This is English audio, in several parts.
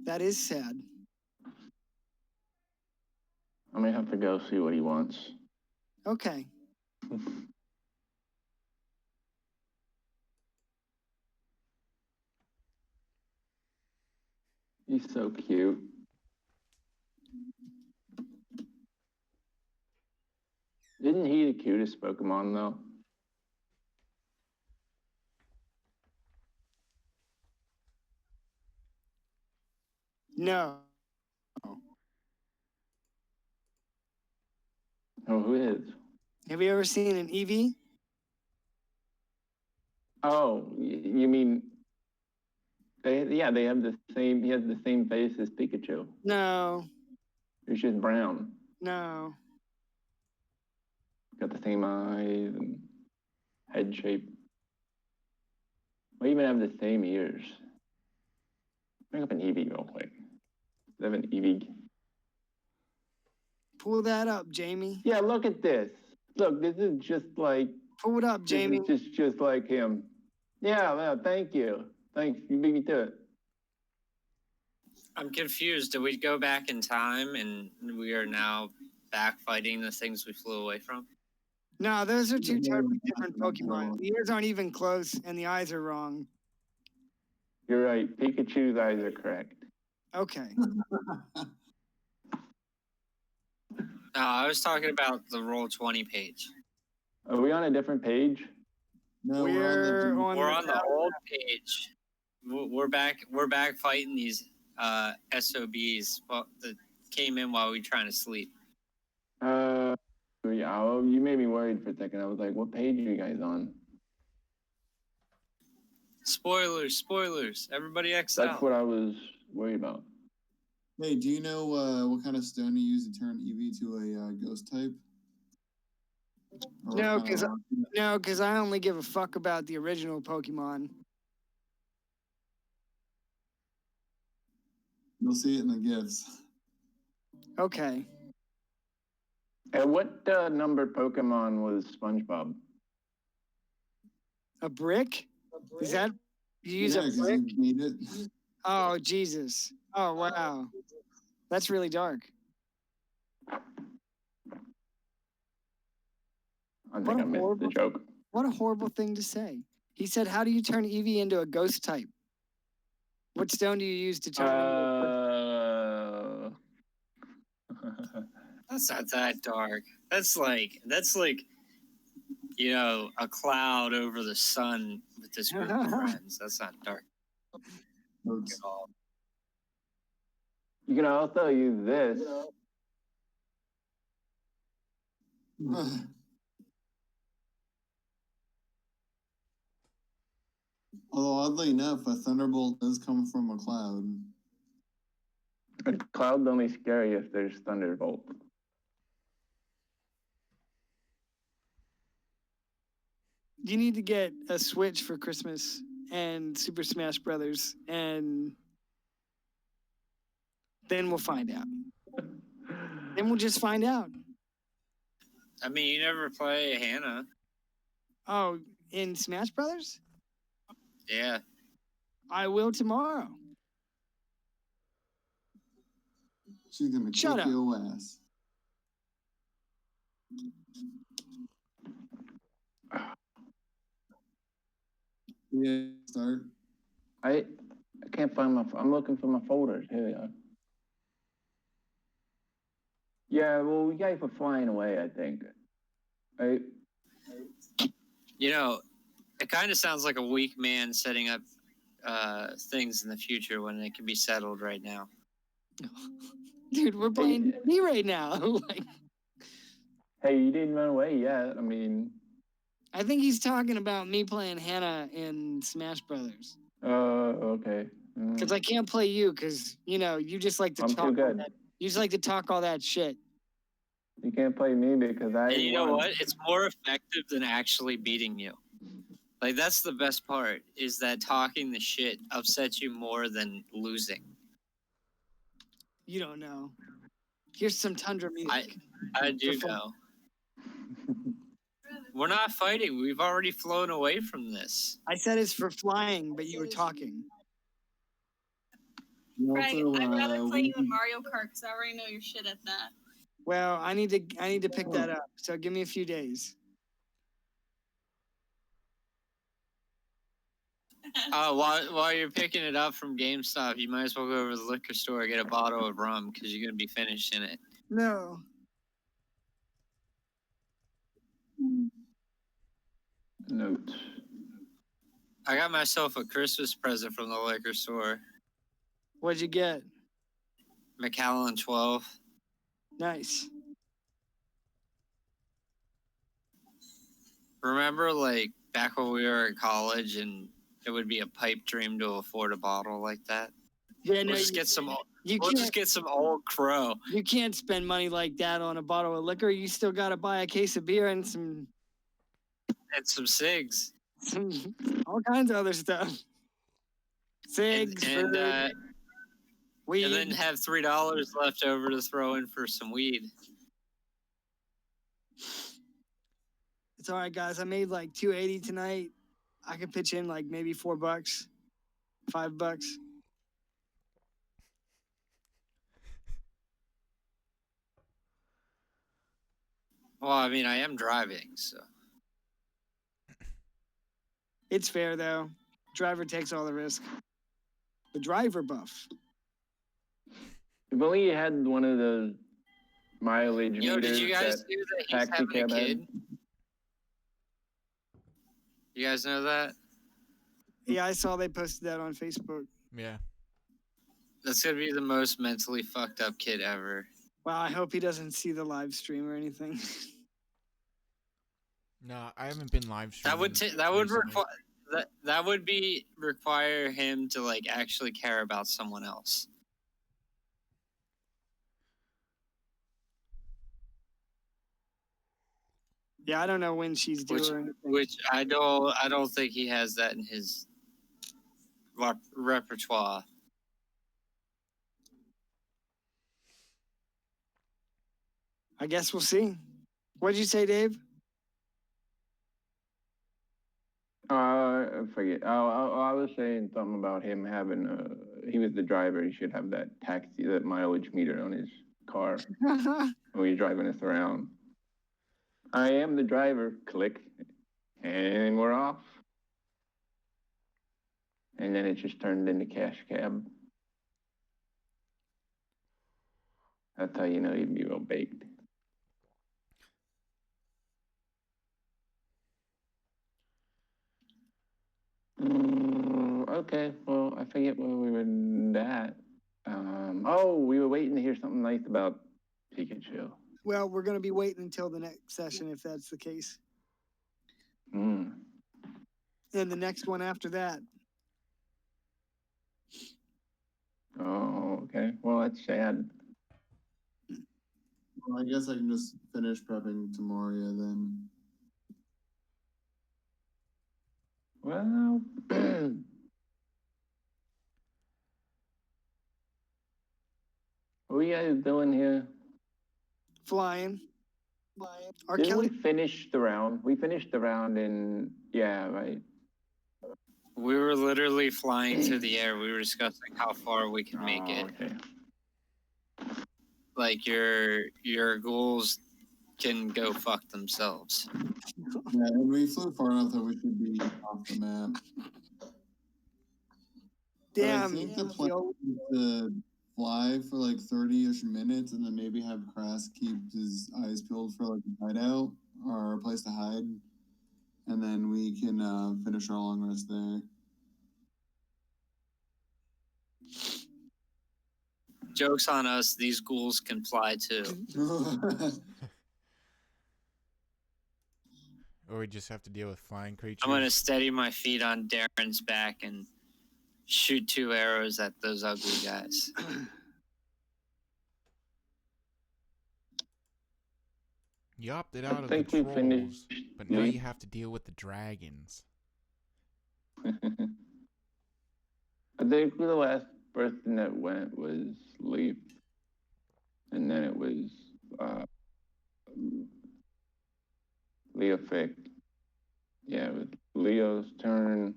That is sad. I may have to go see what he wants. Okay. He's so cute. Isn't he the cutest Pokemon though? No. Oh, who is? Have you ever seen an Eevee? Oh, you mean they have the same. He has the same face as Pikachu. No. He's just brown. No. Got the same eyes and head shape. We even have the same ears. Bring up an Eevee real quick. They have an Eevee. Pull that up, Jamie. Yeah, look at this. Look, this is just like. Pull it up, Jamie. This is just like him. Yeah, thank you. Thanks, you beat me to it. I'm confused. Did we go back in time and we are now back fighting the things we flew away from? No, those are two totally different Pokemon. The ears aren't even close, and the eyes are wrong. You're right. Pikachu's eyes are correct. Okay. I was talking about the Roll20 page. Are we on a different page? No, we're on the old page. We're back fighting these SOBs that came in while we were trying to sleep. Yeah, well, you made me worried for a second. I was like, what page are you guys on? Spoilers. Everybody X That's out. what I was worried about. Hey, do you know what kind of stone you use to turn Eevee to a ghost type? No, because I only give a fuck about the original Pokemon. You'll see it in the gifts. Okay. And what number Pokemon was SpongeBob? A brick? Is that you use a brick? You need it. Oh Jesus! Oh wow, that's really dark. I think I missed the joke. What a horrible thing to say. He said, "How do you turn Eevee into a ghost type? What stone do you use to turn?" That's not that dark. That's like a cloud over the sun with this group of friends. That's not dark at all. You can also use this. Although oddly enough, a thunderbolt does come from a cloud. A cloud's only scary if there's thunderbolt. You need to get a Switch for Christmas and Super Smash Brothers, and then we'll find out. Then we'll just find out. I mean, you never play Hannah. Oh, in Smash Brothers? Yeah. I will tomorrow. She's gonna kick your ass. Yeah, start. I can't find I'm looking for my folders. Here we are. Yeah, well, we guys were flying away, I think. Right? It kind of sounds like a weak man setting up things in the future when it can be settled right now. Dude, we're playing me right now. Hey, you didn't run away yet. I mean, I think he's talking about me playing Hannah in Smash Brothers. Okay. Because I can't play you because, you just like to talk. Too good. You just like to talk all that shit. You can't play me because I. And you know what? It's more effective than actually beating you. Like, that's the best part, is that talking the shit upsets you more than losing. You don't know. Here's some Tundra music. I do know. We're not fighting. We've already flown away from this. I said it's for flying, but you were talking. And Right, also, I'd rather play you in we- Mario Kart because I already know your shit at that. Well, I need to pick that up. So give me a few days. While you're picking it up from GameStop, you might as well go over to the liquor store and get a bottle of rum because you're gonna be finishing it. No. Note. I got myself a Christmas present from the liquor store. What'd you get? Macallan 12. Nice. Remember, like, back when we were in college and it would be a pipe dream to afford a bottle like that? Yeah, no, We'll just get some. you We'll can't. just get some Old Crow. You can't spend money like that on a bottle of liquor. You still got to buy a case of beer and some And some cigs. all kinds of other stuff. Cigs, And food, weed. and then have $3 left over to throw in for some weed. It's all right, guys. I made like $280 tonight. I could pitch in like maybe $4, $5. Well, I mean, I am driving, so. It's fair though. Driver takes all the risk. The driver buff. If only you had one of those mileage Yo, meters did you guys that do that he's taxi having a cab had. kid? You guys know that? Yeah, I saw they posted that on Facebook. Yeah. That's gonna be the most mentally fucked up kid ever. Wow, I hope he doesn't see the live stream or anything. No, I haven't been live streaming. That would recently. require that would be require him to like actually care about someone else. Yeah, I don't know when she's due or anything. Which I don't think he has that in his repertoire. I guess we'll see. What'd you say, Dave? I forget. I was saying something about him having he was the driver. He should have that mileage meter on his car when he's driving us around. I am the driver. Click, and we're off. And then it just turned into cash cab. That's how you know you'd be real baked. Okay, well, I forget where we were at. Oh, we were waiting to hear something nice about Pikachu. Well, we're going to be waiting until the next session if that's the case. Mm. And the next one after that. Oh, okay. Well, that's sad. Well, I guess I can just finish prepping to Mario then. Well, what are you guys doing here? Flying. Our Didn't Kelly. we finish the round? We finished the round right? We were literally flying through the air. We were discussing how far we can make it. Okay. Like your goals can go fuck themselves. Yeah, and we flew far enough that we should be off the map. But I Damn. think the plan is to fly for like 30-ish minutes and then maybe have Crass keep his eyes peeled for like a hideout or a place to hide. And then we can finish our long rest there. Joke's on us. These ghouls can fly too. Or we just have to deal with flying creatures. I'm gonna steady my feet on Darren's back and shoot 2 arrows at those ugly guys. You opted out of the think we trolls, finished but now the- you have to deal with the dragons. I think the last person that went was Leaf. And then it was Leo Fick. Yeah, it was Leo's turn.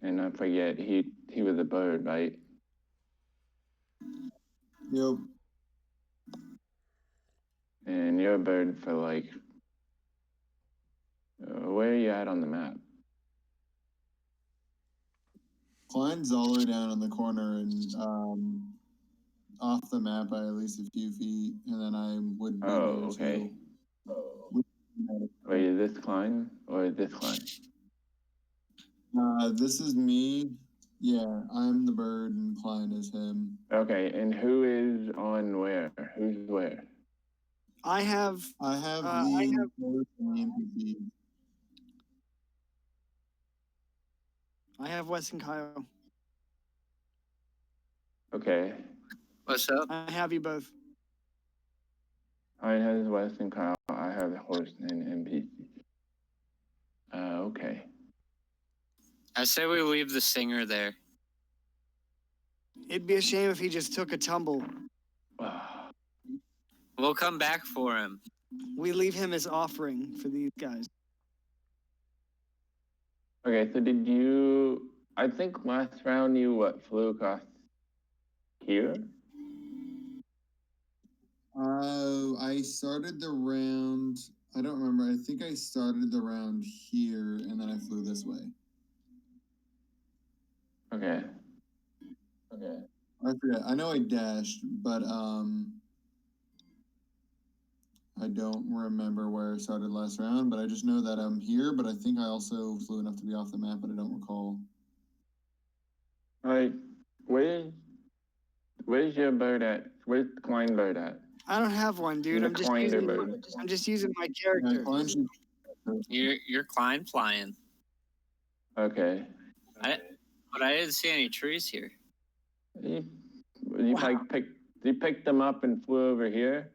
And I forget, he was a bird, right? Yep. And you're a bird for like. Where are you at on the map? Klein's all the way down in the corner and off the map by at least a few feet, and then I would be Oh, near okay. two. Wait, is this Klein or is this Klein? This is me. Yeah, I'm the bird and Klein is him. Okay, and who is on where? Who's where? I have I have I the horse and the NPC. I have Wes and Kyle. Okay. What's up? I have you both. Mine has Wes and Kyle. I have the horse and NPC. Okay. I say we leave the singer there. It'd be a shame if he just took a tumble. We'll come back for him. We leave him as offering for these guys. Okay, so did you? I think last round you flew across here. I started the round. I don't remember. I think I started the round here, and then I flew this way. Okay. I forget. I know I dashed, but I don't remember where I started last round. But I just know that I'm here. But I think I also flew enough to be off the map, but I don't recall. Like, where's your bird at? Where's the Klein bird at? I don't have one, dude. The I'm just Kleiner using bird. my Yeah, character. Klein should- You're Klein flying. Okay. But I didn't see any trees here. You Wow. picked them up and flew over here.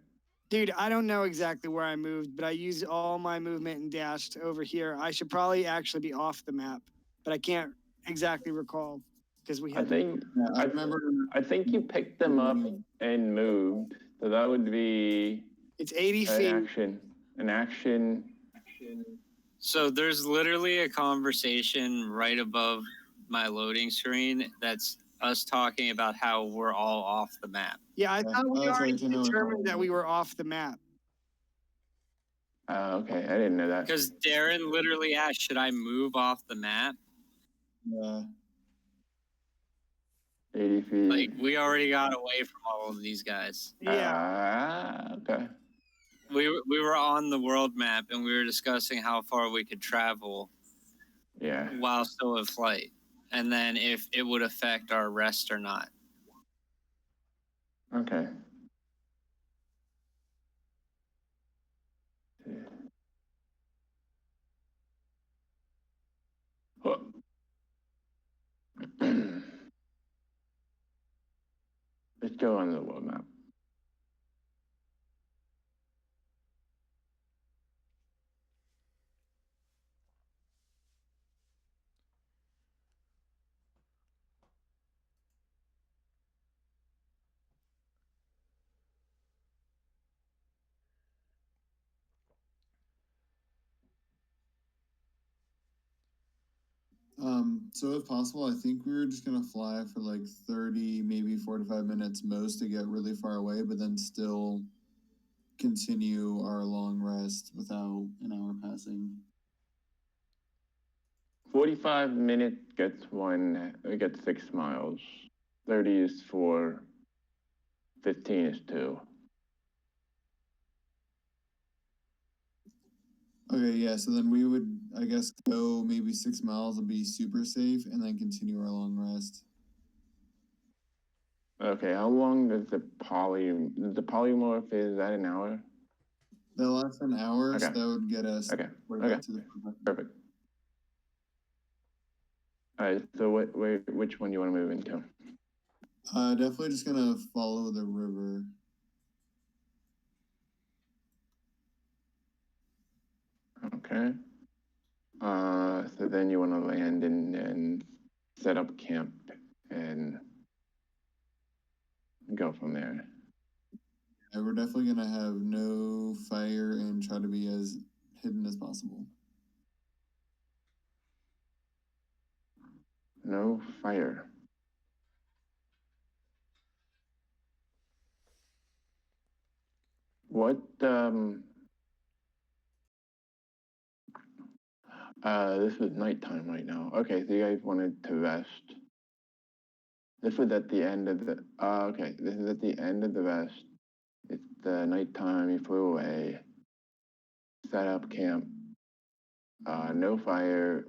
Dude, I don't know exactly where I moved, but I used all my movement and dashed over here. I should probably actually be off the map, but I can't exactly recall because we I had. think Yeah, I remember. I think you picked them up and moved. So that would be It's 80 an feet. action. An action. So there's literally a conversation right above my loading screen that's us talking about how we're all off the map. Yeah, I thought we that's already right, I know. determined that we were off the map. Okay, I didn't know that. Because Darren literally asked, should I move off the map? Yeah. 80 feet. Like, we already got away from all of these guys. Yeah. Okay. We were on the world map and we were discussing how far we could travel Yeah. while still in flight. And then if it would affect our rest or not. Okay. Let's go on the world map. So if possible, I think we were just gonna fly for like 30, maybe 45 minutes most to get really far away, but then still continue our long rest without an hour passing. 45 minutes gets 6 miles. 30 is 4. 15 is 2. Okay, yeah, so then we would, I guess, go maybe 6 miles and be super safe and then continue our long rest. Okay, how long does the polymorph is that an hour? That lasts an hour, so Okay. that would get us Okay. right Okay. back to the Perfect. All right, so which one do you want to move into? Definitely just gonna follow the river. Okay. So then you want to land and set up camp and go from there. Yeah, we're definitely gonna have no fire and try to be as hidden as possible. No fire. What this was nighttime right now. Okay, so you guys wanted to rest. This was at the end of the okay, this is at the end of the rest. It's the nighttime, you flew away, set up camp, no fire,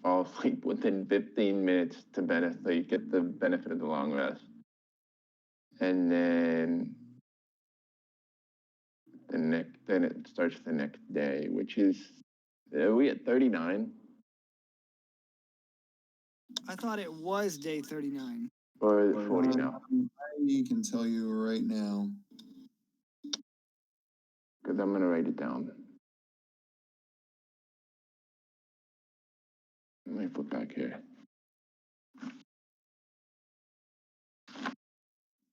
fall asleep within 15 minutes to benefit, so you get the benefit of the long rest. And then then it starts the next day, which is, are we at 39? I thought it was day 39. Or 40 now? I can tell you right now. Because I'm going to write it down. Let me flip back here.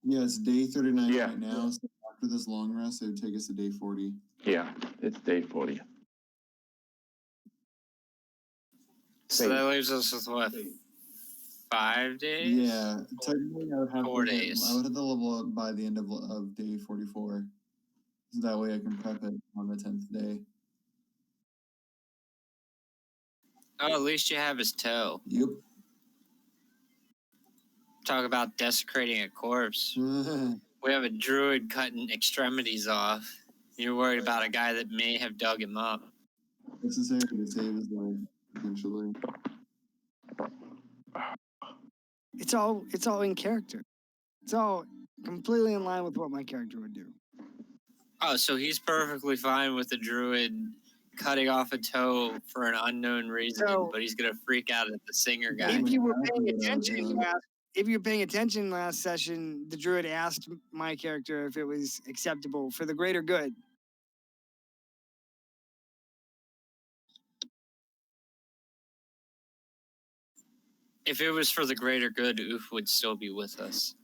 Yeah, it's day 39 Yeah. right now. So after this long rest, it would take us to day 40. Yeah, it's day 40. So that leaves us with what? 5 days? Yeah, technically I would have 4 to days. I would have to level up by the end of day 44. So that way I can prep it on the 10th day. Oh, at least you have his toe. Yep. Talk about desecrating a corpse. We have a druid cutting extremities off. You're worried about a guy that may have dug him up. Necessary to save his life, potentially. It's all in character. It's all completely in line with what my character would do. Oh, so he's perfectly fine with the druid cutting off a toe for an unknown reason, So- but he's gonna freak out at the singer guy. If you were paying Exactly what I was attention, doing. if you were paying attention last session, the druid asked my character if it was acceptable for the greater good. If it was for the greater good, Oof would still be with us.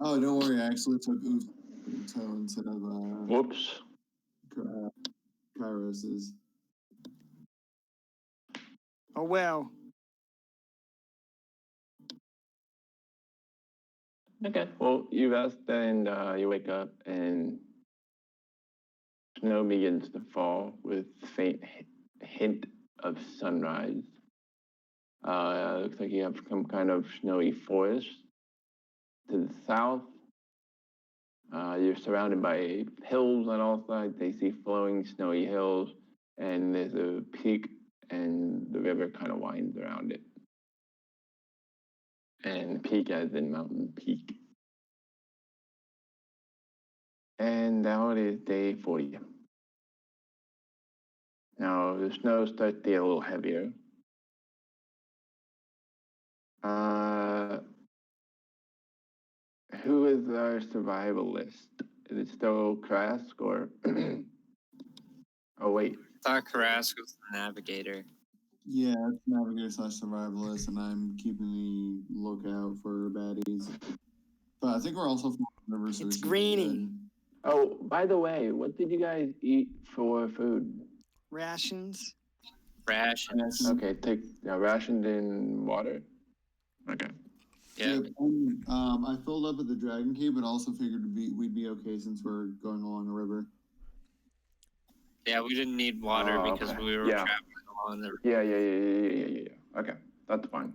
Oh, don't worry. I actually took Oof's toe instead of Whoops. Kyros's. Oh well. Okay. Well, you rest and you wake up and snow begins to fall with faint hint of sunrise. Looks like you have some kind of snowy forest to the south. You're surrounded by hills on all sides. They see flowing snowy hills, and there's a peak, and the river kind of winds around it. And peak as in mountain peak. And now it is day 40. Now the snow starts to get a little heavier. Who is our survivalist? Is it still Krask or? Oh wait, Thought Karask was the navigator. Yeah, it's navigator / survivalist, and I'm keeping the lookout for baddies. But I think we're also from the river, so we It's should be Greeny. good. Oh, by the way, what did you guys eat for food? Rations. Rations. Okay, take rations and water. Okay. Yeah. Yep, and, I filled up at the Dragon Cave, but also figured we'd be okay since we're going along a river. Yeah, we didn't need water Oh, because okay. we were Yeah. traveling along the. Yeah. Okay, that's fine.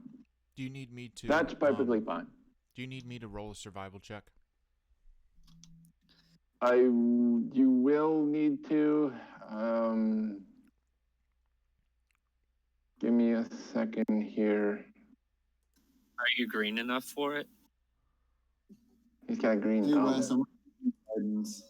Do you need me to? That's perfectly fine. Do you need me to roll a survival check? You will need to. Give me a second here. Are you green enough for it? He's got a green Hey thumb. Wes, I'm guidance.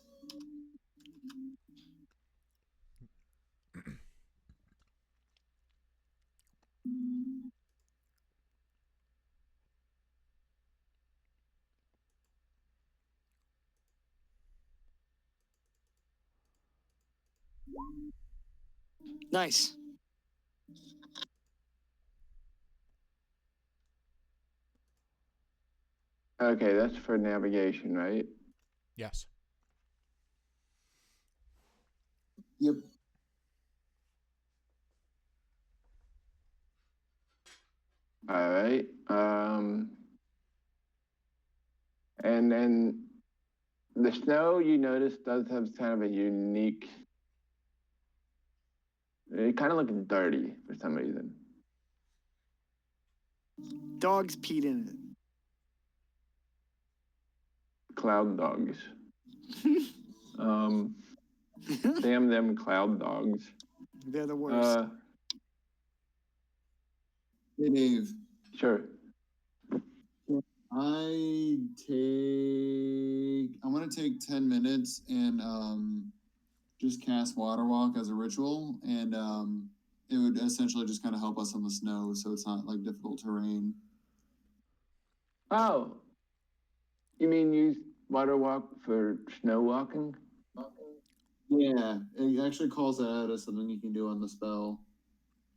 Nice. Okay, that's for navigation, right? Yes. Yep. All right. And then The snow, you notice, does have kind of a unique. It kind of looks dirty for some reason. Dogs peed in Cloud dogs. it. Damn them cloud dogs. They're the worst. Hey, Dave. Sure. I'm gonna take 10 minutes and just cast Water Walk as a ritual, and it would essentially just kind of help us on the snow, so it's not like difficult terrain. Oh, you mean use water walk for snow walking? Yeah, it actually calls that out as something you can do on the spell.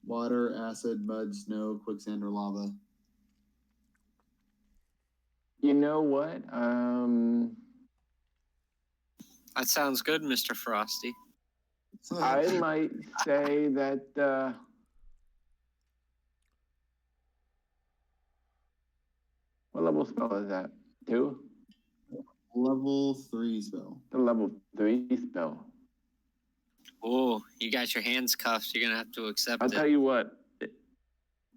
Water, acid, mud, snow, quicksand, or lava. You know what? That sounds good, Mr. Frosty. I might say that. What level spell is that? 2? Level 3 spell. The level 3 spell. Oh, you got your hands cuffed. You're gonna have to accept I'll it. tell you what.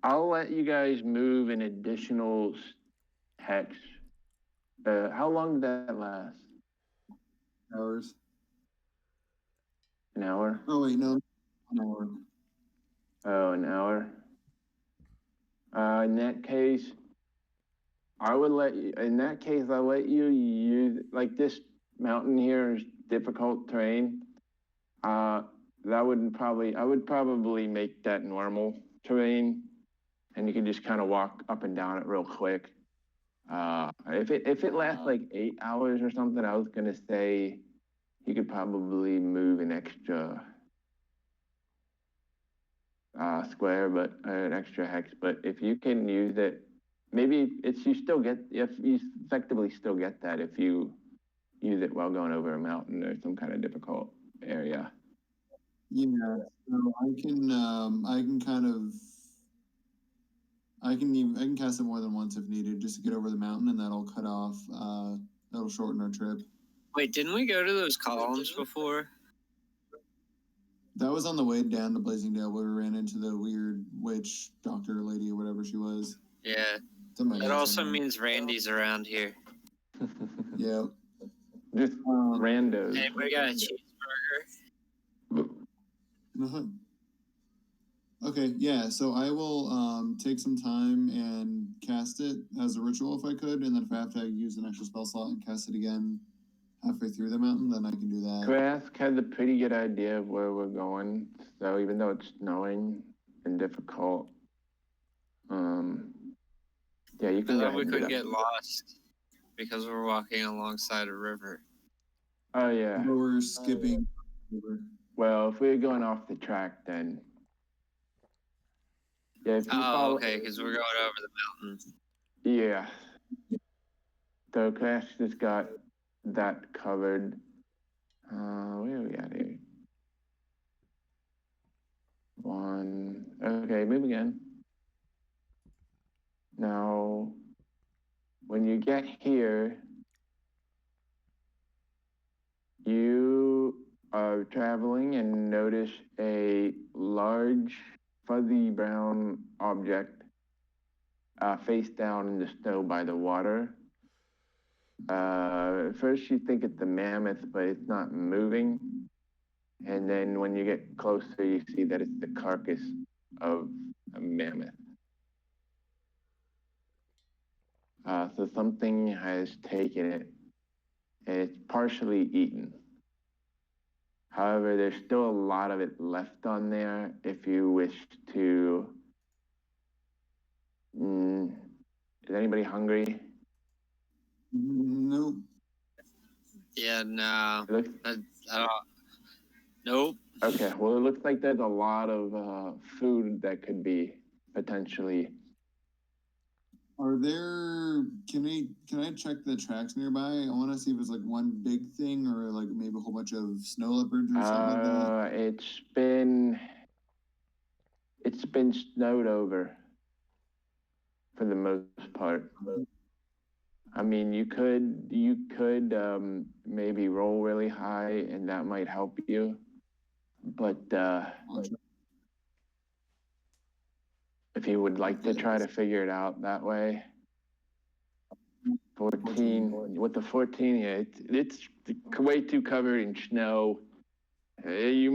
I'll let you guys move an additional hex. How long did that last? Hours. An hour? Oh wait, no, an hour. Oh, an hour. In that case, I would let you. In that case, I'll let you use like this mountain here is difficult terrain. I would probably make that normal terrain, and you can just kind of walk up and down it real quick. If it lasts like 8 hours or something, I was gonna say you could probably move an extra square, but an extra hex. But if you can use it, maybe if you effectively still get that if you use it while going over a mountain or some kind of difficult area. Yeah, so I can kind of, I can cast it more than once if needed, just to get over the mountain, and that'll cut off, that'll shorten our trip. Wait, didn't we go to those columns before? That was on the way down to Blazing Dale where we ran into the weird witch doctor lady or whatever she was. Yeah. Somebody That else, also I know. means Randy's around here. Yeah. Just randos. Hey, we got a cheeseburger. Uh-huh. Okay, yeah, so I will take some time and cast it as a ritual if I could, and then if I have to use an extra spell slot and cast it again halfway through the mountain, then I can do that. Krask has a pretty good idea of where we're going, so even though it's snowing and difficult, yeah, you can I go thought ahead we and do could that. get lost because we're walking alongside a river. Oh yeah. But we're skipping. Well, if we're going off the track, then yeah. If you Oh, follow, okay, because we're going over the mountain. yeah. So Krask just got that covered. Where are we at here? 1. Okay, move again. Now, when you get here, you are traveling and notice a large, fuzzy brown object face down in the snow by the water. At first you think it's a mammoth, but it's not moving. And then when you get closer, you see that it's the carcass of a mammoth. So something has taken it, and it's partially eaten. However, there's still a lot of it left on there if you wish to. Is anybody hungry? Nope. Yeah, no. It looks, I don't. Nope. okay, well, it looks like there's a lot of food that could be potentially. Are there? Can I check the tracks nearby? I want to see if it's like one big thing or like maybe a whole bunch of snow leopards or something like that. It's been snowed over for the most part. I mean, you could maybe roll really high, and that might help you. But if you would like to try to figure it out that way, 14 with the 14, yeah, it's way too covered in snow. You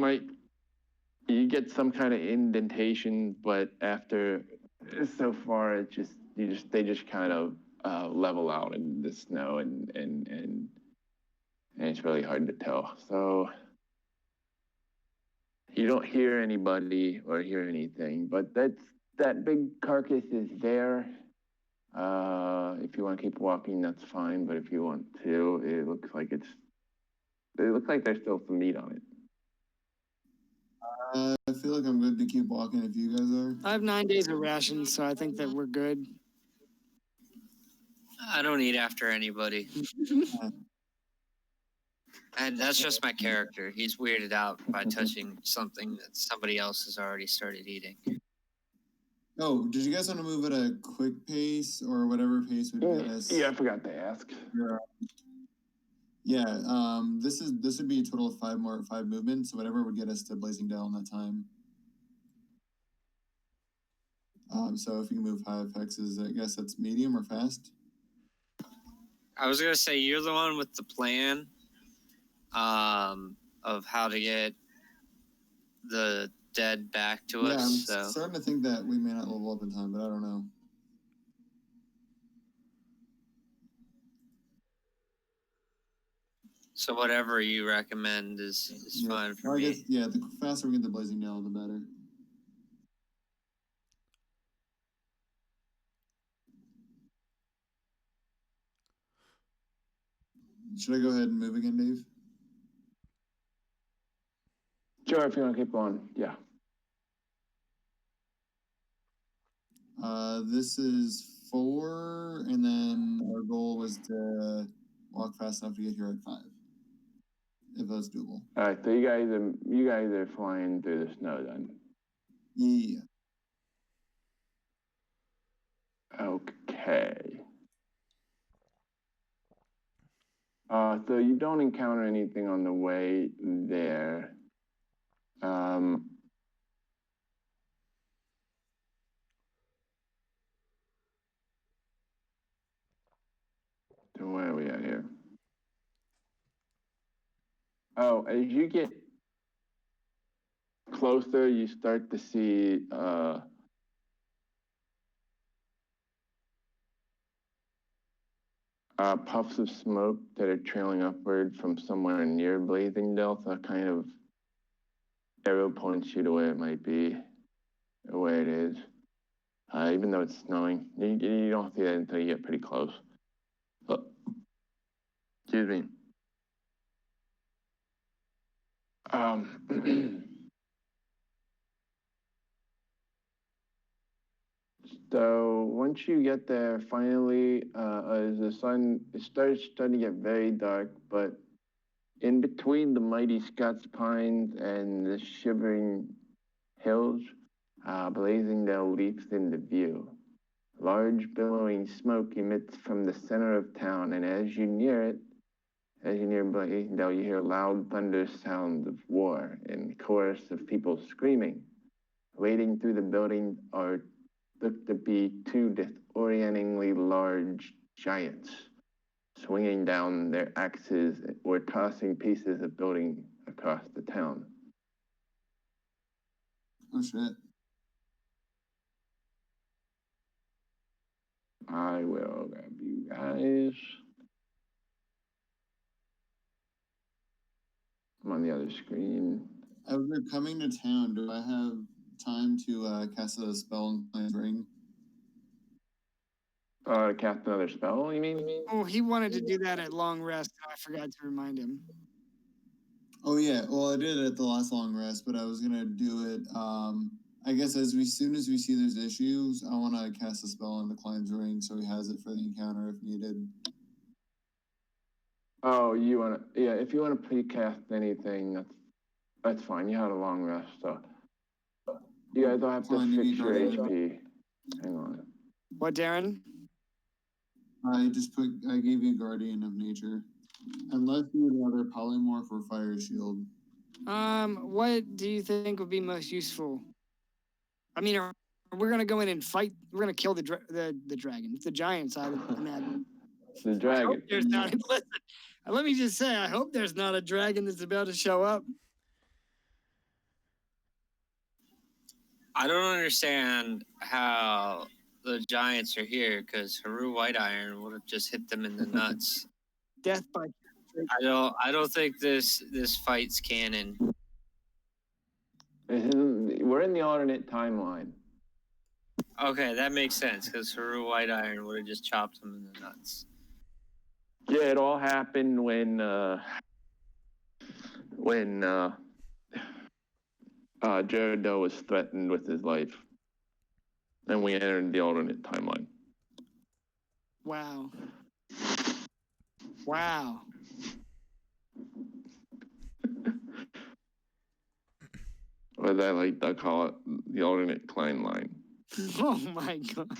get some kind of indentation, but after so far, they just kind of level out in the snow, and it's really hard to tell. So you don't hear anybody or hear anything, but that big carcass is there. If you want to keep walking, that's fine. But if you want to, it looks like there's still some meat on it. I feel like I'm good to keep walking if you guys are. I have 9 days of rations, so I think that we're good. I don't eat after anybody. And that's just my character. He's weirded out by touching something that somebody else has already started eating. Oh, did you guys want to move at a quick pace or whatever pace would get us? Yeah, I forgot to ask. Yeah, this would be a total of five movements, so whatever would get us to Blazing Dell in that time. So if you can move 5 hexes, I guess that's medium or fast. I was gonna say you're the one with the plan, of how to get the dead back to Yeah, us. I'm starting to think that we may not level up in time, but I don't know. So whatever you recommend is fine for I me. guess, the faster we get the Blazing Dell, the better. Should I go ahead and move again, Dave? Sure, if you want to keep going, yeah. This is 4, and then our goal was to walk fast enough to get here at 5, if that's doable. All right, so you guys are flying through the snow then. Yeah. Okay. So you don't encounter anything on the way there. So where are we at here? Oh, as you get closer, you start to see puffs of smoke that are trailing upward from somewhere near Blazing Delta, kind of arrow points you to where it might be, or where it is. Even though it's snowing, you don't see that until you get pretty close. Oh, excuse me. So once you get there, finally, as the sun starting to get very dark, but in between the mighty Scots pines and the shivering hills, Blazing Dell leaps into view. Large billowing smoke emits from the center of town, and as you near Blazing Dell, you hear loud thunder sounds of war and chorus of people screaming. Wading through the building are look to be 2 disorientingly large giants, swinging down their axes or tossing pieces of building across the town. Oh shit. I will grab you guys. I'm on the other screen. As we're coming to town, do I have time to cast a spell in Clan's Ring? To cast another spell, you mean? Oh, he wanted to do that at long rest. I forgot to remind him. Oh yeah, well I did it at the last long rest, but I was gonna do it. I guess soon as we see there's issues, I want to cast a spell into Klein's Ring so he has it for the encounter if needed. Oh, you wanna? Yeah, if you want to pre-cast anything, that's fine. You had a long rest, so you guys don't have to Klein, you fix need your guardian. HP. Hang on. What, Darren? I gave you Guardian of Nature. Unless you would rather Polymorph or Fire Shield. What do you think would be most useful? I mean, we're gonna go in and fight. We're gonna kill the dragon, the giants. I would imagine. The I hope dragon. there's not. Listen, let me just say, I hope there's not a dragon that's about to show up. I don't understand how the Giants are here because Haru White Iron would have just hit them in the nuts. Death by. I don't think this fight's canon. We're in the alternate timeline. Okay, that makes sense because Haru White Iron would have just chopped them in the nuts. Yeah, it all happened when Jared Doe was threatened with his life, and we entered the alternate timeline. Wow. Wow. Or as I like to call it, the alternate Klein line. Oh my god.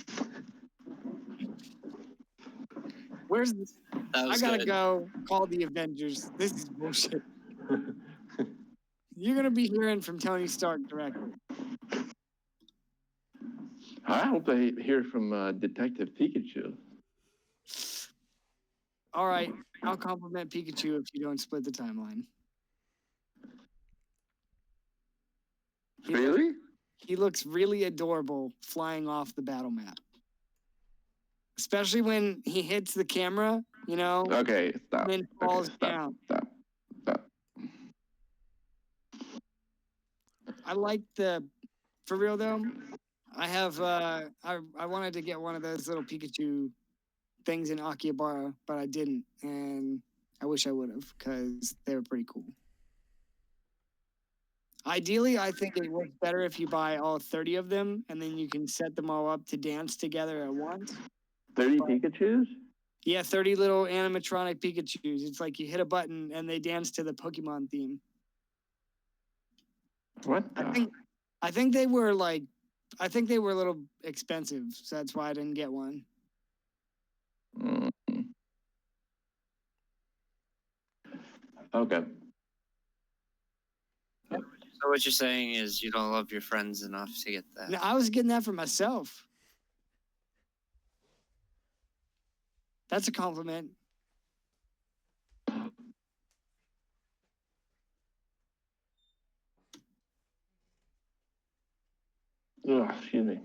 Where's this? I gotta go call the Avengers. This is bullshit. You're gonna be hearing from Tony Stark directly. I hope I hear from Detective Pikachu. All right, I'll compliment Pikachu if you don't split the timeline. Really? He looks really adorable flying off the battle map. Especially when he hits the camera, you know, Okay, stop. and then falls Stop. down. Stop. I like for real though, I have, I wanted to get one of those little Pikachu things in Akihabara, but I didn't, and I wish I would have because they were pretty cool. Ideally, I think it works better if you buy all 30 of them, and then you can set them all up to dance together at once. 30 Pikachus? Yeah, 30 little animatronic Pikachus. It's like you hit a button and they dance to the Pokemon theme. What the? I think they were a little expensive, so that's why I didn't get one. Okay. So what you're saying is you don't love your friends enough to get that. No, I was getting that for myself. That's a compliment. Ugh, excuse me.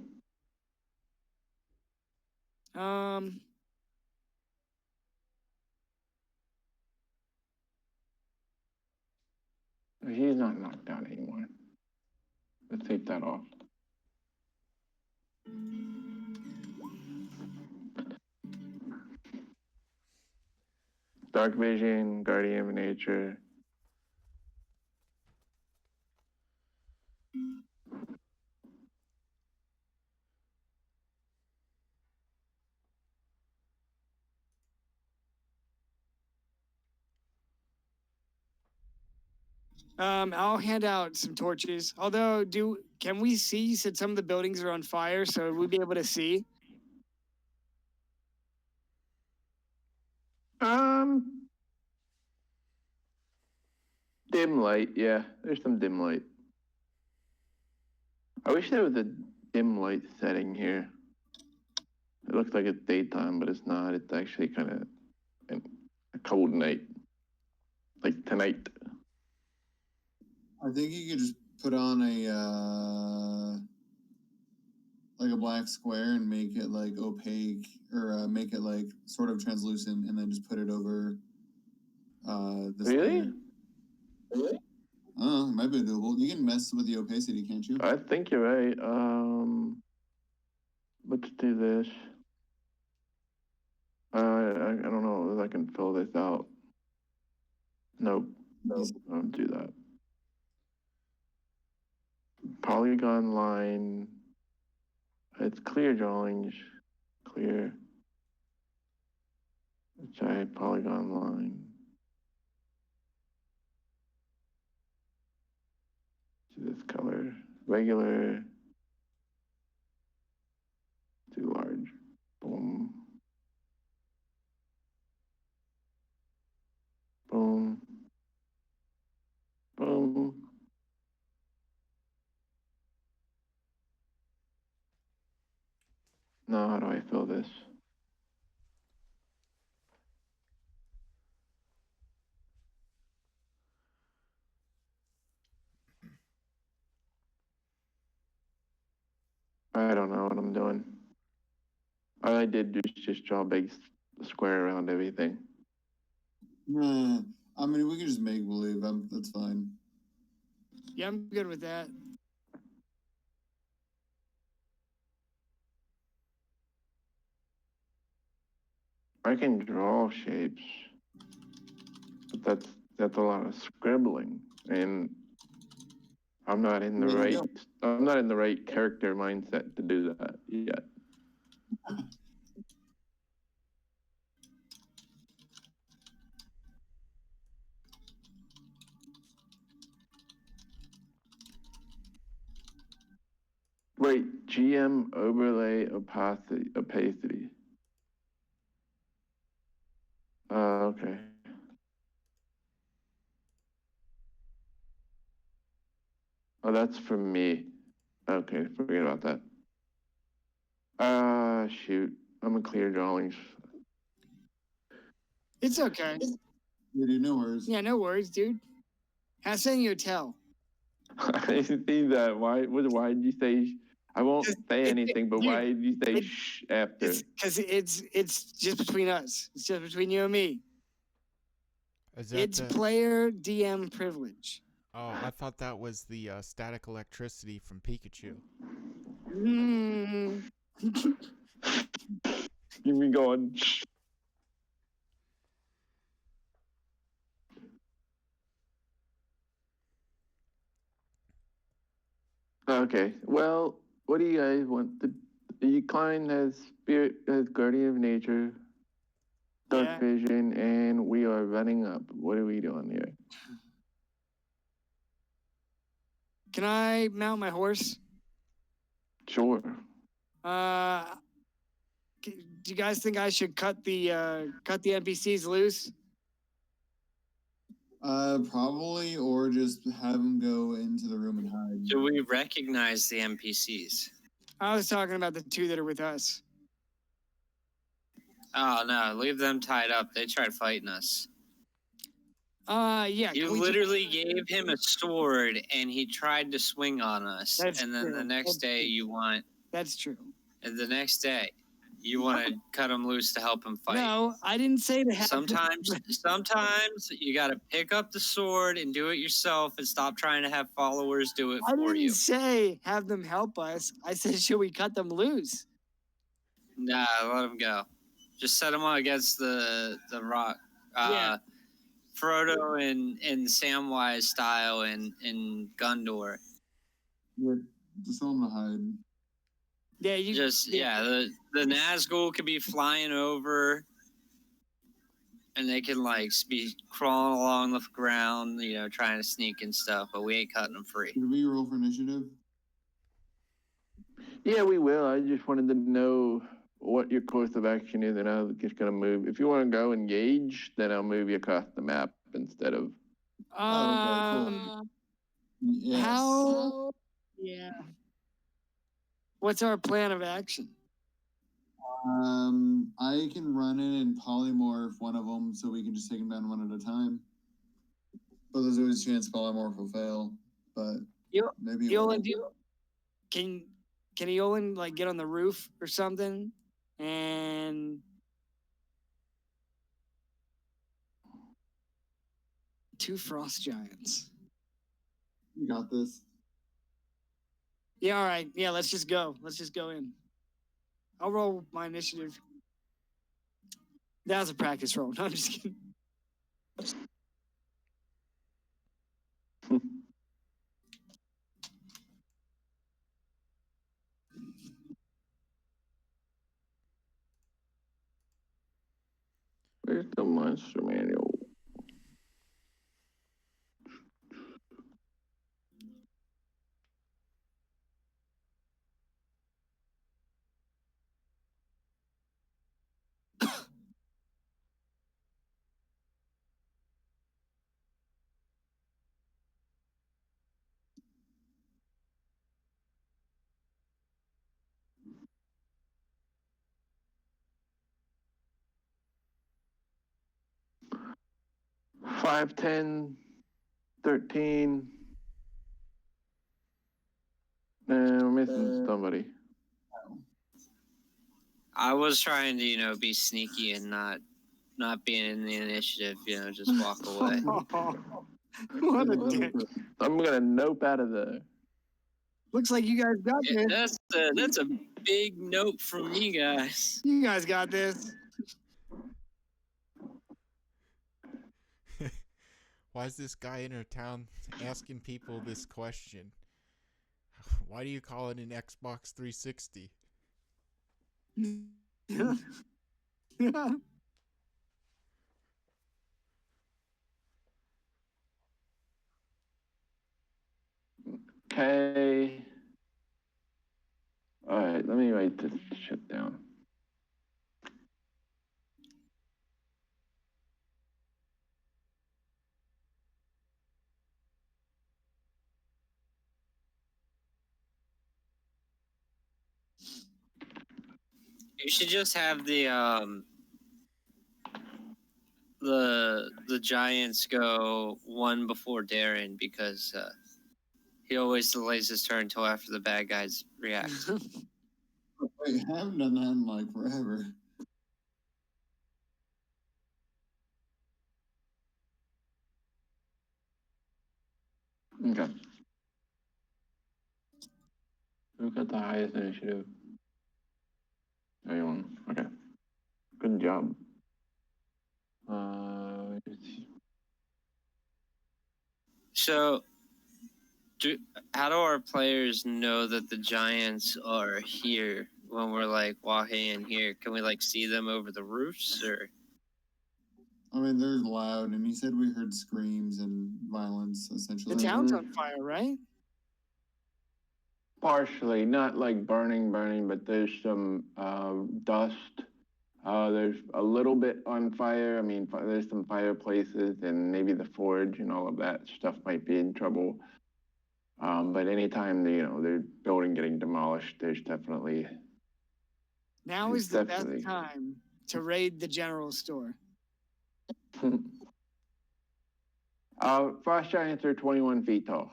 He's not knocked out anymore. Let's take that off. Dark Vision, Guardian of Nature. I'll hand out some torches. Although, can we see? You said some of the buildings are on fire, so we'll be able to see. Dim light, yeah. There's some dim light. I wish there was a dim light setting here. It looks like it's daytime, but it's not. It's actually kind of a cold night. Like tonight. I think you could just put on a black square and make it like opaque, or make it like sort of translucent, and then just put it over this Really? layer. Really? Oh, it might be doable. You can mess with the opacity, can't you? I think you're right. Let's do this. I don't know if I can fill this out. Nope. I don't do that. Polygon line. It's clear drawings. Clear. Let's try polygon line. This color. Regular. Too large. Boom. No, how do I fill this? I don't know what I'm doing. All I did was just draw a big square around everything. Nah, I mean, we can just make believe. That's fine. Yeah, I'm good with that. I can draw shapes, but that's a lot of scribbling, and I'm not in the Yeah. right character mindset to do that yet. Wait, GM overlay opacity. Okay. Oh, that's for me. Okay, forget about that. Shoot. I'm in clear drawings. It's okay. Yeah, dude, no worries. Yeah, no worries, dude. How's saying you tell? I see that. Why did you say? I won't say anything, but dude, why did you say shh after? It's because it's just between us. It's just between you and me. Is that It's the... player DM privilege. Oh, I thought that was the static electricity from Pikachu. Mm. You mean going? Okay. Well, what do you guys want? The Klein has spirit, has guardian of nature, dark Yeah. vision, and we are running up. What are we doing here? Can I mount my horse? Sure. Do you guys think I should cut the NPCs loose? Probably, or just have them go into the room and hide. Do we recognize the NPCs? I was talking about the two that are with us. Oh no, leave them tied up. They tried fighting us. Yeah. You literally gave him a sword and he tried to swing on us. That's and then true. the next day you want That's true. and the next day you want to cut him loose to help him fight. No, I didn't say to have. Sometimes you got to pick up the sword and do it yourself and stop trying to have followers do it I for didn't you. say have them help us. I said, should we cut them loose? Nah, let them go. Just set them against the rock. Yeah. Frodo in Samwise style in Gondor. Yeah, just tell them to hide. Yeah, you the Nazgul could be flying over, and they can like be crawling along the ground, trying to sneak and stuff. But we ain't cutting them free. Did we roll for initiative? Yeah, we will. I just wanted to know what your course of action is, and I'm just gonna move. If you want to go engage, then I'll move you across the map instead of. Oh, okay, cool. Yes. How? Yeah. What's our plan of action? I can run in and polymorph one of them so we can just take them down one at a time. But there's always a chance polymorph will fail. But maybe Yolan, can Yolan like get on the roof or something and two frost giants? You got this. Yeah, all right. Yeah, let's just go. Let's just go in. I'll roll my initiative. That was a practice roll. No, I'm just kidding. Where's the monster manual? 5, 10, 13. We're missing somebody. I was trying to, be sneaky and not being in the initiative, just walk away. What a dick. I'm gonna nope out of there. Looks like you guys got Yeah, this. that's a big note from me, guys. You guys got this. Why is this guy in our town asking people this question? Why do you call it an Xbox 360? Okay. Alright, let me write this shit down. You should just have the Giants go one before Darren because he always delays his turn until after the bad guys react. Wait, I haven't done that in like forever. Okay. Who got the highest initiative? Everyone. Okay. Good job. So, how do our players know that the Giants are here when we're like walking in here? Can we like see them over the roofs or? I mean, they're loud, and he said we heard screams and violence, essentially. The town's on fire, right? Partially, not like burning, but there's some dust. There's a little bit on fire. I mean, there's some fireplaces and maybe the forge and all of that stuff might be in trouble. But anytime their building getting demolished, there's definitely. Now is the best time to raid the general store. Frost giants are 21 feet tall.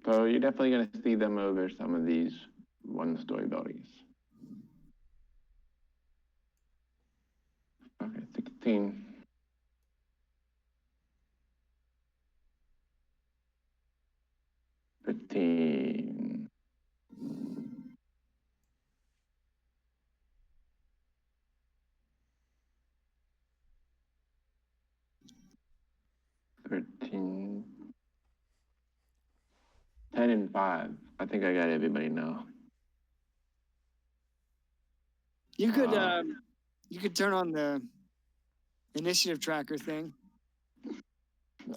So you're definitely going to see them over some of these one-story buildings. Okay, 16. $15. $13. 10 and 5. I think I got everybody now. You could turn on the initiative tracker thing.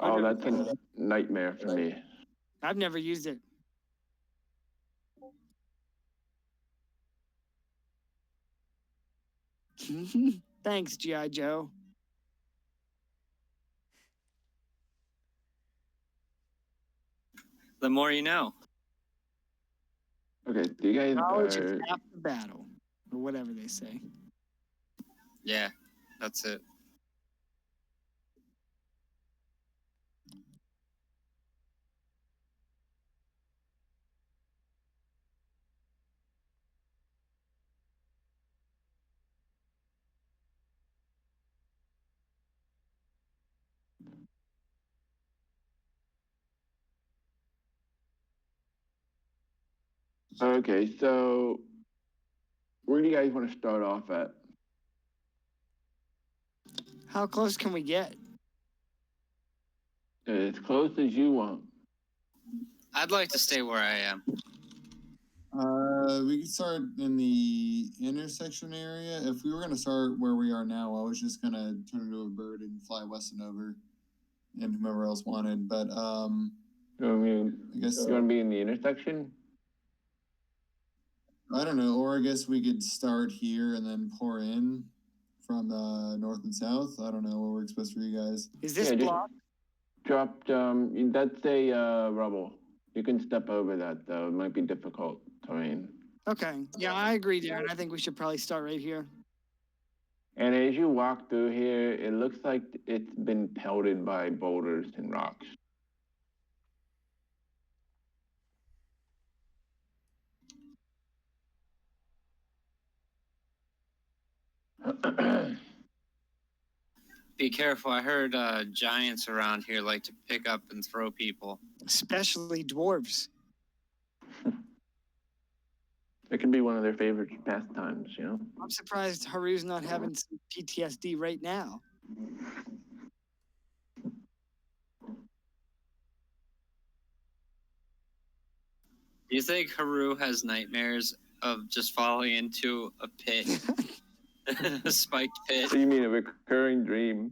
Oh, that's a nightmare for me. I've never used it. Thanks, G.I. Joe. The more you know. Okay, do you guys Knowledge is half the battle, or whatever they say. Yeah, that's it. Okay, so where do you guys want to start off at? How close can we get? As close as you want. I'd like to stay where I am. We could start in the intersection area. If we were gonna start where we are now, I was just gonna turn into a bird and fly Weston over, and whomever else wanted. But I guess you want to be in the intersection. I don't know, or I guess we could start here and then pour in from the north and south. I don't know what works best for you guys. Is this block? Dropped. That's a rubble. You can step over that though. It might be difficult terrain. Okay. Yeah, I agree, Darren. I think we should probably start right here. And as you walk through here, it looks like it's been pelted by boulders and rocks. Be careful. I heard giants around here like to pick up and throw people. Especially dwarves. It could be one of their favorite pastimes, you know? I'm surprised Haru's not having some PTSD right now. Do you think Haru has nightmares of just falling into a pit? A spiked pit? So you mean a recurring dream?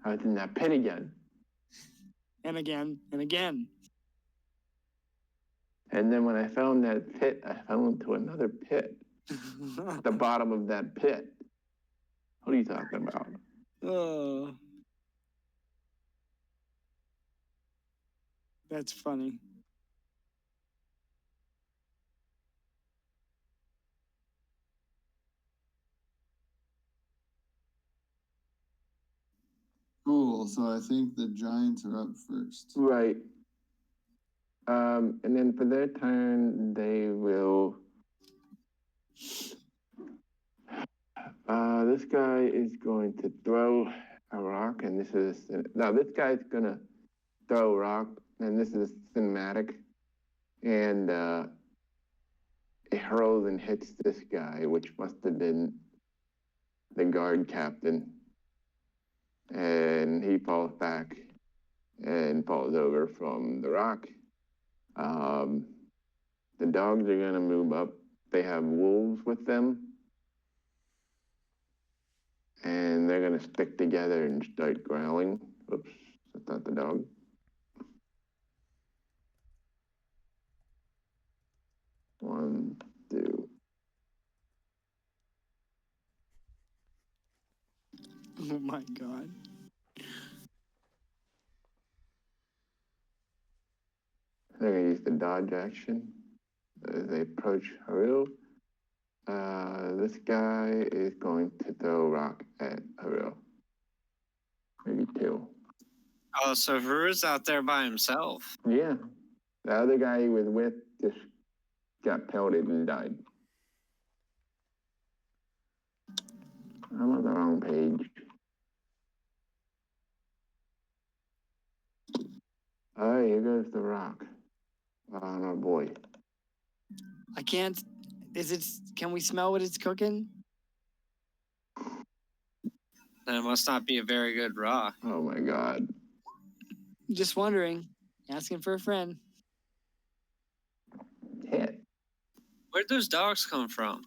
I was in that pit again. And again, and again. And then when I found that pit, I fell into another pit. At the bottom of that pit. What are you talking about? Oh. That's funny. Cool. So I think the Giants are up first. Right. And then for their turn, they will. This guy is going to throw a rock, and this guy's gonna throw a rock, and this is cinematic, and it hurls and hits this guy, which must have been the guard captain, and he falls back and falls over from the rock. The dogs are gonna move up. They have wolves with them. And they're gonna stick together and start growling. Oops, that's not the dog. One, two. Oh my god. They're gonna use the dodge action as they approach Haru. This guy is going to throw a rock at Haru. Maybe two. Oh, so Haru's out there by himself. Yeah. The other guy he was with just got pelted and died. I'm on the wrong page. All right, here goes the rock. Oh, no, boy. I can't. Can we smell what it's cooking? Then it must not be a very good rock. Oh, my God. Just wondering. Asking for a friend. Hit. Where'd those dogs come from?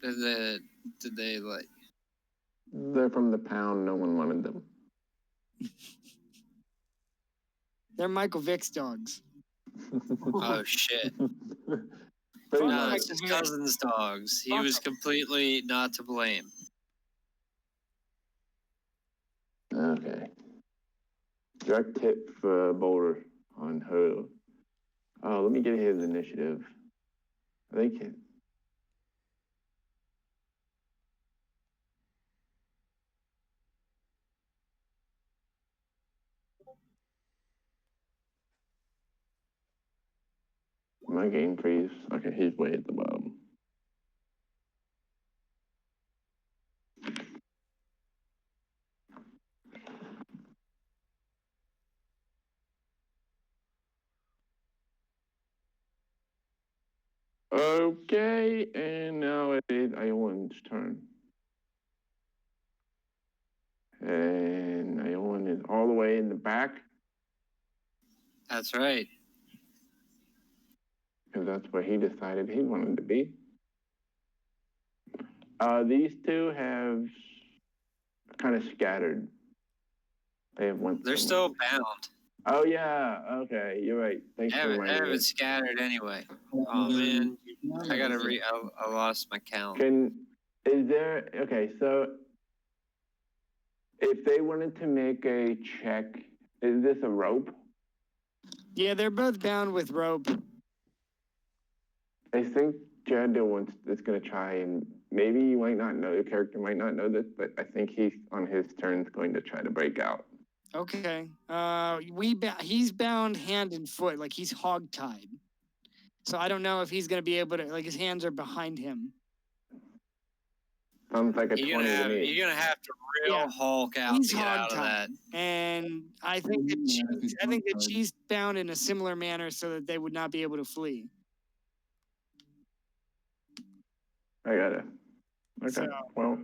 Did they like? They're from the pound. No one wanted them. They're Michael Vick's dogs. Oh shit! Pretty No, much. it's his cousin's dogs. He was completely not to blame. Okay. Direct tip for Boulder on Hurdle. Let me get his initiative. I think my game freeze. Okay, he's way at the bottom. Okay, and now it is Iowan's turn. And Iowan is all the way in the back, That's right. because that's where he decided he wanted to be. These two have kind of scattered. They have one. They're still bound. Oh yeah. Okay, you're right. Thanks They for haven't, reminding me. scattered anyway. Oh man, I gotta I lost my count. Is there okay? So If they wanted to make a check, is this a rope? Yeah, they're both bound with rope. I think Janda wants is going to try and maybe you might not know the character might not know this, but I think he's on his turn is going to try to break out. Okay. He's bound hand and foot, like he's hog-tied. So I don't know if he's gonna be able to. Like his hands are behind him. Sounds like a You're 20 gonna to have me. you're gonna have to real Yeah. Hulk out He's to get out of that. hog-tied, and I think that Yeah, if he's hog-tied. she's bound in a similar manner so that they would not be able to flee. I got it. Okay. So- Well,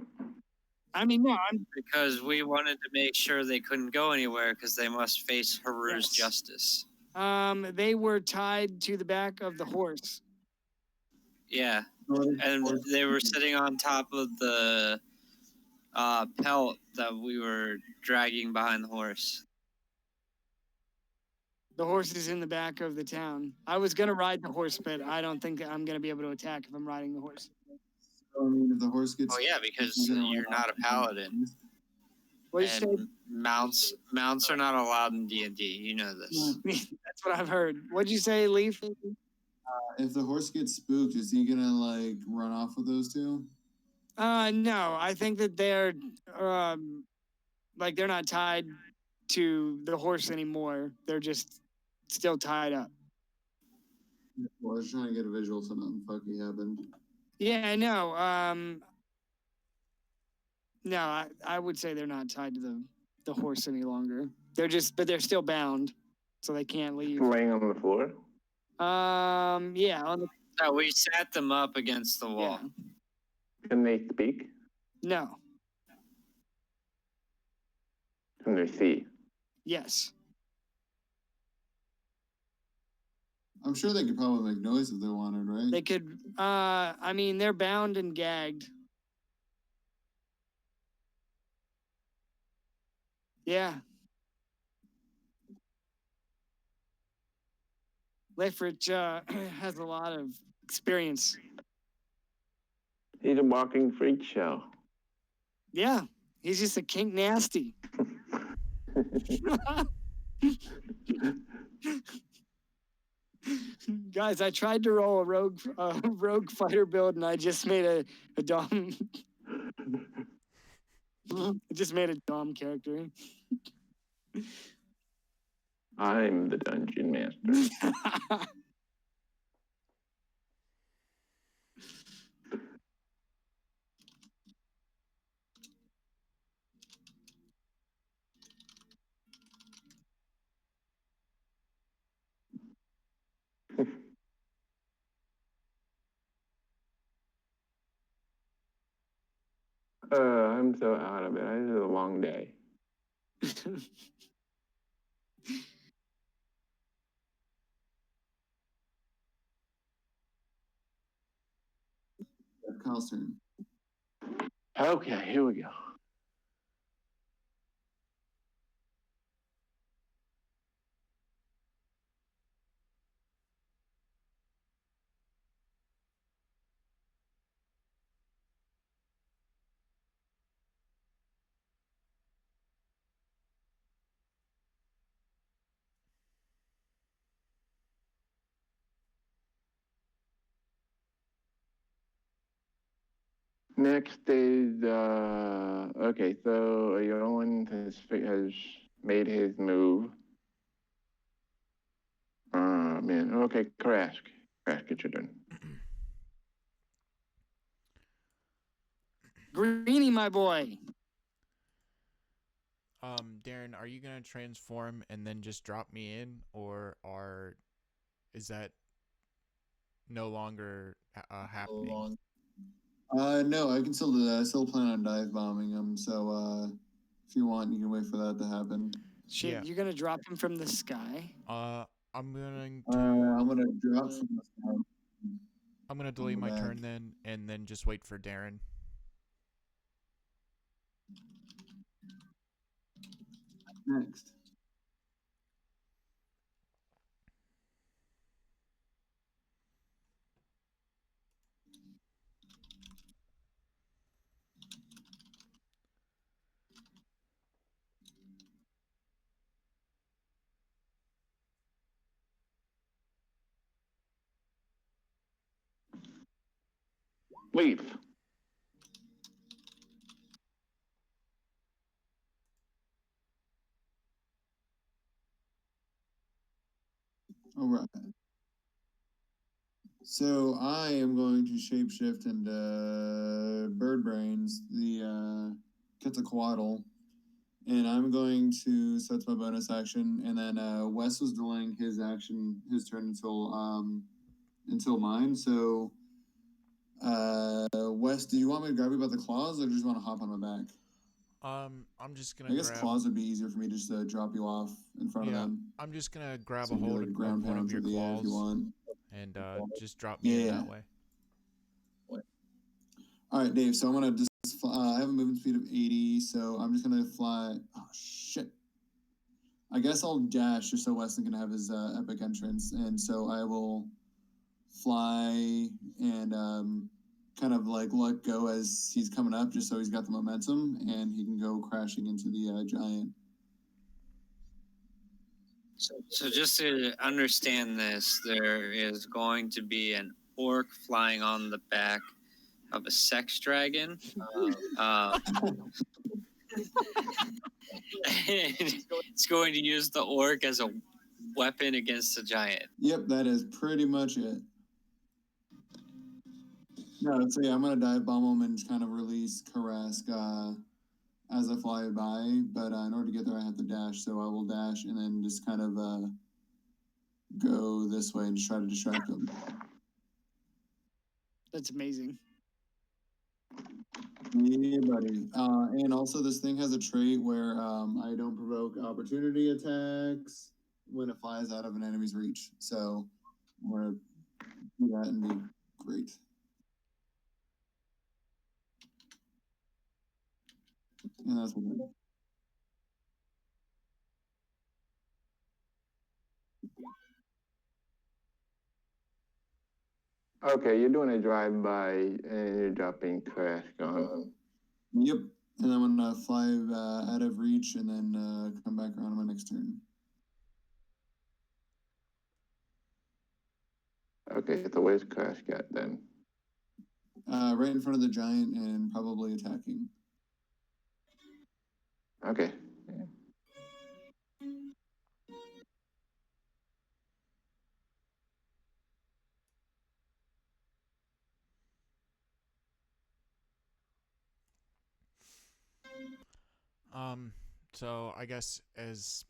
I mean, no, Because we wanted to make sure they couldn't go anywhere because they must face Haru's Yes. justice. they were tied to the back of the horse. Yeah, and they were sitting on top of the pelt that we were dragging behind the horse. The horse is in the back of the town. I was gonna ride the horse, but I don't think I'm gonna be able to attack if I'm riding the horse. I mean, if the horse gets. Oh yeah, because he's gonna you're run not a off. paladin, What did you and mounts are not allowed in D&D. You know this. say? That's what I've heard. What'd you say, Leaf? If the horse gets spooked, is he gonna like run off with those two? No. I think that they're like they're not tied to the horse anymore. They're just still tied up. Well, I was trying to get a visual so nothing fucky happened. Yeah, I know. No, I would say they're not tied to the horse any longer. But they're still bound, so they can't leave. laying on the floor. Yeah, on the, No, we sat them up against the wall. yeah. Can they speak? No, Can they see? yes. I'm sure they could probably make noise if they wanted, right? They could. I mean, they're bound and gagged. Yeah. Leifrich has a lot of experience. He's a walking freak show. Yeah, he's just a kink nasty. Guys, I tried to roll a rogue fighter build, and I just made a dom. I just made a dom character. I'm the dungeon master. I'm so out of it. I had a long day. Kyle's turn. Okay, here we go. Next is okay. So Yolan has made his move. Man. Okay, Crash, get your turn. Greenie, my boy. Darren, are you gonna transform and then just drop me in, or is that no longer happening? No, I can still do that. I still plan on dive bombing him, so if you want, you can wait for that to happen. Shit, Yeah. you're gonna drop him from the sky? I'm going I'm to gonna drop from the sky. I'm gonna delay go my back. turn then, and then just wait for Darren. Next. Leaf. All right. So I am going to shapeshift into Bird Brains, the Quetzalcoatl, and I'm going to. So that's my bonus action, and then Wes was delaying his turn until mine. So, Wes, do you want me to grab you by the claws, or do you just want to hop on my back? I'm just gonna I guess grab. claws would be easier for me just to drop you off in front of them. I'm just gonna grab So a do hold like a of ground one pound of your through the air if you claws want. and just drop me in Yeah. that way. All right, Dave. So I'm gonna just. I have a movement speed of 80, so I'm just gonna fly. Oh shit! I guess I'll dash just so Weston can have his epic entrance, and so I will fly and kind of like let go as he's coming up, just so he's got the momentum and he can go crashing into the giant. So just to understand this, there is going to be an orc flying on the back of a sex dragon. It's going to use the orc as a weapon against the giant. Yep, that is pretty much it. No, so yeah, I'm gonna dive bomb him and just kind of release Karask as I fly by. But in order to get there, I have to dash. So I will dash and then just kind of go this way and just try to distract him. That's amazing. Yeah, buddy. And also, this thing has a trait where I don't provoke opportunity attacks when it flies out of an enemy's reach. So I'm gonna do that and be great. And that's what I'm Okay, you're doing a drive-by and you're dropping crash gun. Yep. And I'm gonna fly out of reach and then come back around on my next turn. Okay, so where's Crash Cat then? Right in front of the giant and probably attacking. Okay. So I guess as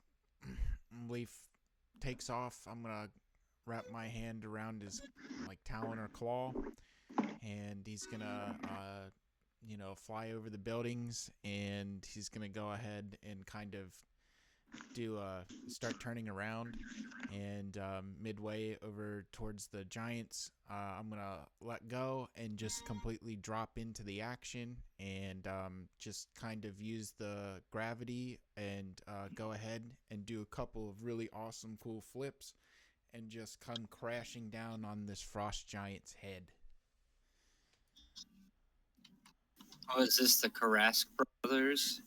Leaf takes off, I'm gonna wrap my hand around his like talon or claw, and he's gonna fly over the buildings, and he's gonna go ahead and kind of start turning around, and midway over towards the giants, I'm gonna let go and just completely drop into the action, and just kind of use the gravity and go ahead and do a couple of really awesome cool flips and just come crashing down on this frost giant's head. Oh, is this the Karask brothers?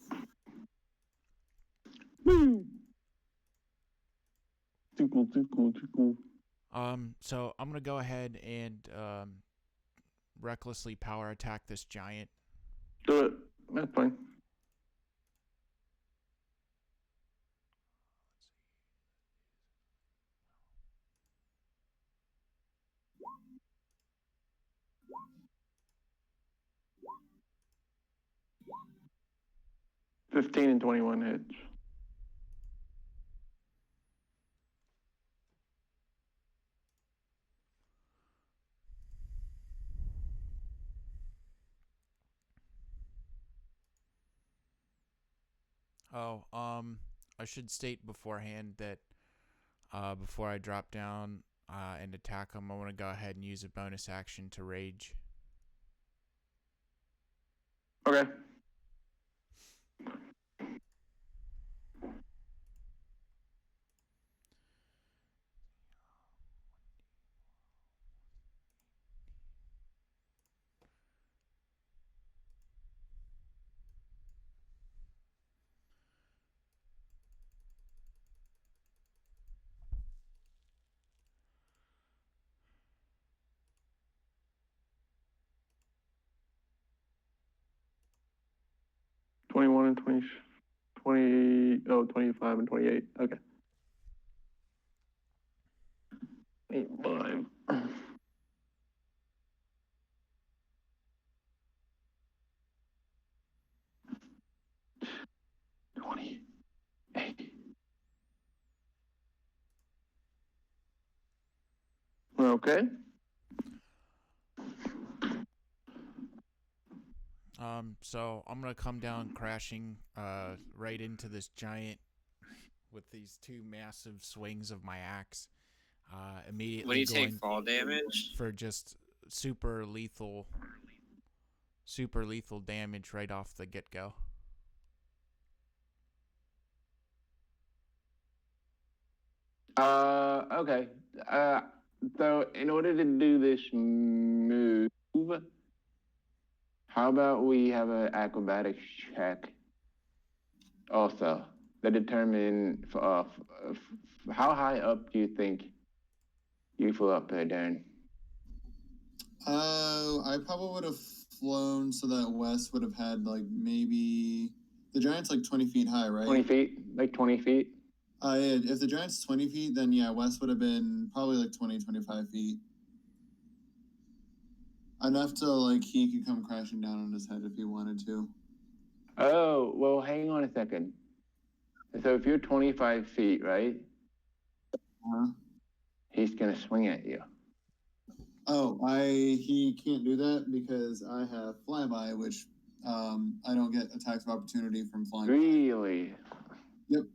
Tickle, tickle, tickle. So I'm gonna go ahead and recklessly power attack this giant. Do it. That's fine. Let's see. 15 and 21 hits. Oh, I should state beforehand that before I drop down and attack him, I want to go ahead and use a bonus action to rage. Okay. 21 and 25 and 28. Okay. 8, 5. Okay. So I'm gonna come down crashing right into this giant with these two massive swings of my axe. Immediately What do you going take fall damage? for just super lethal damage right off the get-go. Okay. So in order to do this move, how about we have an acrobatics check also that determine how high up do you think you flew up there, Darren? I probably would have flown so that Wes would have had like maybe the giant's like 20 feet high, right? 20 feet, like 20 feet. Yeah, if the giant's 20 feet, then yeah, Wes would have been probably like 20, 25 feet. Enough to like he could come crashing down on his head if he wanted to. Oh, well, hang on a second. So if you're 25 feet, right? He's gonna swing at you. Oh, he can't do that because I have flyby, which I don't get attacks of opportunity from flying. Really? Yep.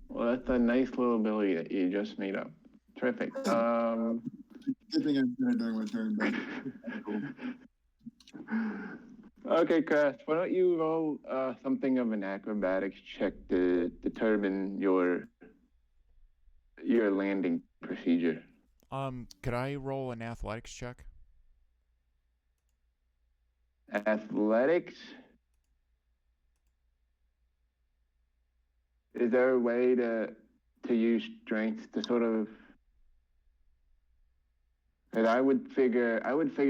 Well, that's a nice little ability that you just made up. Terrific. Good thing I said it during my turn, but Okay, Chris, why don't you roll something of an acrobatics check to determine your landing procedure? Could I roll an athletics check? Athletics? Is there a way to use strength to sort of? And I would figure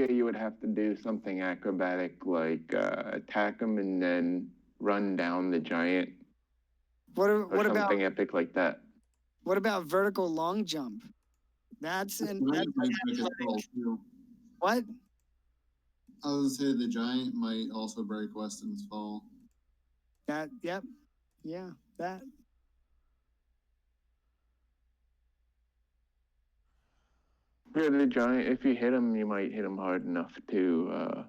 you would have to do something acrobatic like attack him and then run down the giant. What Or about something epic like that. what about vertical long jump? That's what? I would say the giant might also break Weston's fall. That yep. Yeah, that. Yeah, the giant. If you hit him, you might hit him hard enough to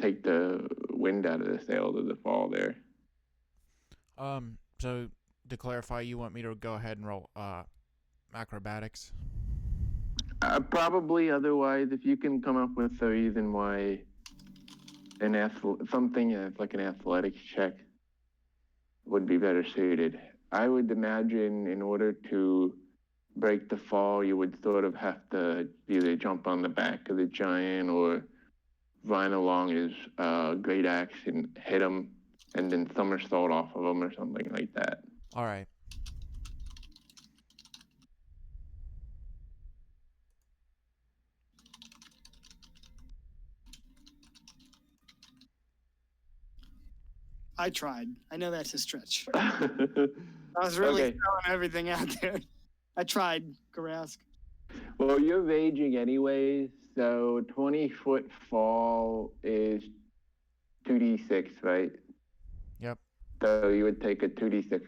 take the wind out of the sails of the fall there. So to clarify, you want me to go ahead and roll acrobatics? Probably. Otherwise, if you can come up with a reason why something like an athletics check would be better suited. I would imagine in order to break the fall, you would sort of have to either jump on the back of the giant or run along his great axe and hit him and then somersault off of him or something like that. All right. I tried. I know that's a stretch. I was really throwing everything out there. I tried, Garask. Well, you're raging anyways, so 20-foot fall is 2d6, right? Yep. So you would take a 2d6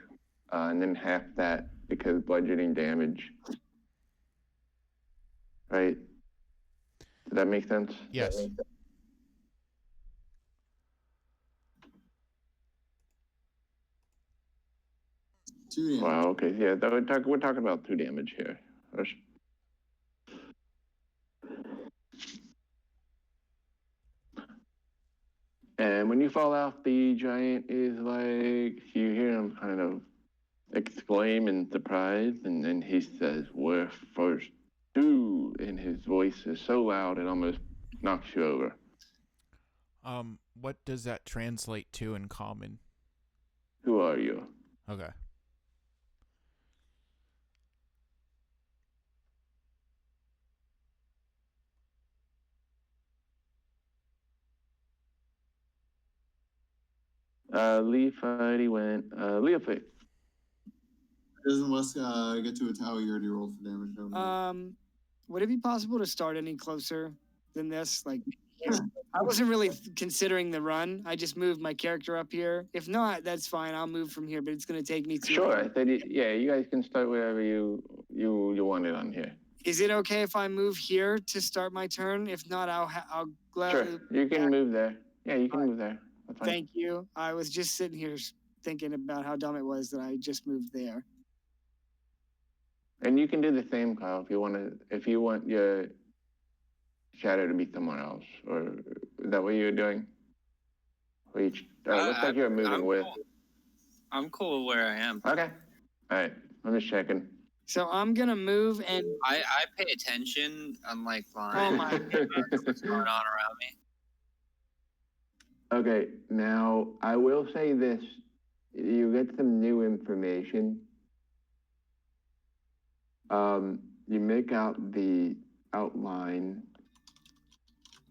and then half that because bludgeoning damage. Right? Does that make sense? Yes. Wow, okay. Yeah, we're talking about 2 damage here. And when you fall off, the giant is like, you hear him kind of exclaim in surprise, and then he says, "We're first two," and his voice is so loud it almost knocks you over. What does that translate to in common? Who are you? Okay. Leaf already went. Leaf. Doesn't Wes get to a tower? You already rolled for damage, don't you? Would it be possible to start any closer than this? Like, Sure. I wasn't really considering the run. I just moved my character up here. If not, that's fine. I'll move from here, but it's going to take me too Sure. long. I said, yeah, you guys can start wherever you wanted on here. Is it okay if I move here to start my turn? If not, I'll gladly. Sure, you can move there. Yeah, you can move there. That's fine. Thank you. I was just sitting here thinking about how dumb it was that I just moved there. And you can do the same, Kyle, if you want to. If you want your shadow to be somewhere else, or is that what you're doing? Looks like you're moving I'm with. Cool. I'm cool where I am. Okay. All right. I'm just checking. So I'm gonna move and I pay attention, unlike oh Lion. my What's going on around me? Okay. Now I will say this: you get some new information. You make out the outline.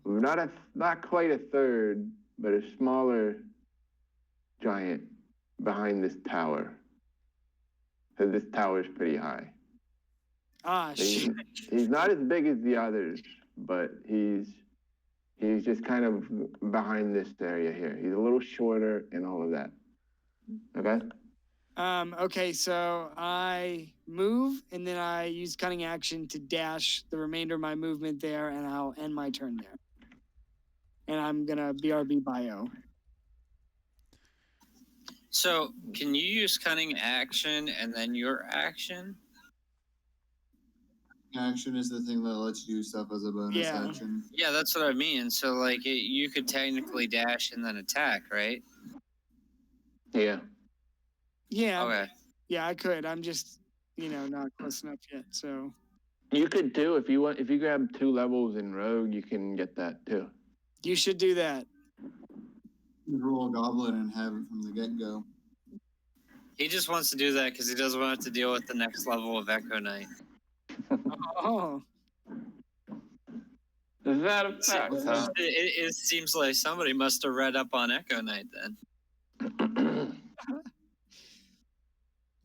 Not quite a third, but a smaller giant behind this tower. So this tower is pretty high. shit. He's not as big as the others, but he's just kind of behind this area here. He's a little shorter and all of that. Okay? Okay, so I move and then I use cunning action to dash the remainder of my movement there, and I'll end my turn there. And I'm gonna BRB bio. So, can you use cunning action and then your action? Action is the thing that lets you do stuff as a bonus action. Yeah, that's what I mean. So, like, you could technically dash and then attack, right? Yeah. Yeah. Okay. Yeah, I could. I'm just, not close enough yet. So You could too if you want. If you grab 2 levels in Rogue, you can get that too. you should do that. You roll a goblin and have it from the get-go. He just wants to do that because he doesn't want to deal with the next level of Echo Knight. Oh. Is that a fact? Huh? It seems like somebody must have read up on Echo Knight then.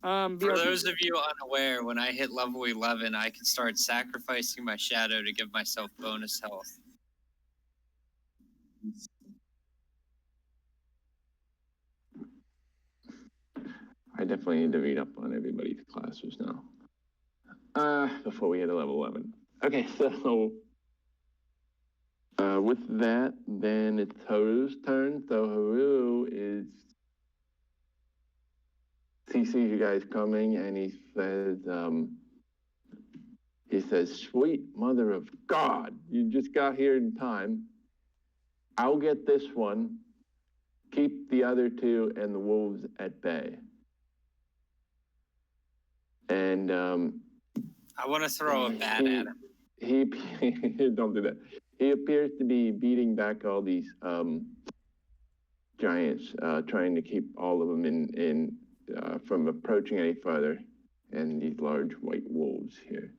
For those of you unaware, when I hit level 11, I can start sacrificing my shadow to give myself bonus health. I definitely need to read up on everybody's classes now. Before we hit a level 11. Okay, so with that, then it's Haru's turn. So Haru he sees you guys coming and he says, "Sweet mother of God, you just got here in time. I'll get this one. Keep the other 2 and the wolves at bay." And I want to throw a bat at him. He don't do that. He appears to be beating back all these giants, trying to keep all of them in from approaching any further, and these large white wolves here.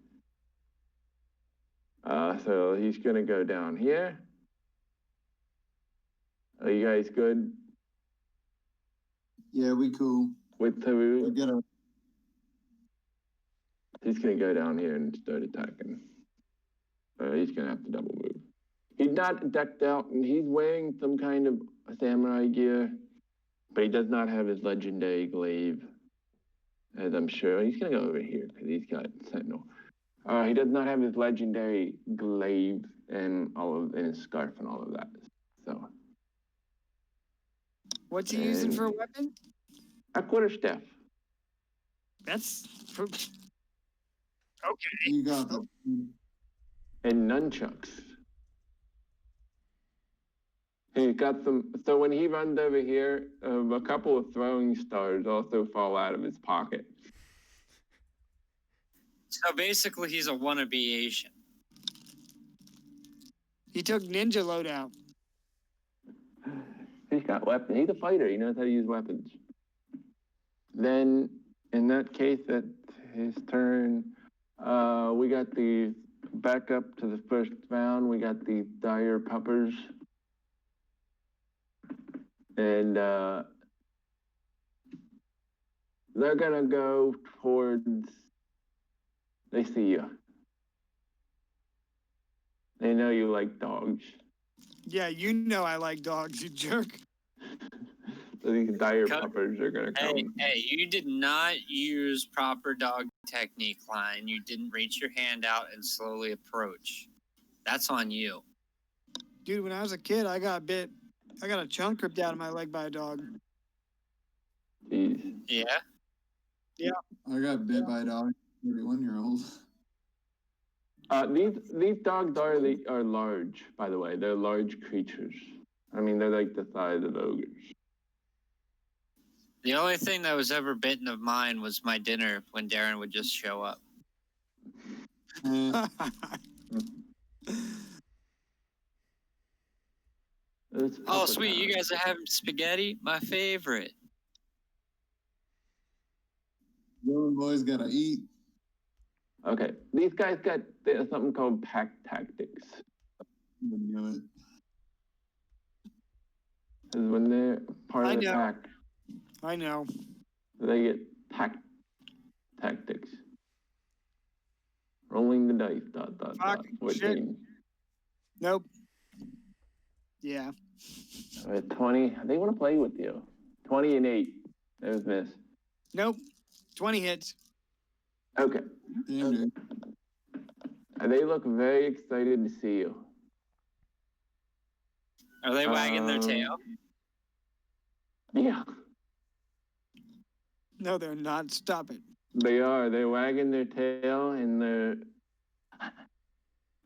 So he's gonna go down here. Are you guys good? Yeah, we cool. With Haru? Get him. He's gonna go down here and start attacking. He's gonna have to double move. He's not decked out, and he's wearing some kind of samurai gear, but he does not have his legendary glaive, as I'm sure. He's gonna go over here because he's got Sentinel. He does not have his legendary glaive and his scarf and all of that. So. What's he using for a weapon? A quarterstaff. That's okay. You got them. And nunchucks. He got some. So when he runs over here, a couple of throwing stars also fall out of his pocket. So basically, he's a wannabe Asian. He took ninja loadout. He's got weapons. He's a fighter. He knows how to use weapons. Then, in that case, that's his turn. We got the back up to the first round. We got the dire puppers. And they're gonna go towards. They see you. They know you like dogs. Yeah, you know I like dogs, you jerk. So these dire Cut. puppers are gonna come. Hey, you did not use proper dog technique, Lion. You didn't reach your hand out and slowly approach. That's on you. Dude, when I was a kid, I got a chunk ripped out of my leg by a dog. Jeez. Yeah? I got bit by a dog. 31-year-old. These dogs are large, by the way. They're large creatures. I mean, they're like the size of ogres. The only thing that was ever bitten of mine was my dinner when Darren would just show up. Oh, sweet. You guys are having spaghetti? My favorite. Young boys gotta eat. Okay, these guys got something called pack tactics. I knew it. Because when they're part I of the know. pack, I know. they get tactics. Rolling the dice. ... Fuck, 14. shit. Nope. Yeah. 20. They want to play with you. 20 and 8. There's miss. Nope. 20 hits. Okay. Damn, dude. They look very excited to see you. Are they wagging their tail? Yeah. No, they're not. Stop it. They are. They're wagging their tail and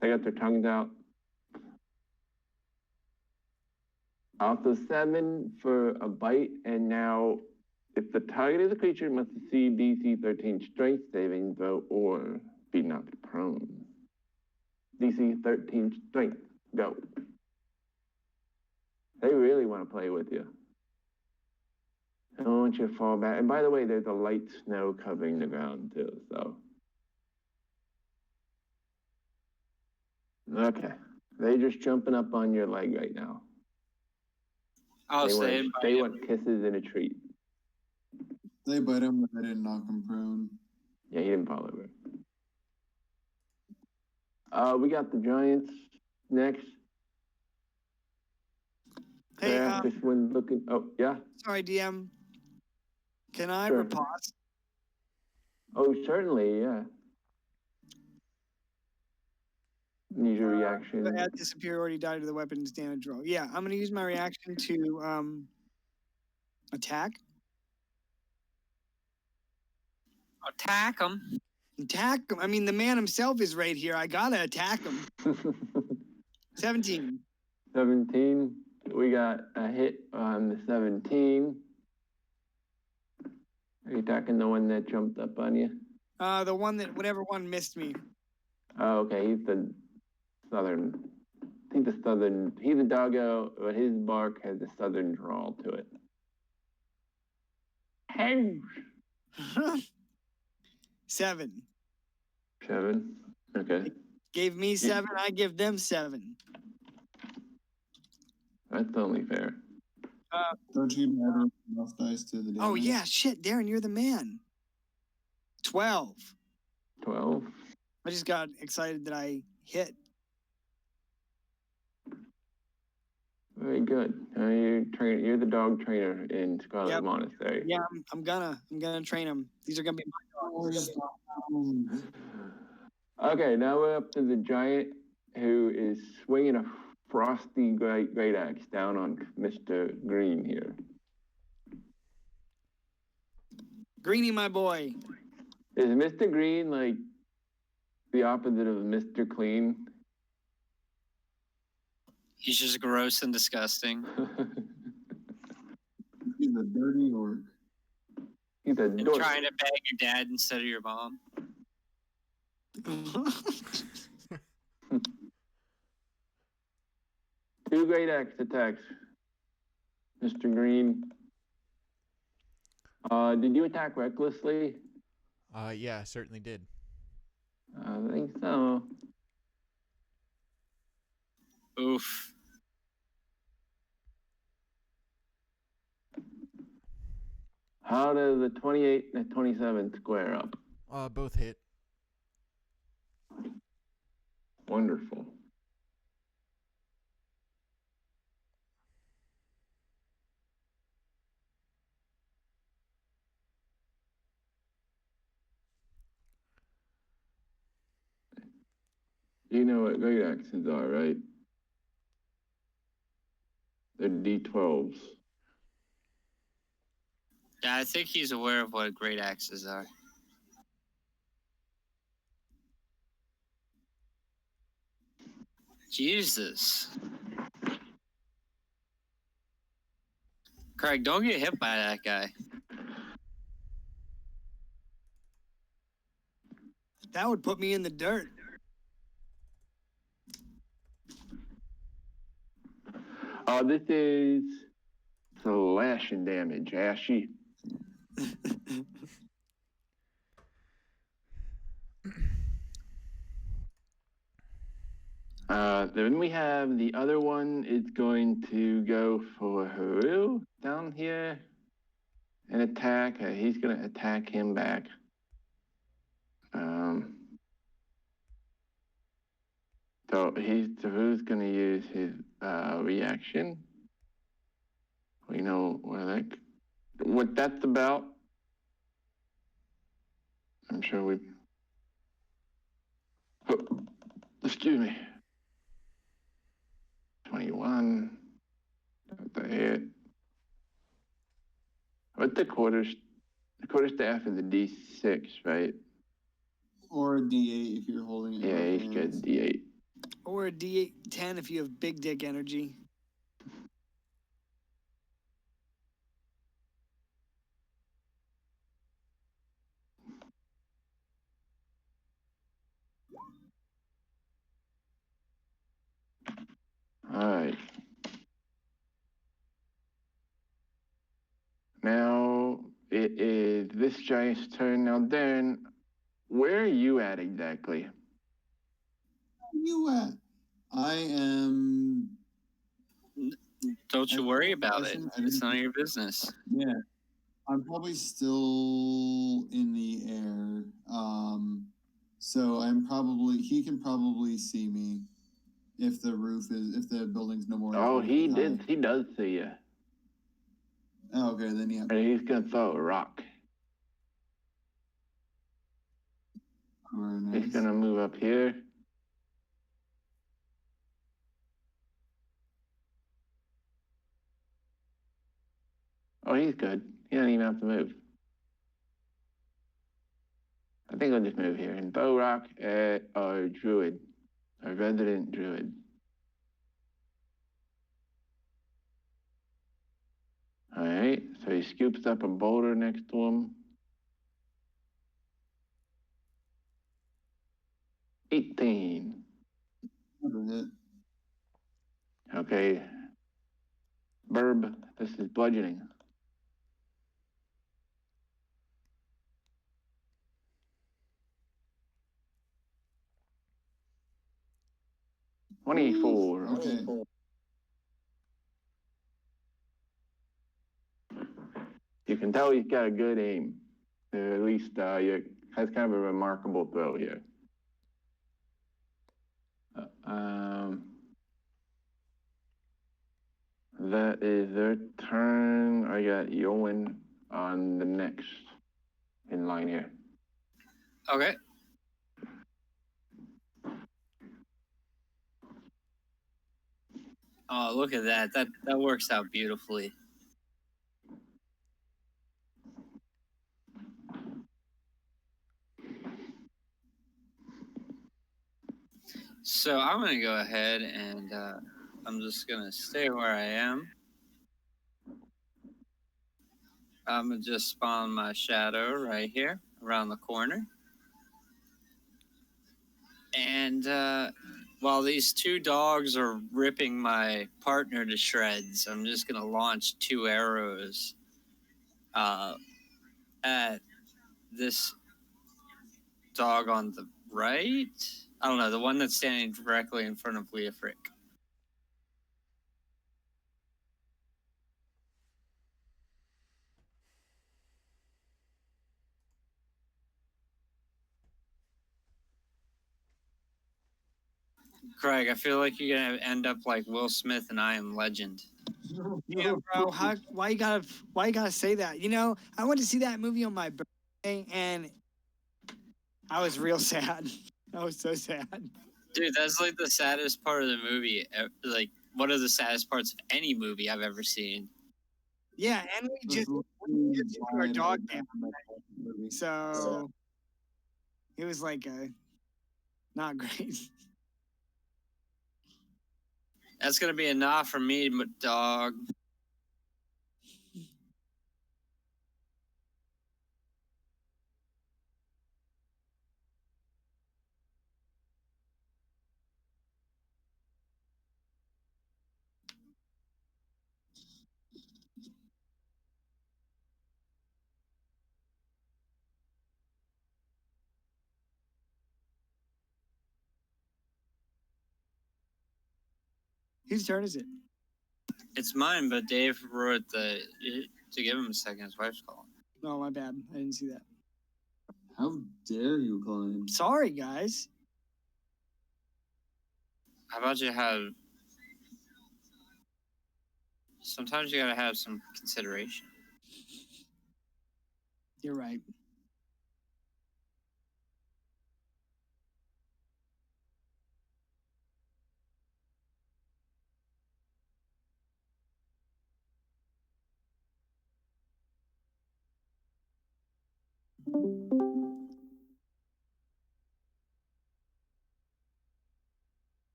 they got their tongues out. Also 7 for a bite, and now if the target is a creature, it must succeed DC 13 strength saving throw or be knocked prone. DC 13 strength. Go. They really want to play with you. I don't want you to fall back. And by the way, there's a light snow covering the ground too, so. Okay. They're just jumping up on your leg right now. I'll say it. They want kisses and a treat. They bite him, but I didn't knock him prone. Yeah, he didn't fall over. We got the Giants next. Hey, This one looking. Oh, yeah. sorry, DM. Can I Sure. riposte? Oh, certainly, yeah. Use your reaction. Add the superiority die to the weapon's damage roll. Yeah, I'm gonna use my reaction to attack. Attack them. Attack him. I mean, the man himself is right here. I gotta attack him. 17. 17. We got a hit on the 17. Are you attacking the one that jumped up on you? The one that whatever one missed me. Oh, okay. He's the southern. I think the southern. He's a doggo, but his bark has a southern drawl to it. Hey. 7. 7. Okay. Gave me 7. I give them 7. That's only fair. Don't you add enough dice to the damage? Oh yeah, shit, Darren, you're the man. 12. 12. I just got excited that I hit. Very good. You're the dog trainer in Scarlet Yep. Monastery. Yeah, I'm gonna train them. These are gonna be my dogs. Okay, now we're up to the giant who is swinging a frosty great axe down on Mr. Green here. Greenie, my boy. Is Mr. Green like the opposite of Mr. Clean? He's just gross and disgusting. He's a dirty orc. He's a And dork. trying to bag your dad instead of your mom. Two great axe attacks. Mr. Green. Did you attack recklessly? Yeah, I certainly did. I think so. Oof. How does the 28 and the 27 square up? Both hit. Wonderful. You know what great axes are, right? They're D12s. Yeah, I think he's aware of what great axes are. Jesus. Craig, don't get hit by that guy. That would put me in the dirt. This is slashing damage, Ashy. Then we have the other one is going to go for Haru down here and attack. He's going to attack him back. So who's going to use his reaction? We know what that's about. I'm sure we. Oh, excuse me. 21. That's a hit. What's the quarterstaff is a D6, right? Or a D8 if you're holding it. Yeah, he's good. D8. Or a D8 10 if you have big dick energy. All right. Now it is this giant's turn. Now, Darren, where are you at exactly? Where are you at? I am. Don't you worry about it. It's none of your business. Yeah. I'm probably still in the air. So he can probably see me if the building's no more. Oh, he does see you. Oh, okay, then yeah. And he's gonna throw a rock. Very nice. He's gonna move up here. Oh, he's good. He doesn't even have to move. I think I'll just move here and throw rock at our druid, our resident druid. All right, so he scoops up a boulder next to him. 18. Never hit. Okay. Burb, this is bludgeoning. Ooh, 24. okay. You can tell he's got a good aim. At least he has kind of a remarkable throw here. That is their turn. I got Yowen on the next in line here. Okay. Oh, look at that. That works out beautifully. So I'm going to go ahead and I'm just going to stay where I am. I'm going to just spawn my shadow right here around the corner. And while these two dogs are ripping my partner to shreds, I'm just going to launch 2 arrows at this dog on the right. I don't know, the one that's standing directly in front of Leofric. Craig, I feel like you're gonna end up like Will Smith and I Am Legend. Yeah, bro. Why you gotta say that? You know, I went to see that movie on my birthday, and I was real sad. I was so sad. Dude, that's like the saddest part of the movie. Like one of the saddest parts of any movie I've ever seen. Yeah, and we just took our dog down. So it was like not great. That's gonna be a nah for me, dog. Whose turn is it? It's mine, but Dave wrote to give him a second. His wife's calling. No, my bad. I didn't see that. How dare you, Klein? Sorry, guys. How about you have? Sometimes you gotta have some consideration. You're right.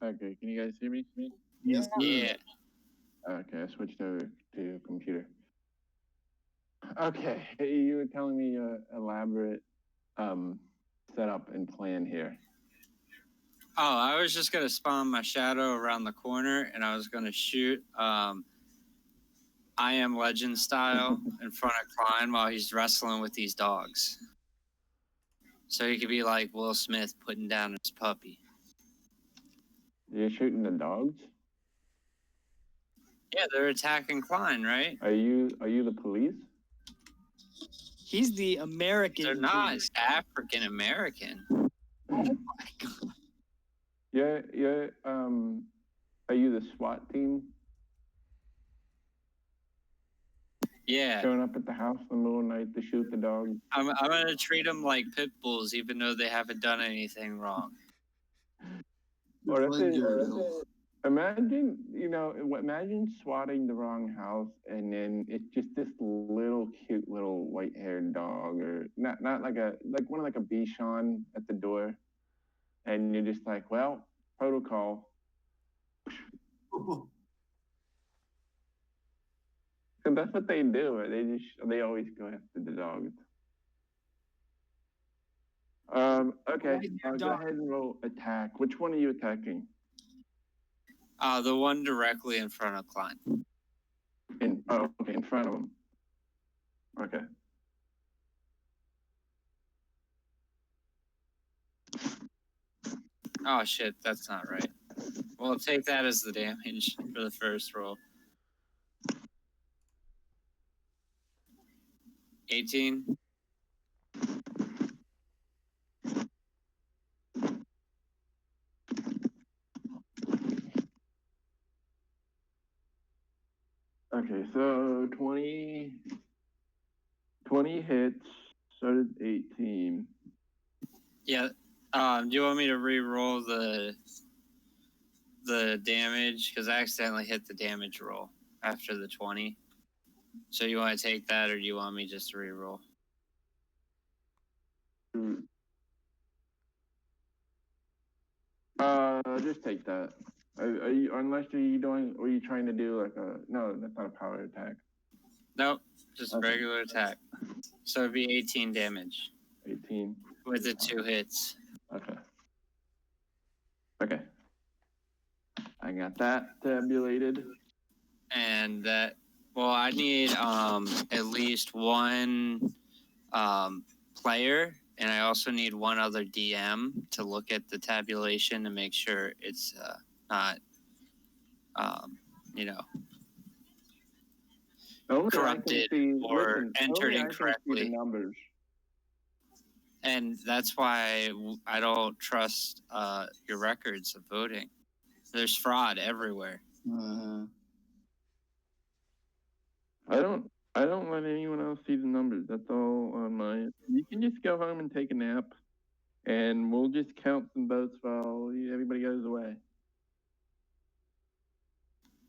Okay, can you guys hear me? Yes, Yeah. Okay, I switched over to computer. Okay, you were telling me elaborate setup and plan here. Oh, I was just gonna spawn my shadow around the corner, and I was gonna shoot I Am Legend style in front of Klein while he's wrestling with these dogs. So he could be like Will Smith putting down his puppy. You're shooting the dogs? Yeah, they're attacking Klein, right? Are you the police? He's the American. They're not. It's African American. Oh my god. You're are you the SWAT team? Yeah. Showing up at the house in the middle of the night to shoot the dogs? I'm gonna treat them like pit bulls, even though they haven't done anything wrong. Or Just like Gyarados. imagine, imagine swatting the wrong house and then it's just this little cute little white-haired dog, or not like one like a Bichon at the door, and you're just like, well, protocol. And that's what they do. They always go after the dogs. Okay, go ahead and roll attack. Which one are you attacking? The one directly in front of Klein. Okay, in front of him. Okay. Oh shit, that's not right. Well, take that as the damage for the first roll. 18. Okay, so 20 hits, so did 18. Yeah. Do you want me to re-roll the damage? Because I accidentally hit the damage roll after the 20. So you want to take that, or do you want me just to re-roll? Just take that. Are you trying to do like no, that's not a power attack. Nope, just a regular attack. So it'd be 18 damage 18. with the 2 hits. Okay. I got that tabulated. And that, well, I need at least one player, and I also need one other DM to look at the tabulation to make sure it's not, Only corrupted or entered only I can see incorrectly. the numbers. And that's why I don't trust your records of voting. There's fraud everywhere. Uh, I don't let anyone else see the numbers. That's all on my. You can just go home and take a nap, and we'll just count some votes while everybody goes away.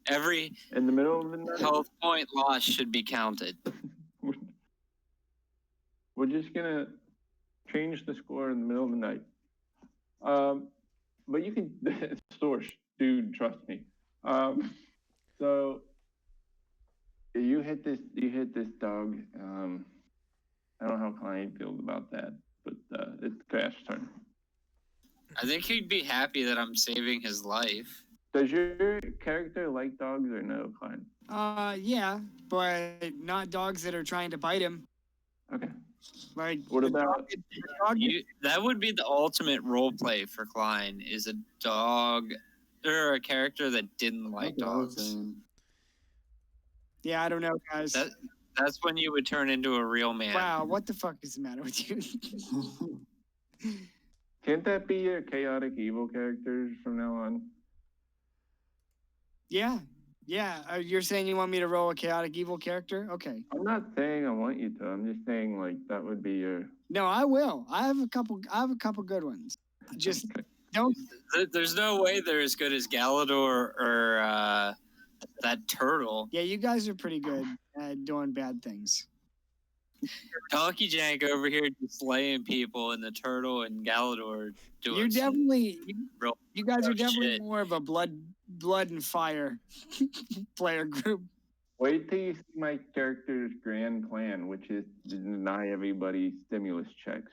Every In the middle of the night, health point loss should be counted. we're just gonna change the score in the middle of the night. But you can source, dude. Trust me. So you hit this dog. I don't know how Klein feels about that, but it's Crash's turn. I think he'd be happy that I'm saving his life. Does your character like dogs or no, Klein? Yeah, but not dogs that are trying to bite him. Okay. Like What about That would be the ultimate role play for Klein, is a dog or a character that didn't like that's what I was dogs. saying. Yeah, I don't know, guys. That's when you would turn into a real man. Wow, what the fuck is the matter with you? Can't that be your chaotic evil characters from now on? Yeah. You're saying you want me to roll a chaotic evil character? Okay. I'm not saying I want you to. I'm just saying like that would be your. No, I will. I have a couple good ones. Just don't. There's no way they're as good as Galador or that turtle. Yeah, you guys are pretty good at doing bad things. Donkey Jank over here just slaying people, and the turtle and Galador doing. You're definitely. You guys are real definitely shit. more of a blood and fire player group. Wait till you see my character's grand plan, which is to deny everybody stimulus checks.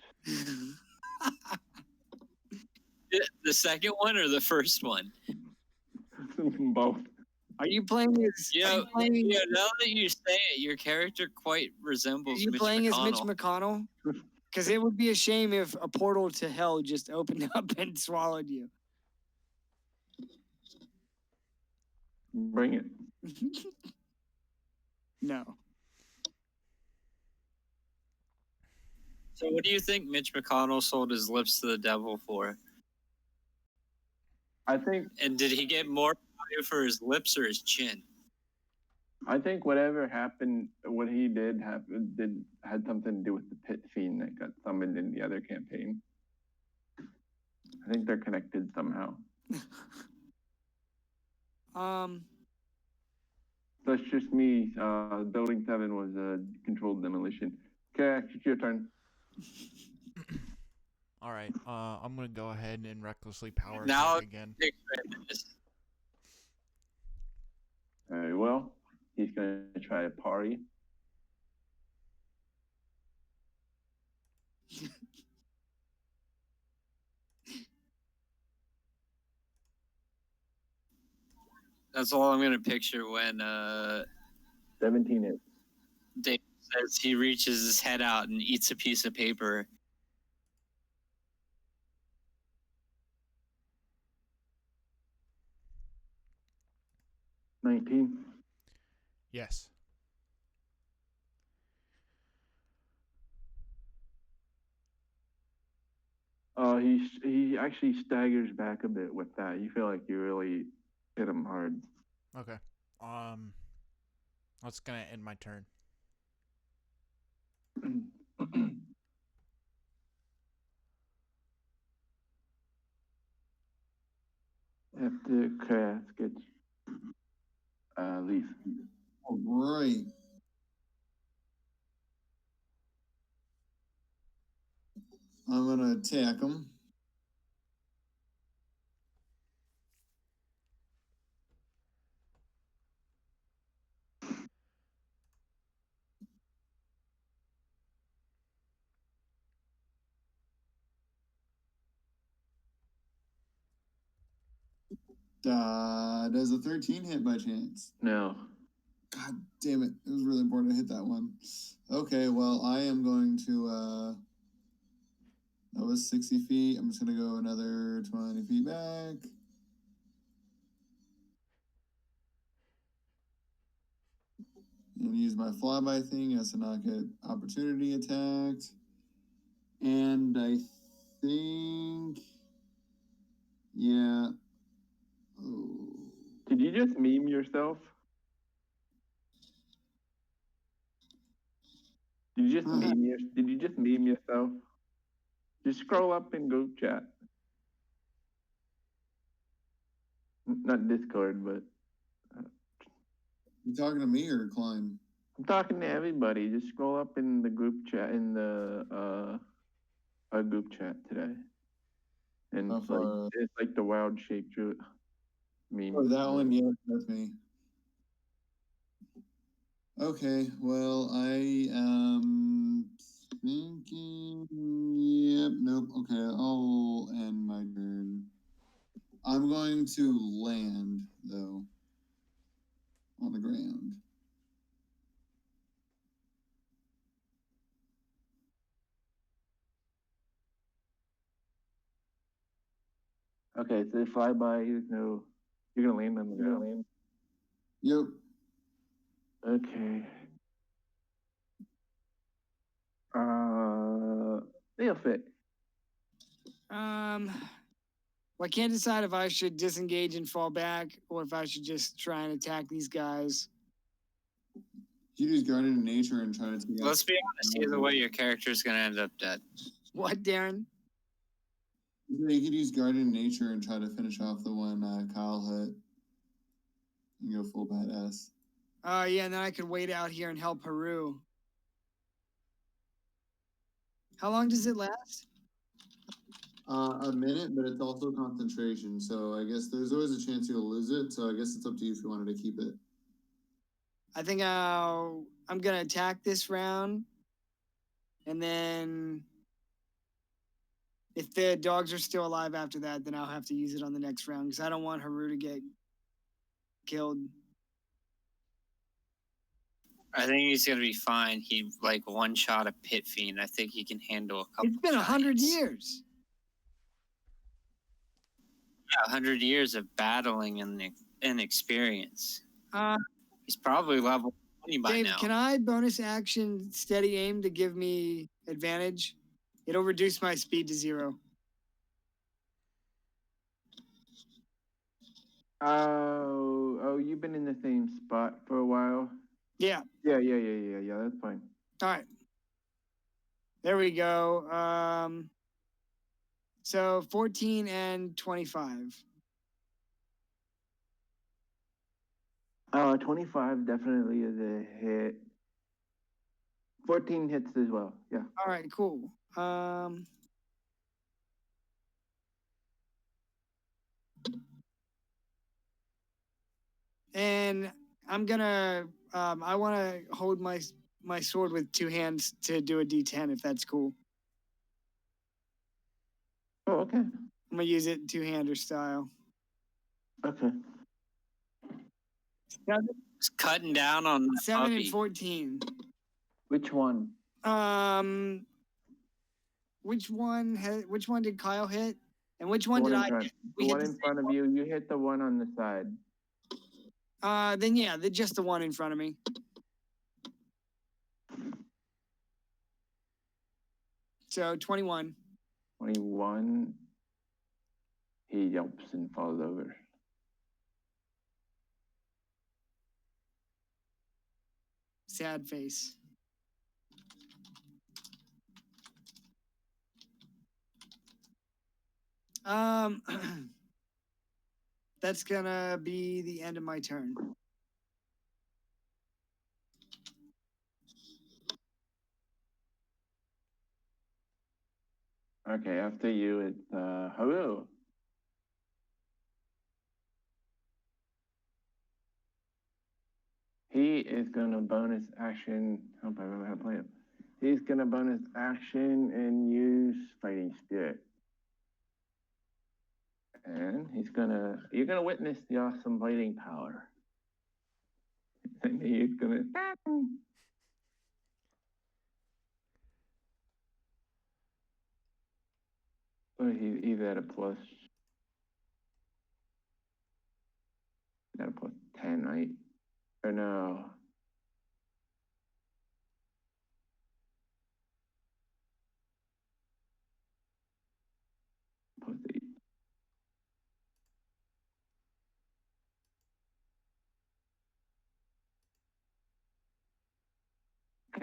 The second one or the first one? Both. Are you playing as? Yeah, now that you say it, your character quite resembles. Are you Mitch playing McConnell. as Mitch McConnell? Because it would be a shame if a portal to hell just opened up and swallowed you. Bring it. No. So, what do you think Mitch McConnell sold his lips to the devil for? I think. And did he get more value for his lips or his chin? I think whatever happened, what he did had something to do with the pit fiend that got summoned in the other campaign. I think they're connected somehow. That's just me. Building 7 was a controlled demolition. Okay, it's your turn. All right. I'm gonna go ahead and recklessly power Now attack again. Very well. He's gonna try to parry. That's all I'm gonna picture when 17 hits. Dave says he reaches his head out and eats a piece of paper. $19. Yes. He actually staggers back a bit with that. You feel like you really hit him hard. Okay. That's gonna end my turn. After Crash gets Leaf. All right. I'm gonna attack him. Does a 13 hit by chance? No. God damn it. It was really important to hit that one. Okay, well, I am going to, that was 60 feet. I'm just going to go another 20 feet back. And use my flyby thing as to not get opportunity attacked. And I think, yeah. Oh. Did you just meme yourself? Did you just meme yourself? Just scroll up in group chat. Not Discord, but You talking to me or Klein? I'm talking to everybody. Just scroll up in the group chat in the our group chat today. And it's like the wild shape meme. Oh, that one, yeah, that's me. Okay, well, I am thinking. Yep, nope. Okay, I'll end my turn. I'm going to land, though, on the ground. Okay, so they fly by. You're gonna land on the ground. Yep. Okay. They'll fit. Well, I can't decide if I should disengage and fall back or if I should just try and attack these guys. You use Guardian of Nature and try to take out. Let's be honest, either way, your character is going to end up dead. What, Darren? You could use Guardian of Nature and try to finish off the one Kyle hit. And go full badass. Yeah, and then I could wait out here and help Haru. How long does it last? A minute, but it's also concentration. So I guess there's always a chance you'll lose it. So I guess it's up to you if you wanted to keep it. I think I'm gonna attack this round, and then if the dogs are still alive after that, then I'll have to use it on the next round because I don't want Haru to get killed. I think he's gonna be fine. He like one shot a pit fiend. I think he can handle a couple. It's been 100 years. Yeah, 100 years of battling and experience. Uh, He's probably level 20 by Dave, now. can I bonus action steady aim to give me advantage? It'll reduce my speed to 0. Oh, you've been in the same spot for a while. Yeah. Yeah. That's fine. All right. There we go. So 14 and 25. 25 definitely is a hit. 14 hits as well. Yeah. All right, cool. And I'm gonna I want to hold my sword with 2 hands to do a D10 if that's cool. Oh, okay. I'm gonna use it 2-hander style. Okay. It's cutting down on the 7 puppy. and 14. Which one? Which one did Kyle hit? And which one did I hit? The one in front of you. You hit the one on the side. Then yeah, just the one in front of me. So 21. 21. He yelps and falls over. Sad face. That's gonna be the end of my turn. Okay, after you, it's Haru. He is gonna bonus action. I hope I remember how to play it. He's gonna bonus action and use Fighting Spirit. And you're gonna witness the awesome fighting power. And he's gonna. Oh, he's at a plus. He's at a plus 10, right? Or no? – . . . . . . . . . . . . . . . . . . . . . . . . . . . . . . . . . . . . . . . . . . . . . . . . . . . . . . . . . . .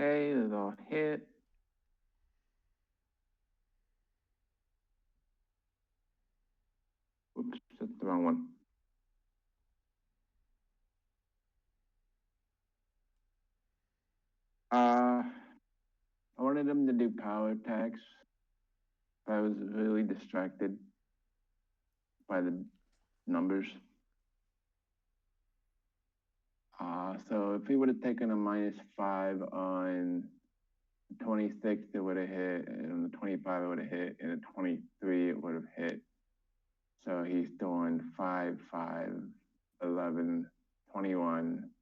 Okay, those all hit. Oops, that's the wrong one. I wanted them to do power attacks. I was really distracted by the numbers. So if he would have taken a -5 on 26, it would have hit, and on the 25, it would have hit, and the 23, it would have hit. So he's doing 5, 5, 11, 21,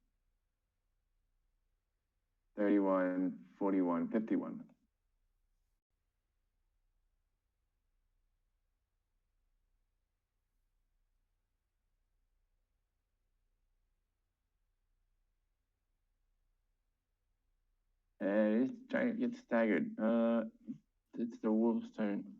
31, 41, 51. And this giant gets staggered. It's the wolf's turn.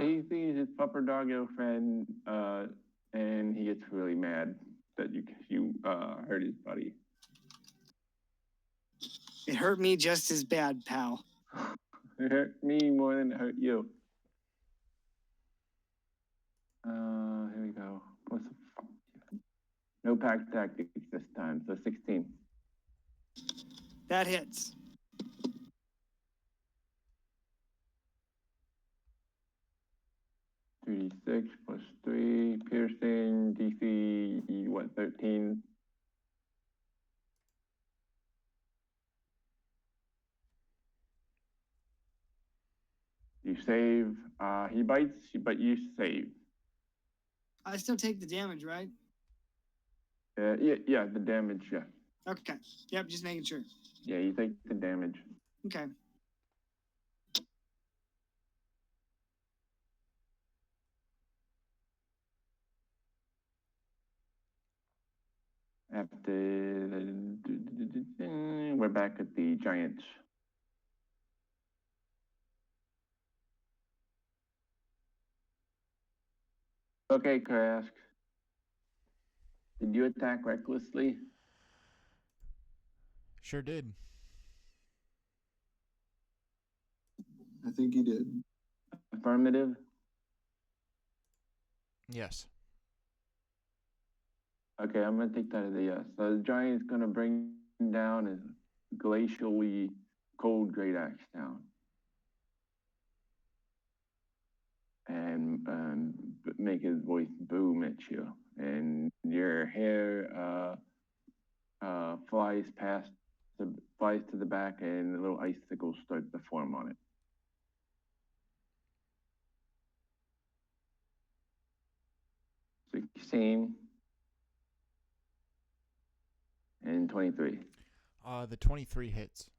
He sees his pupper doggo friend, and he gets really mad that you hurt his buddy. It hurt me just as bad, pal. It hurt me more than it hurt you. Here we go. No pack tactics this time, so 16. That hits. 3d6 plus 3, piercing, DC, what, 13? You save. He bites, but you save. I still take the damage, right? Yeah, the damage, yeah. Okay. Yep, just making sure. Yeah, you take the damage. Okay. After we're back at the Giants. Okay, Krask. Did you attack recklessly? Sure did. I think he did. Affirmative. Yes. Okay, I'm gonna take that as a yes. So the Giant's gonna bring down his glacially cold great axe down. And make his voice boom at you, and your hair flies to the back, and little icicles start to form on it. $16 and 23. The 23 hits.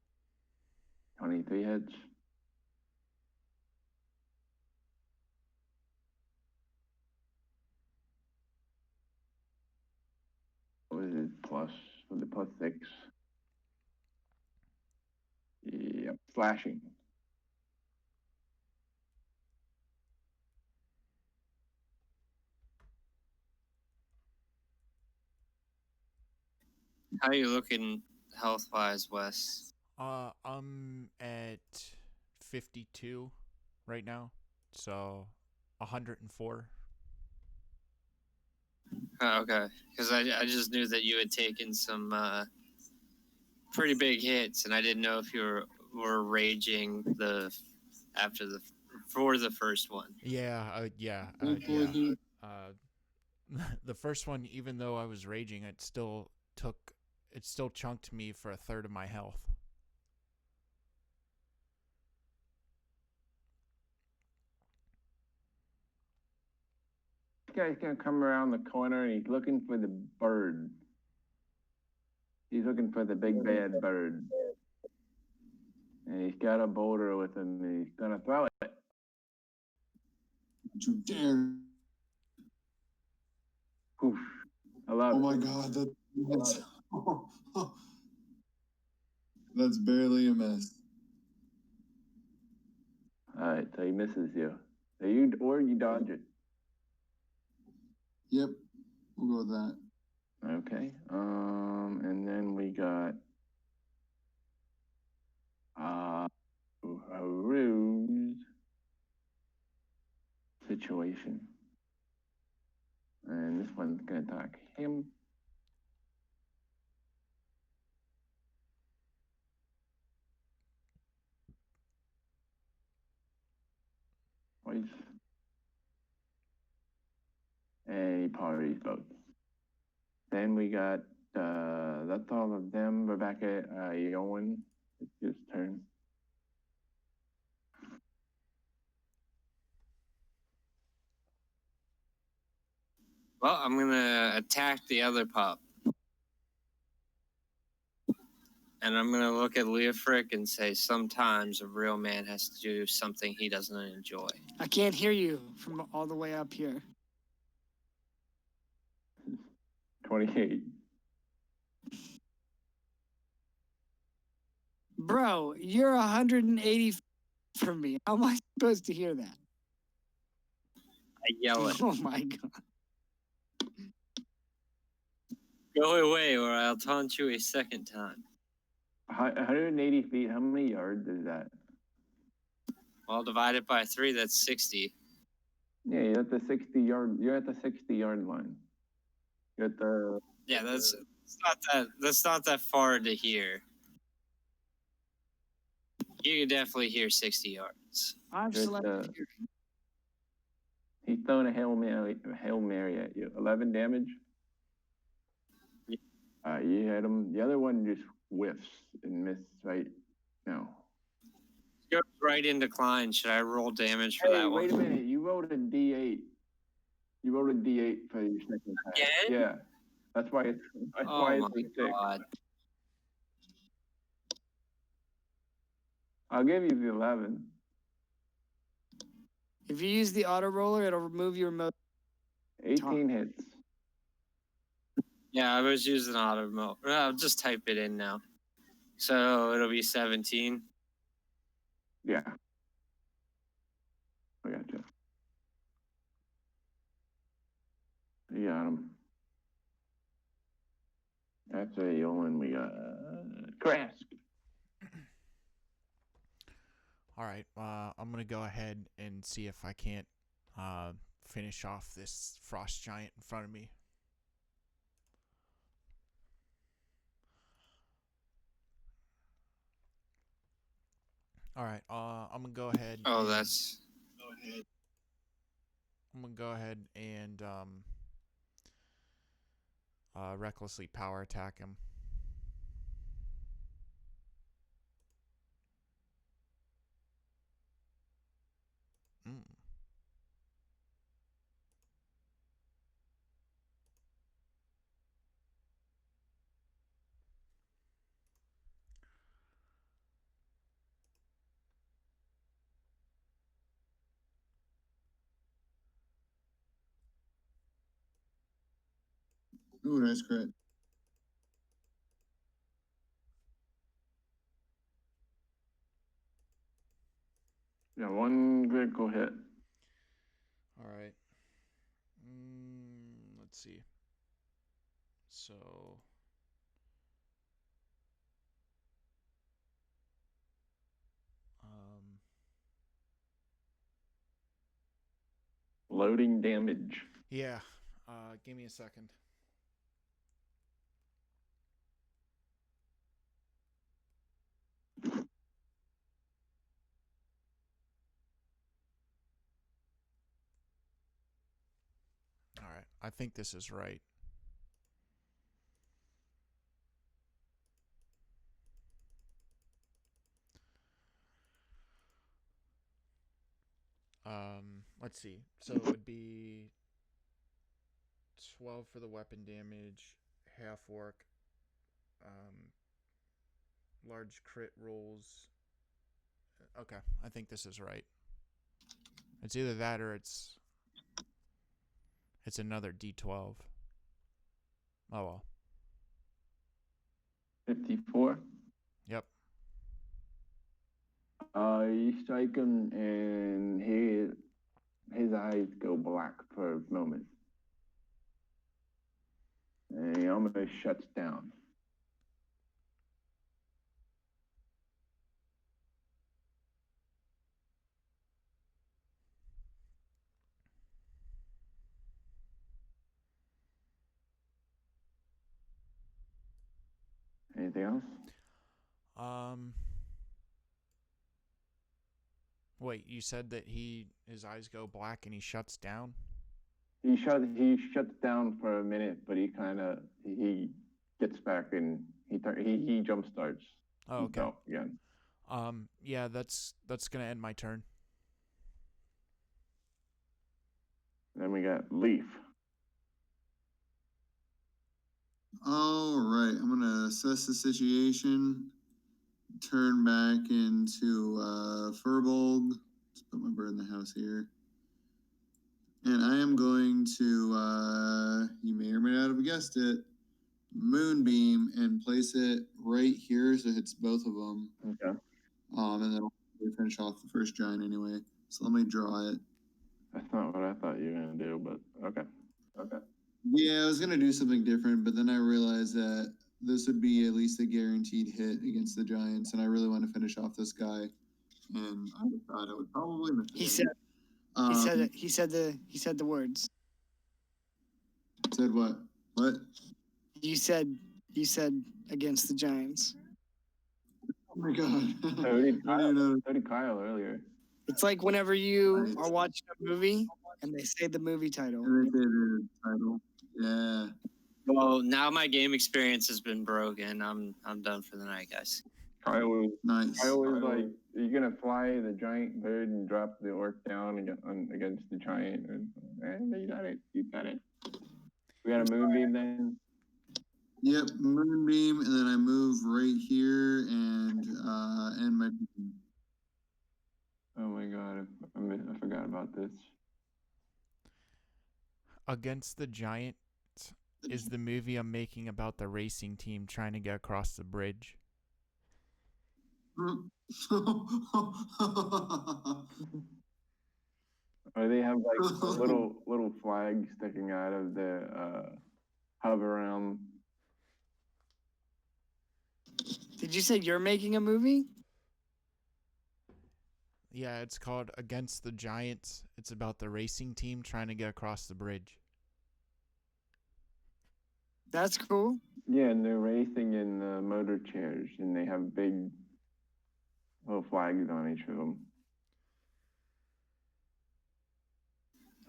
23 hits. What is it? Plus, with the +6. Yep, slashing. How are you looking health wise, Wes? I'm at 52 right now, so 104. Oh, okay, because I just knew that you had taken some pretty big hits, and I didn't know if you were raging for the first one. Yeah, yeah. The first one, even though I was raging, it still chunked me for a third of my health. This guy's gonna come around the corner, and he's looking for the bird. He's looking for the big bad bird. And he's got a boulder with him, and he's gonna throw it. Don't you dare. Oof. I love Oh it. my god, that's barely a miss. All right, so he misses you. So you dodge it. Yep, we'll go with that. Okay. And then we got a ruse situation. And this one's gonna attack him. Twice. And he parties both. Then we got that's all of them. We're back at Owen. It's his turn. Well, I'm gonna attack the other pup. And I'm gonna look at Leofric and say, sometimes a real man has to do something he doesn't enjoy. I can't hear you from all the way up here. 28. Bro, you're 180 from me. How am I supposed to hear that? I yell it. Oh my god. Go away or I'll taunt you a second time. 180 feet. How many yards is that? Well, divided by 3, that's 60. Yeah, you're at the 60 yard. You're at the 60-yard line. You're at the. Yeah, that's not that far to hear. You can definitely hear 60 yards. I'm You're at selective the. hearing. He's throwing a hail mary at you. 11 damage. Yeah. You hit him. The other one just whiffs and misses right now. Goes right into Klein. Should I roll damage for Hey, that one? wait a minute. You rolled a D8. You rolled a D8 for your second attack. Again? Yeah. That's why it's. That's Oh why my it's a 6. god. I'll give you the 11. If you use the auto roller, it'll remove your 18 hits. Yeah, I was using auto mode. I'll just type it in now. So it'll be 17. Yeah. I got you. You got him. That's a Yolan. We got Krask. All right, I'm gonna go ahead and see if I can't finish off this frost giant in front of me. All right, I'm gonna go ahead. Oh, and, that's. I'm gonna go ahead and recklessly power attack him. Mm. Ooh, nice crit. Yeah, one critical hit. All right. Let's see. So. Loading damage. Yeah. Give me a second. All right. I think this is right. Let's see. So it would be 12 for the weapon damage, half orc, large crit rolls. Okay, I think this is right. It's either that or it's It's another D12. Oh well. 54. Yep. You strike him, and his eyes go black for a moment, and he almost shuts down. Anything else? Wait, you said that his eyes go black and he shuts down? He shuts down for a minute, but he gets back and he jump starts. Oh, okay. himself again. Yeah, that's gonna end my turn. Then we got Leaf. All right, I'm gonna assess the situation. Turn back into Furbolg. Just put my bird in the house here. And I am going to, you may or may not have guessed it, Moonbeam and place it right here so it hits both of them. Okay. And then I'll finish off the first giant anyway. So let me draw it. That's not what I thought you were gonna do, but okay. Okay. Yeah, I was gonna do something different, but then I realized that this would be at least a guaranteed hit against the Giants, and I really want to finish off this guy. And I thought I would probably miss He it. said. Um, He said it. He said the words. Said what? What? You said against the Giants. Oh my god! So did I didn't know. So did Kyle earlier. It's like whenever you Right. are watching a movie and they say the movie title. And they say the title. Yeah. Well, now my game experience has been broken. I'm done for the night, guys. Kyle was Nice. like, "Are you gonna fly the giant bird and drop the orc down against the giant?" And you got it. You got it. We got a moonbeam then. Yep, Moonbeam, and then I move right here and end my. Oh my god, I forgot about this. Against the Giant is the movie I'm making about the racing team trying to get across the bridge. Or they have like little flags sticking out of the hover realm. Did you say you're making a movie? Yeah, it's called Against the Giants. It's about the racing team trying to get across the bridge. That's cool. Yeah, and they're racing in the motor chairs, and they have big little flags on each of them.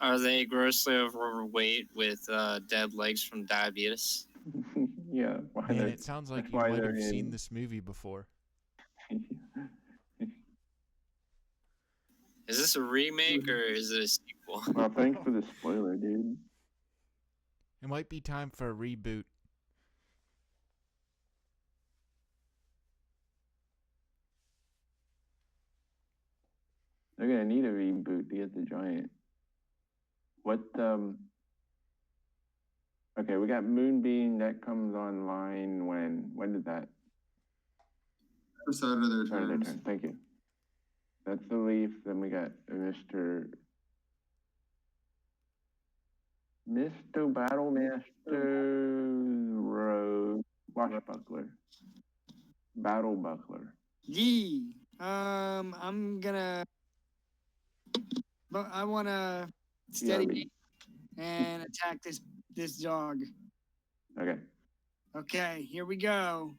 Are they grossly overweight with dead legs from diabetes? Yeah. Man, it sounds like you might have seen this movie before. Is this a remake or is it a sequel? Well, thanks for the spoiler, dude. It might be time for a reboot. They're gonna need a reboot to get the giant. What Okay, we got Moonbeam that comes online when? When did that? Start of their Start of their terms. turn. Thank you. That's the Leaf. Then we got Mr. Battlemaster Road Washbuckler. Battle Buckler. Yee. I'm gonna. But I wanna steady and attack this dog. Okay. Okay, here we go.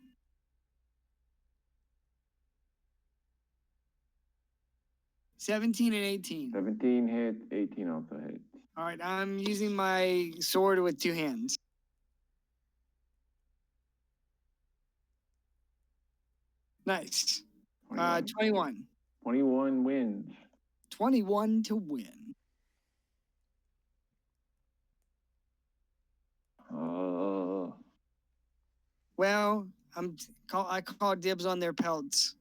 $17 and $18. 17 hits, 18 also hits. All right, I'm using my sword with two hands. Nice. 21. 21 wins. 21 to win. Well, I call dibs on their pelts.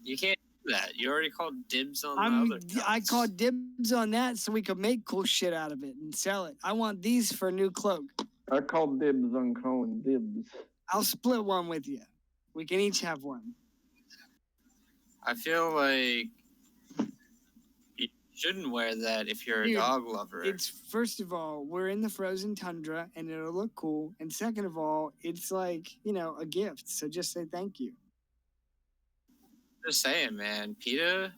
You can't that. You already called dibs on the other I pelts. called dibs on that so we could make cool shit out of it and sell it. I want these for a new cloak. I called dibs on calling dibs. I'll split one with you. We can each have one. I feel like you shouldn't wear that if you're Dude, a dog lover. It's first of all, we're in the frozen tundra and it'll look cool. And second of all, it's like, a gift. So just say thank you. Just saying, man. PETA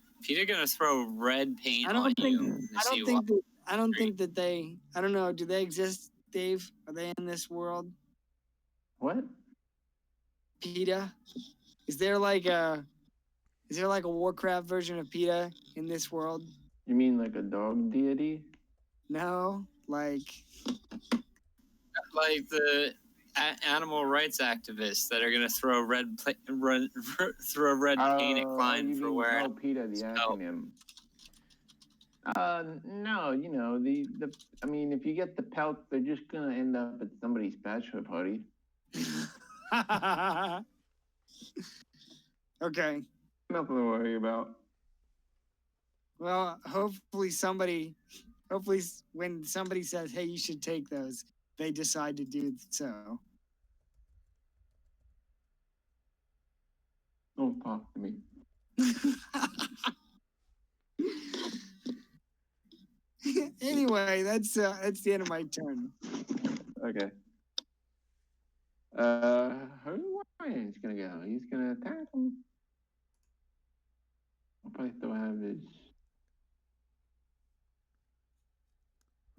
gonna throw red paint I on don't think you. I don't think that I don't think that they I don't know, do they exist, Dave? Are they in this world? What? PETA? Is there like a Warcraft version of PETA in this world? You mean like a dog deity? No, like the animal rights activists that are gonna throw red paint at Klein for wearing. PETA, the acronym. No, I mean, if you get the pelts, they're just gonna end up at somebody's bachelor party. Okay. Nothing to worry about. Well, hopefully when somebody says, "Hey, you should take those," they decide to do so. Don't talk to me. Anyway, that's the end of my turn. Okay. Ryan's gonna go. He's gonna attack him. I'll probably still have his.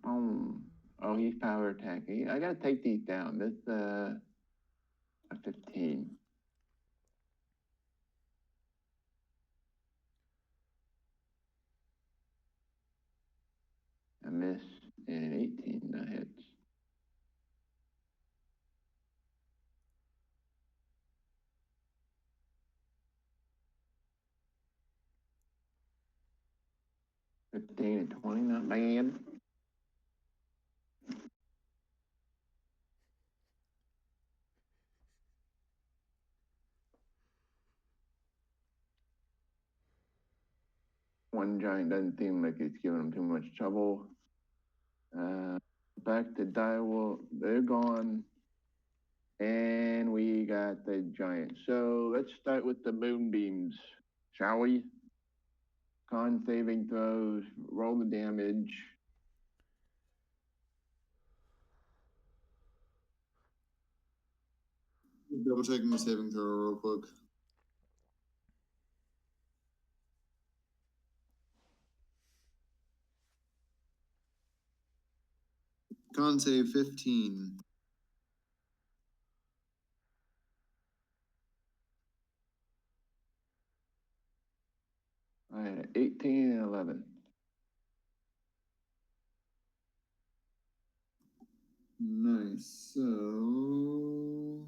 Boom. Oh, he's power attacking. I gotta take these down. This a 15. A miss and 18. That hits. $15 and 20, not bad. One giant doesn't seem like it's giving him too much trouble. Back to Direwolf. They're gone. And we got the giant. So let's start with the moonbeams, shall we? Con saving throws, roll the damage. Double checking my saving throw real quick. Con save 15. I had 18 and 11. Nice. So.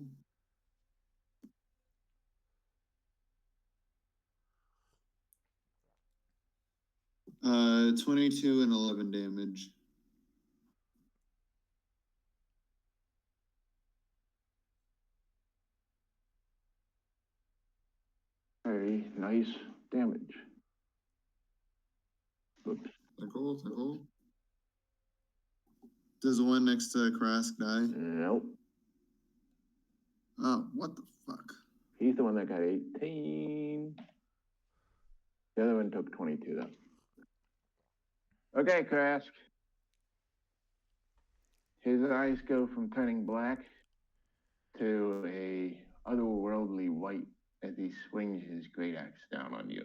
22 and 11 damage. Very nice damage. Oops. Cool. Does the one next to Krask die? Nope. Oh, what the fuck? He's the one that got 18. The other one took 22, though. Okay, Krask. His eyes go from turning black to a otherworldly white as he swings his great axe down on you.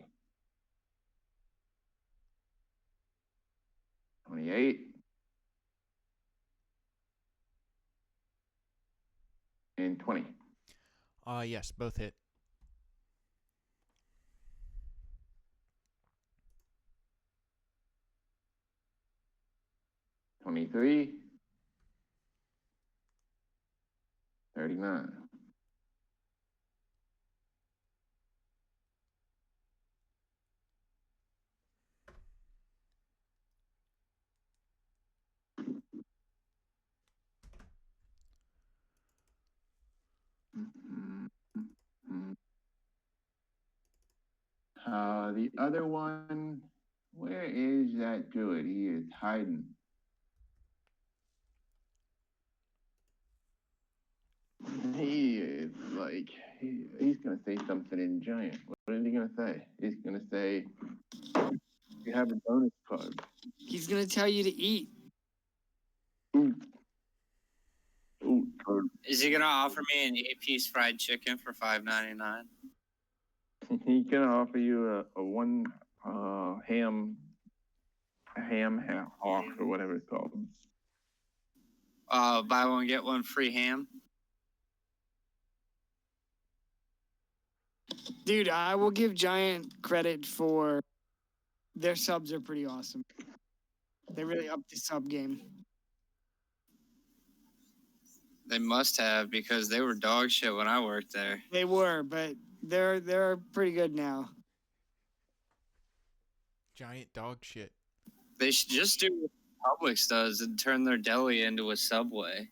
28. And 20. Yes, both hit. 23. 39. other one, where is that druid? He is hiding. He is like, he's going to say something in giant. What is he going to say? He's going to say, you have a bonus card. He's gonna tell you to eat. Ooh. Ooh, Is he gonna offer me an 8-piece fried chicken for $5.99? He can offer you a one ham hock or whatever it's called. Buy one get one free ham. Dude, I will give Giant credit for their subs are pretty awesome. They really upped the sub game. They must have, because they were dog shit when I worked there. They were, but they're pretty good now. Giant dog shit. They should just do what Publix does and turn their deli into a Subway,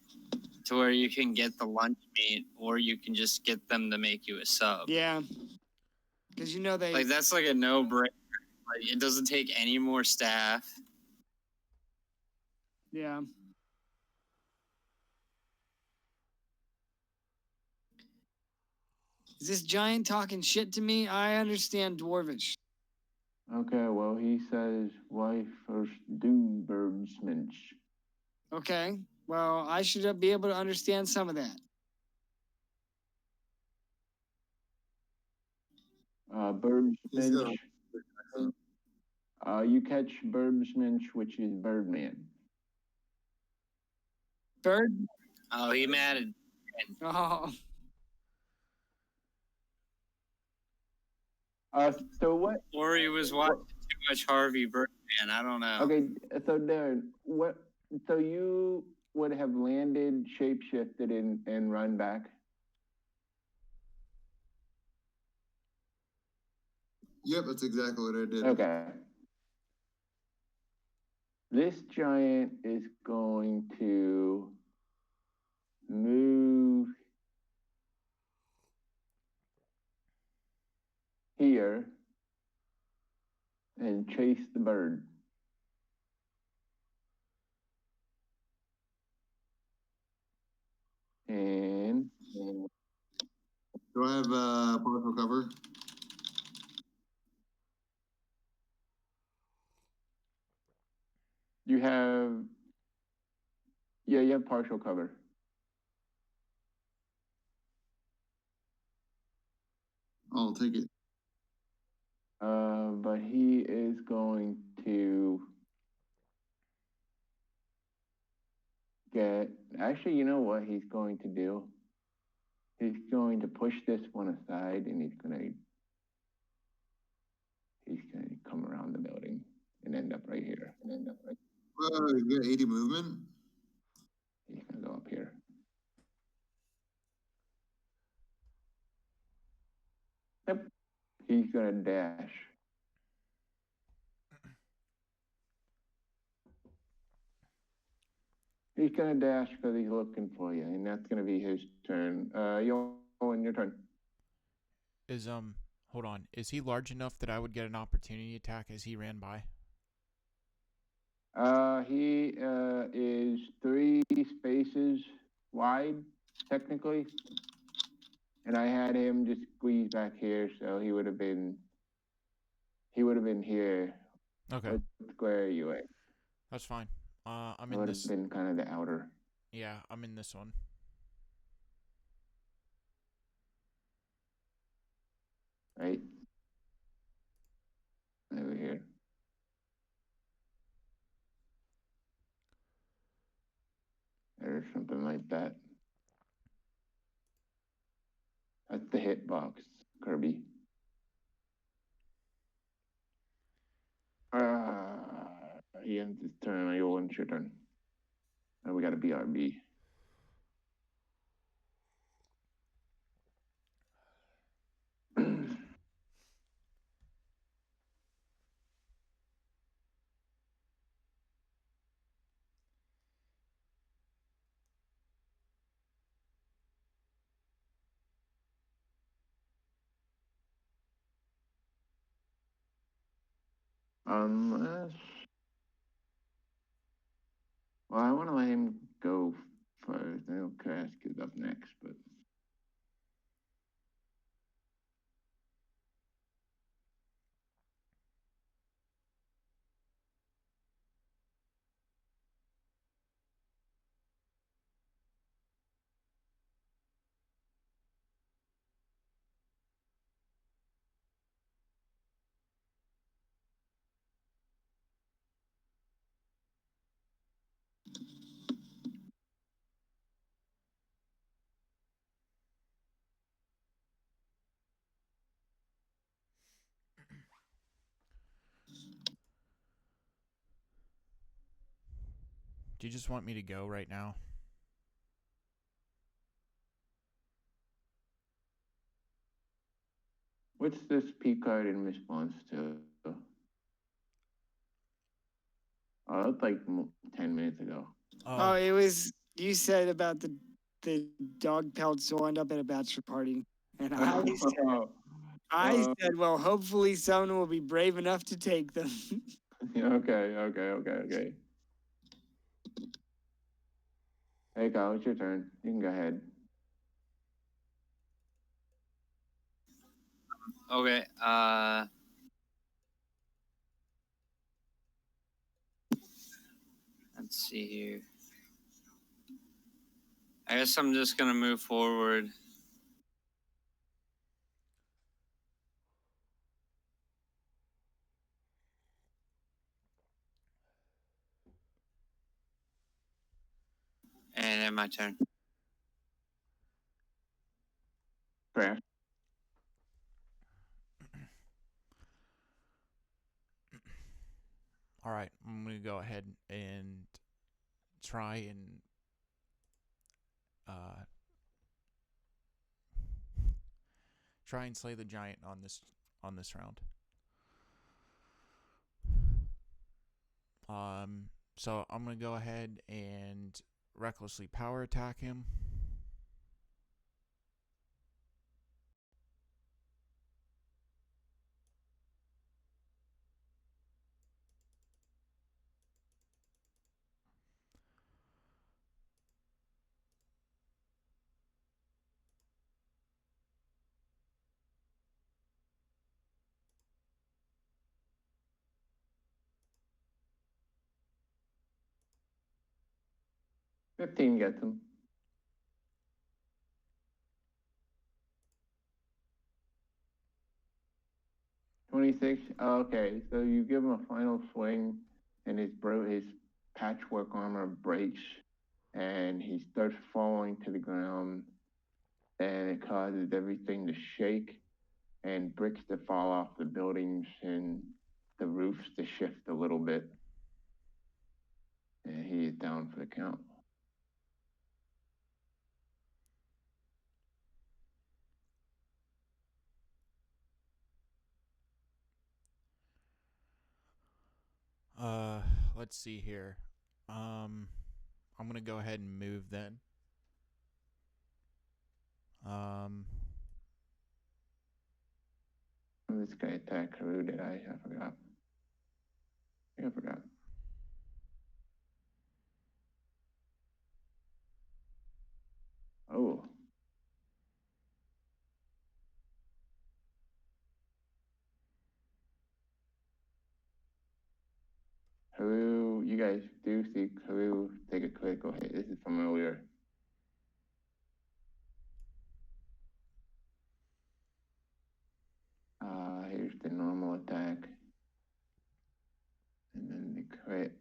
to where you can get the lunch meat, or you can just get them to make you a sub. Yeah, because you know they Like, that's like a no-brainer. Like, it doesn't take any more staff. yeah. Is this Giant talking shit to me? I understand Dwarvish. Okay, well, he says, why first do Bergsmensch? Okay, well, I should be able to understand some of that. Bergsmensch. You catch Bergsmensch, which is Birdman. Bird? Oh, he mad at... Oh, So what? Or he was watching too much Harvey Birdman. I don't know. Okay, so Darren, what? So you would have landed, shapeshifted, and run back? Yep, that's exactly what I did. Okay. This giant is going to move here and chase the bird. And Do I have partial cover? you have, yeah, you have partial cover. I'll take it. But he is going to actually, you know what he's going to do? He's going to push this one aside, and he's gonna come around the building and end up right here. You get 80 movement? He's gonna go up here. Yep. He's gonna dash. He's gonna dash because he's looking for you, and that's gonna be his turn. Yolan, your turn. Is hold on. Is he large enough that I would get an opportunity attack as he ran by? He is 3 spaces wide, technically. And I had him just squeeze back here, so he would have been here. Okay. What square are you at? That's fine. I'm It in would this. have been kind of the outer. Yeah, I'm in this one. Right? Over here. Or something like that. That's the hitbox, Kirby. He ends his turn. You'll end your turn. And we got a BRB. Unless, well, I want to let him go first. I know Krask is up next, but Do you just want me to go right now? what's this P card in response to? Oh, that's like 10 minutes ago. Oh, it was you said about the dog pelts will end up at a bachelor party, and I said, well, hopefully someone will be brave enough to take them. Okay. Hey, Kyle, it's your turn. You can go ahead. Okay. Let's see here. I guess I'm just gonna move forward. And then my turn. Krask. All right, I'm going to go ahead and try and slay the giant on this round. So I'm going to go ahead and recklessly power attack him. $15 gets him. $26. Okay, so you give him a final swing, and his patchwork armor breaks, and he starts falling to the ground, and it causes everything to shake, and bricks to fall off the buildings, and the roofs to shift a little bit, and he is down for the count. Let's see here. I'm gonna go ahead and move then. This guy attacked Haru, did I? I forgot. I forgot. Oh. Haru, you guys do see Haru take a critical hit. This is from earlier. Here's the normal attack. And then the crit.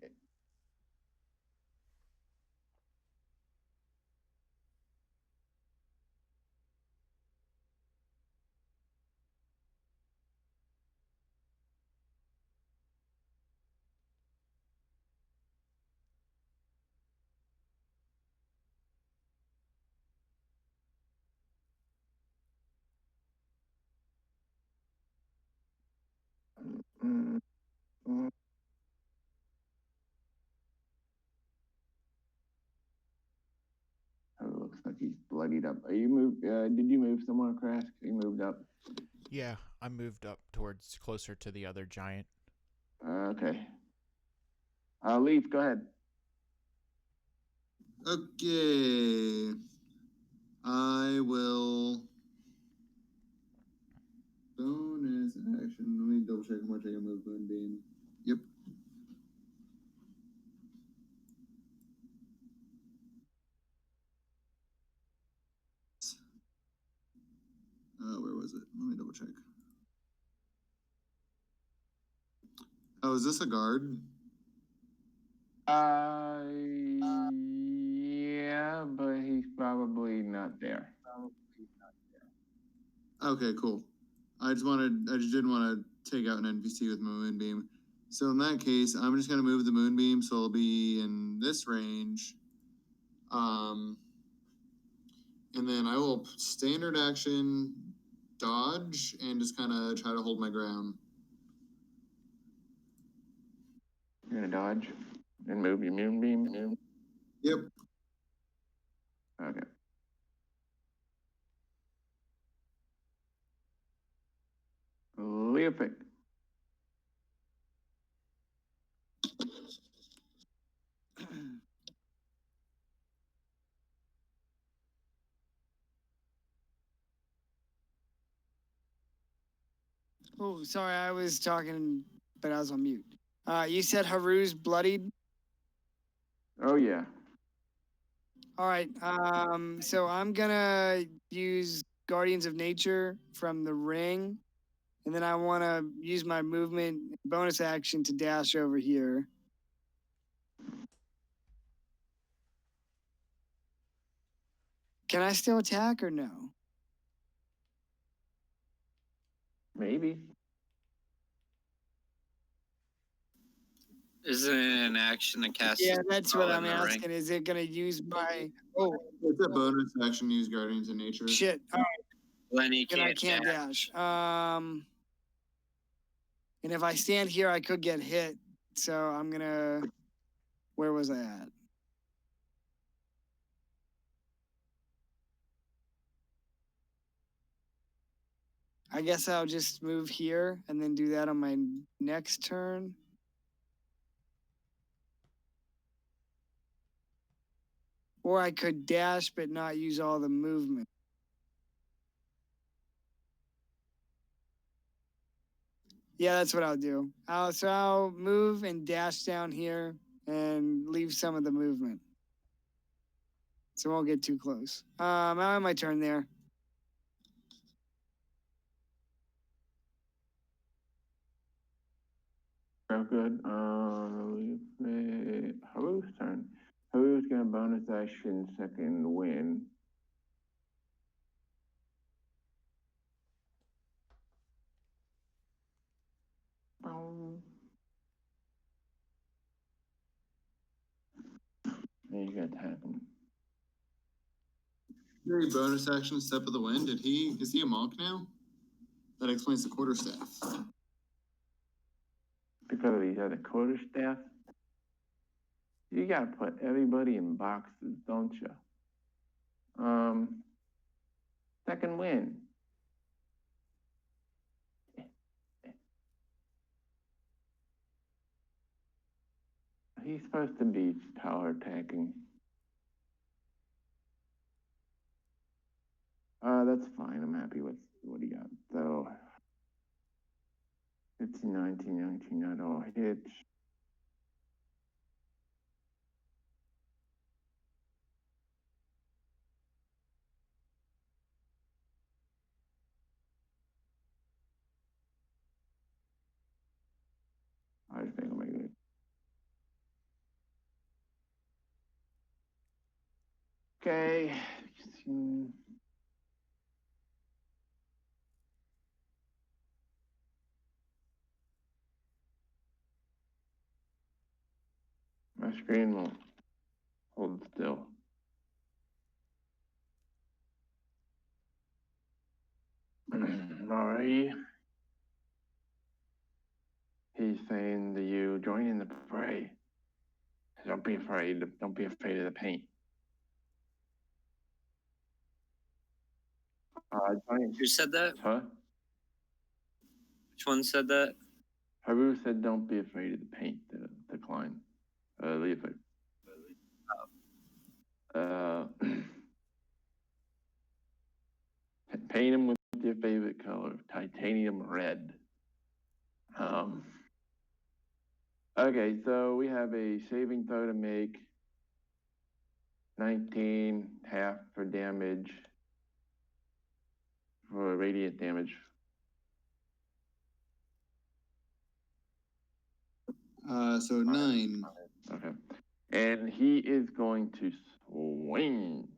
Haru looks like he's bloodied up. Are you moved? Did you move somewhere, Krask? You moved up. Yeah, I moved up towards closer to the other giant. Okay. Leaf, go ahead. Okay. I will bonus action. Let me double check how much I can move Moonbeam. Yep. Where was it? Let me double check. Oh, is this a guard? Yeah, but he's probably not there. Okay, cool. I just didn't want to take out an NPC with my Moonbeam. So in that case, I'm just gonna move the Moonbeam, so it'll be in this range. And then I will standard action dodge and just kind of try to hold my ground. You're gonna dodge and move your moonbeam. Yep. Okay. Leopic. Oh, sorry, I was talking, but I was on mute. You said Haru's bloodied. Oh yeah. All right. So I'm gonna use Guardians of Nature from the ring, and then I want to use my movement bonus action to dash over here. Can I still attack or no? Maybe. Isn't it an action to cast? Yeah, that's what spell I'm in the ring? asking. Is it gonna use my? Oh, It's a bonus action. Use Guardians of Nature. shit! All right, Then he then I can't can't dash. And if I stand here, I could get hit. So I'm gonna. Where was I at? I guess I'll just move here and then do that on my next turn. Or I could dash but not use all the movement. Yeah, that's what I'll do. So I'll move and dash down here and leave some of the movement. So I won't get too close. I'm on my turn there. Oh, good. Haru's turn. Haru's gonna bonus action second win. And you gotta attack him. Hey, bonus action, Step of the Wind. Is he a monk now? That explains the quarterstaff. Because he's at a quarterstaff. You gotta put everybody in boxes, don't you? Second win. He's supposed to be power attacking. That's fine. I'm happy with what he got. So, 15, 19, that all hits. I just think I'll make it. Okay. My screen will hold still. Alrighty. He's saying to you, join in the fray. Don't be afraid. Don't be afraid of the paint. Who said that? Huh? Which one said that? Haru said, "Don't be afraid of the paint, the climb, the effect." Paint them with your favorite color, titanium red. Okay, so we have a saving throw to make. 19, half for damage, for radiant damage. So 9. Okay. And he is going to swing.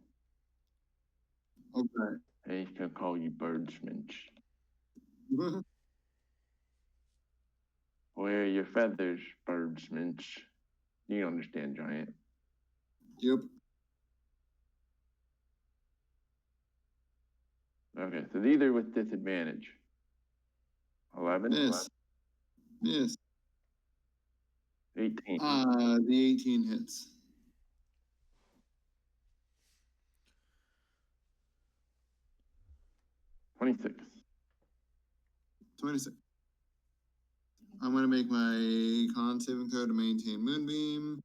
Okay. And he's going to call you Birdsmanch. Where are your feathers, Birdsmanch? You understand, Giant. Yep. Okay, so these are with disadvantage. 11? Yes. Yes. 18. The 18 hits. 26. 26. I'm going to make my con saving throw to maintain Moonbeam.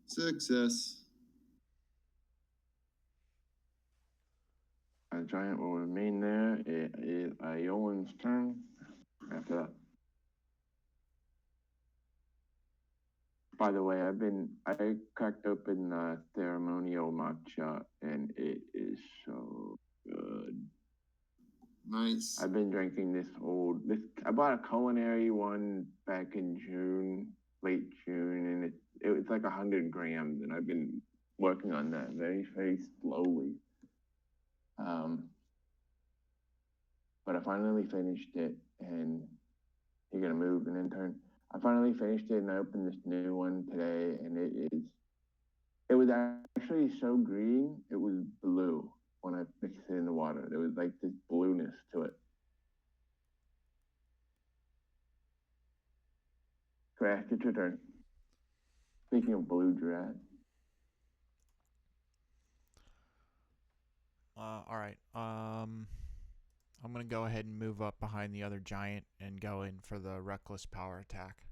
Success. Giant will remain there. It is Iolan's turn. After that. By the way, I cracked open ceremonial matcha and it is so good. Nice. I've been drinking I bought a culinary one back in June, late June, and it's like 100 grams, and I've been working on that very, very slowly. But I finally finished it, and you're gonna move an intern. I finally finished it, and I opened this new one today, and it was actually so green, it was blue when I mixed it in the water. There was like this blueness to it. Crash, it's your turn. Speaking of blue giraffe. All right. I'm gonna go ahead and move up behind the other giant and go in for the reckless power attack.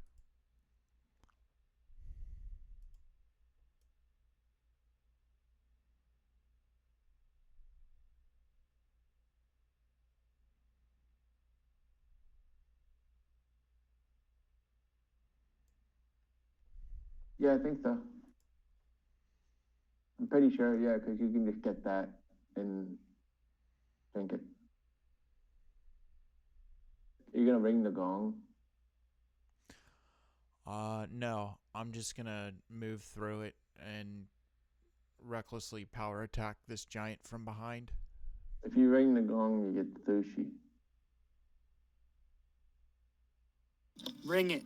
Yeah, I think so. I'm pretty sure, yeah, because you can just get that and drink it. You're gonna ring the gong. No, I'm just gonna move through it and recklessly power attack this giant from behind. If you ring the gong, you get sushi. Ring it.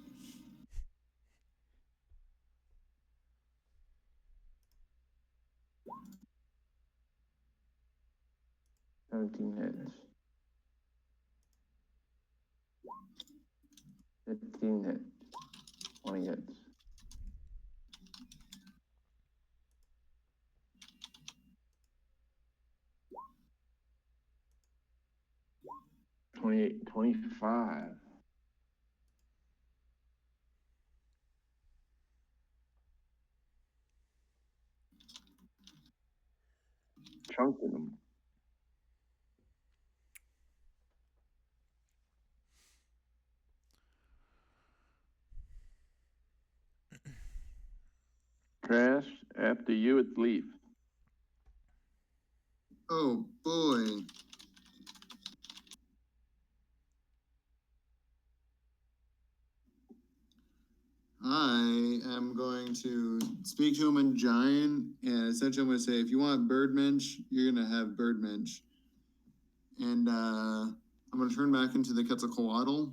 Hits. 15 hits. 20 hits. 28, 25. Chunking them. Crash, after you, it's Leaf. Oh boy. I am going to speak to him in giant, and essentially I'm going to say, if you want Birdmensch, you're going to have Birdmensch. And I'm going to turn back into the Quetzalcoatl.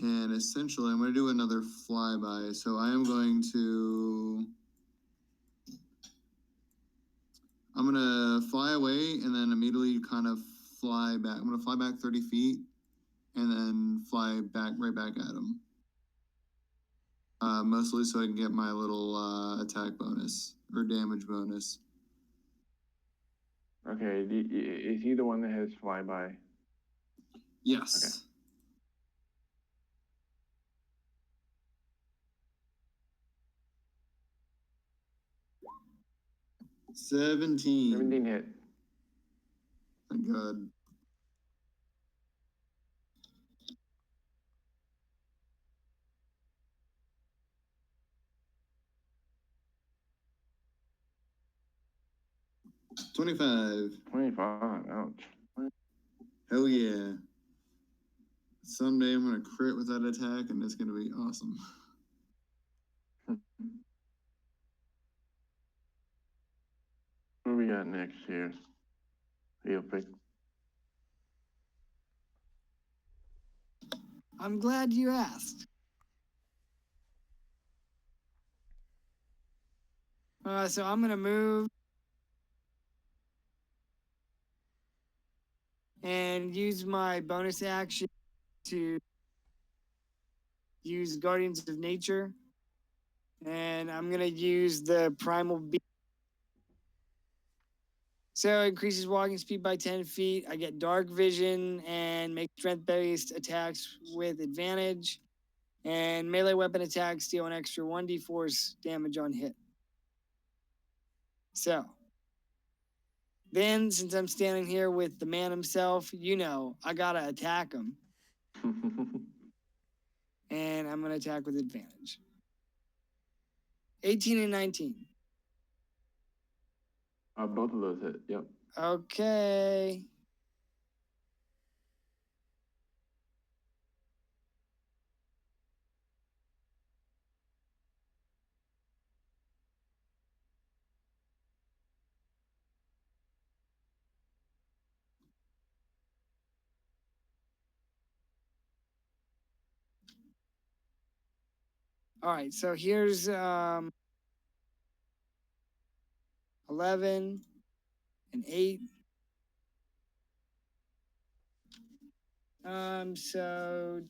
And essentially I'm going to do another flyby. So I am going to... I'm going to fly away and then immediately kind of fly back. I'm going to fly back 30 feet. and then fly right back at him. Mostly so I can get my little attack bonus or damage bonus. Okay, is he the one that has flyby? Yes. Okay. 17. 17 hit. Thank God. $25. 25. Ouch. Hell yeah. Someday I'm gonna crit with that attack, and it's gonna be awesome. What do we got next here? He'll pick. I'm glad you asked. So I'm gonna move and use my bonus action to use Guardians of Nature, and I'm gonna use the Primal Beast. So it increases walking speed by 10 feet. I get dark vision and make strength-based attacks with advantage. And melee weapon attacks deal an extra 1d4 damage on hit. So, then since I'm standing here with the man himself, I gotta attack him. And I'm gonna attack with advantage. 18 and 19. Both of those hit. Yep. Okay. All right, so here's 11 and 8. So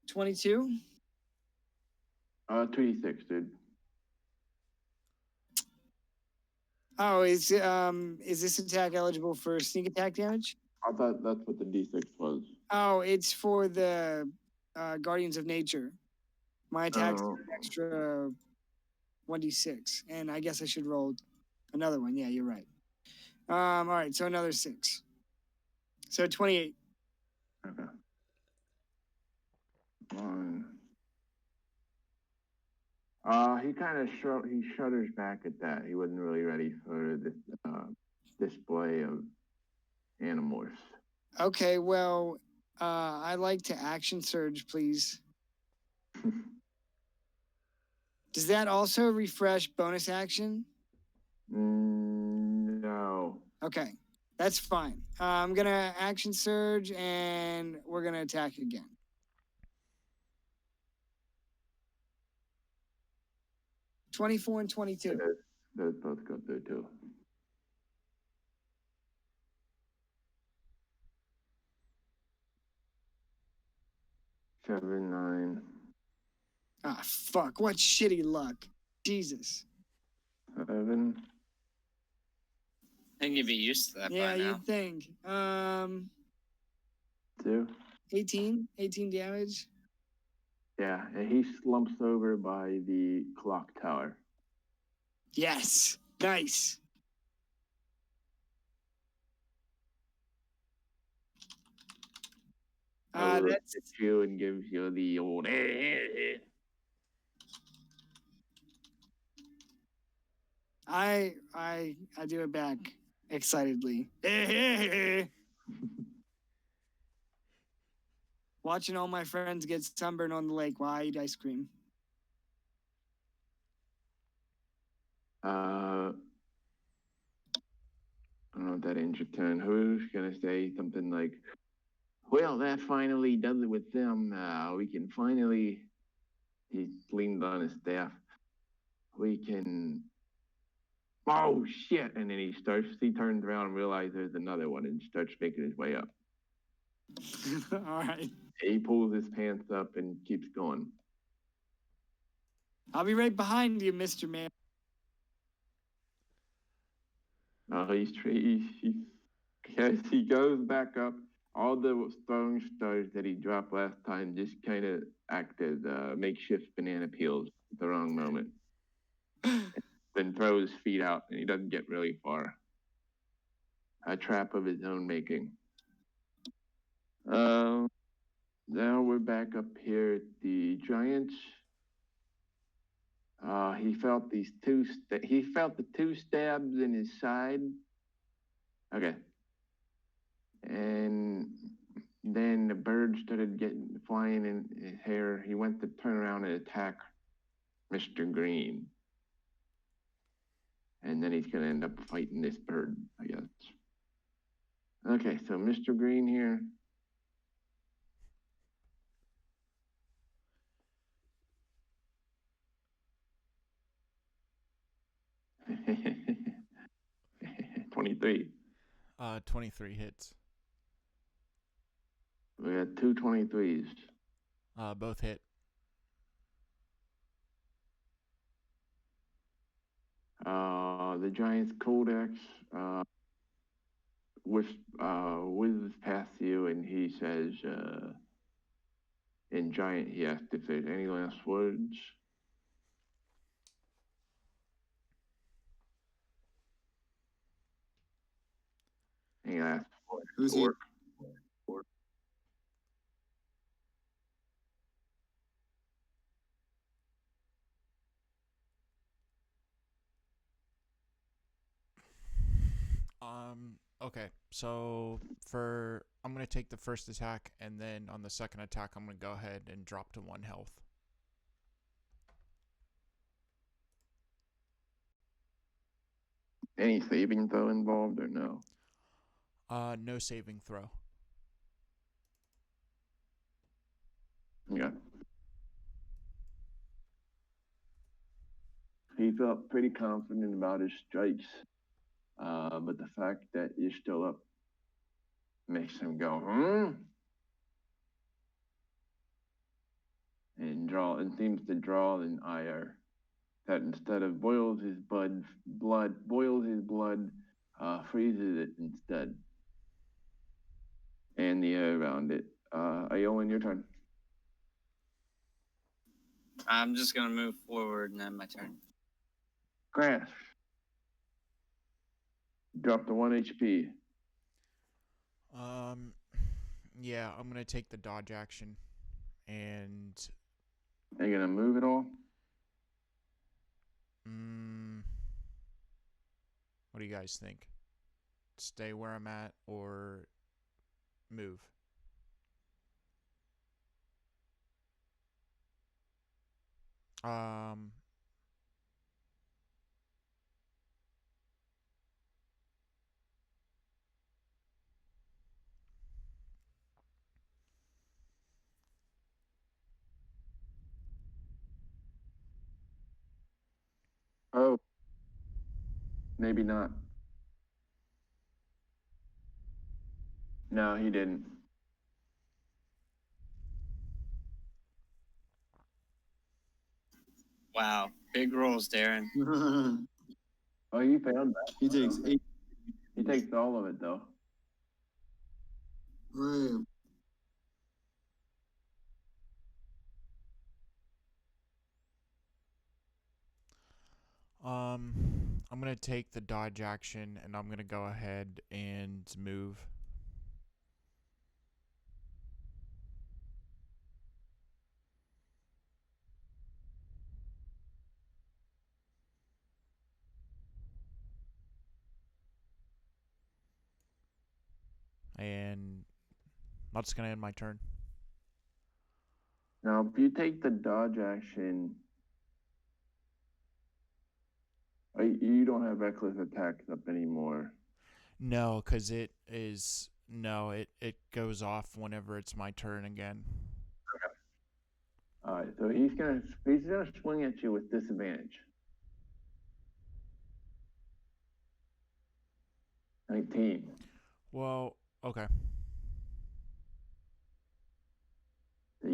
22. 2d6, dude. Oh, is this attack eligible for sneak attack damage? I thought that's what the d6 was. Oh, it's for the Guardians of Nature. My attack's Oh. an extra 1d6, and I guess I should roll another one. Yeah, you're right. All right, so another 6. So 28. Okay. One. He kind of he shudders back at that. He wasn't really ready for this display of animals. Okay, well, I'd like to action surge, please. Does that also refresh bonus action? No. Okay, that's fine. I'm gonna action surge, and we're gonna attack again. $24 and 22. Those both go through too. Seven, 9. Ah, fuck! What shitty luck. Jesus. 7. I think you'd be used to that Yeah, by now. you'd think. 2. 18 damage. Yeah, and he slumps over by the clock tower. Yes, nice. Looks at you and gives you the old. I do it back excitedly. Watching all my friends get sunburned on the lake while I eat ice cream. I don't know if that ends your turn. Who's gonna say something like, "Well, that finally does it with them. We can finally." He leaned on his staff. We can. Oh shit! And then he turns around and realizes there's another one and starts making his way up. All right. He pulls his pants up and keeps going. I'll be right behind you, Mr. Man. As he goes back up, all the throwing stars that he dropped last time just kind of act as makeshift banana peels at the wrong moment. Then throw his feet out, and he doesn't get really far. A trap of his own making. Now we're back up here at the Giants. He felt the two stabs in his side. Okay. And then the bird started getting flying in his hair. He went to turn around and attack Mr. Green. And then he's gonna end up fighting this bird, I guess. Okay, so Mr. Green here. $23. 23 hits. We got two 23s. Both hit. The Giants Codex whizzes past you, and he says, in Giant, he asked if there's any last words. Any last Who's he? work? Okay, so I'm gonna take the first attack, and then on the second attack, I'm gonna go ahead and drop to 1 health. Any saving throw involved or no? No saving throw. Yeah. He felt pretty confident about his strikes, but the fact that you're still up makes him go, and seems to draw an ire that instead of boils his blood, freezes it instead. And the air around it. Ayolan, your turn. I'm just gonna move forward and then my turn. Grass. Drop to 1 HP. Yeah, I'm gonna take the dodge action, and Are you gonna move at all? What do you guys think? Stay where I'm at or move? Oh, maybe not. No, he didn't. Wow, big rolls, Darren. Oh, you found that. He takes 8. He takes all of it though. Right. I'm gonna take the dodge action, and I'm gonna go ahead and move. And that's gonna end my turn. Now, if you take the dodge action, you don't have reckless attacks up anymore. No, because it goes off whenever it's my turn again. All right, so he's gonna swing at you with disadvantage. 19. Well, okay.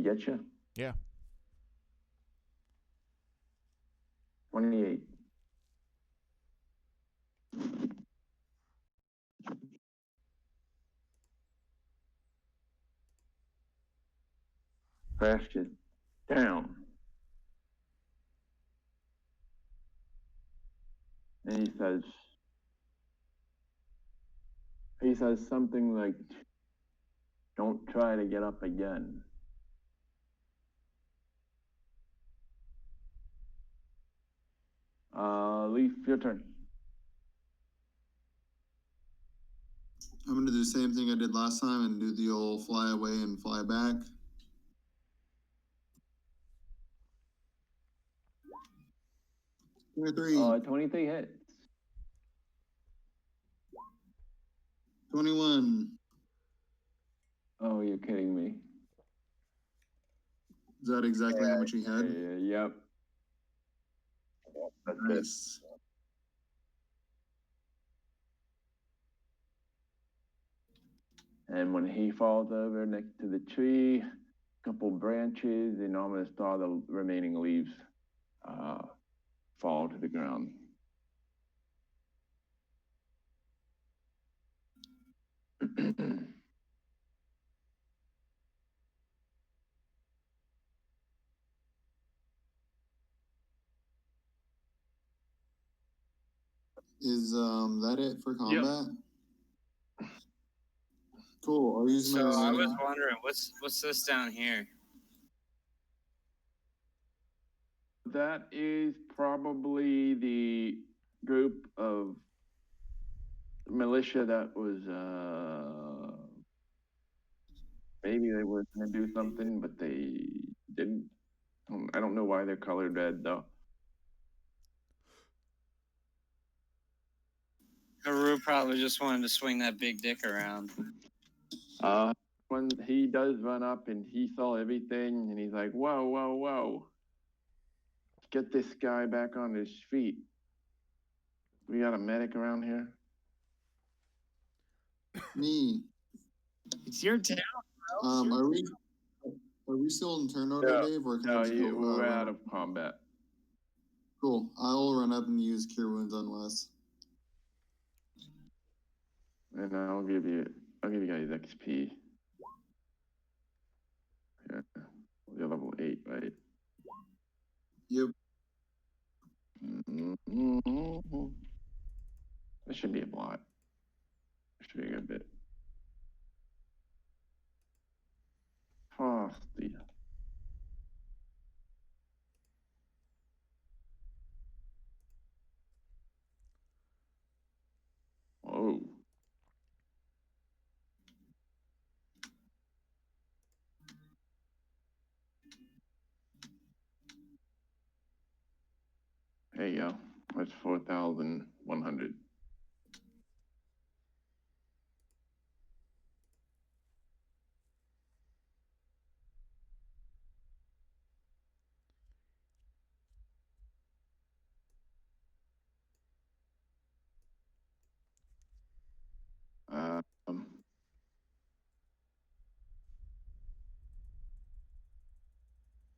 he get you? Yeah. 28. Crashed it down. And he says something like, "Don't try to get up again." Leaf, your turn. I'm gonna do the same thing I did last time and do the old fly away and fly back. Three. 23 hits. 21. Oh, you're kidding me. Is that exactly how much he had? Yep. That's it. Nice. And when he falls over next to the tree, a couple branches, and almost all the remaining leaves fall to the ground. Is that it for combat? Yep. Cool. I'll use So my I remaining. was wondering, what's this down here? That is probably the group of militia that was maybe they were going to do something, but they didn't. I don't know why they're colored red though. Haru probably just wanted to swing that big dick around. When he does run up and he saw everything and he's like, "Whoa, whoa, whoa. Get this guy back on his feet. We got a medic around here?" Me. It's your town. Are we still in turn order, Dave? Or can I just go, we're out of combat. Cool. I'll run up and use Cure Wounds on Wes. And I'll give you guys XP. Yeah, you're level 8, right? Yep. That should be a lot. That should be a good bit. Frosty. Whoa. There you go. That's 4,100.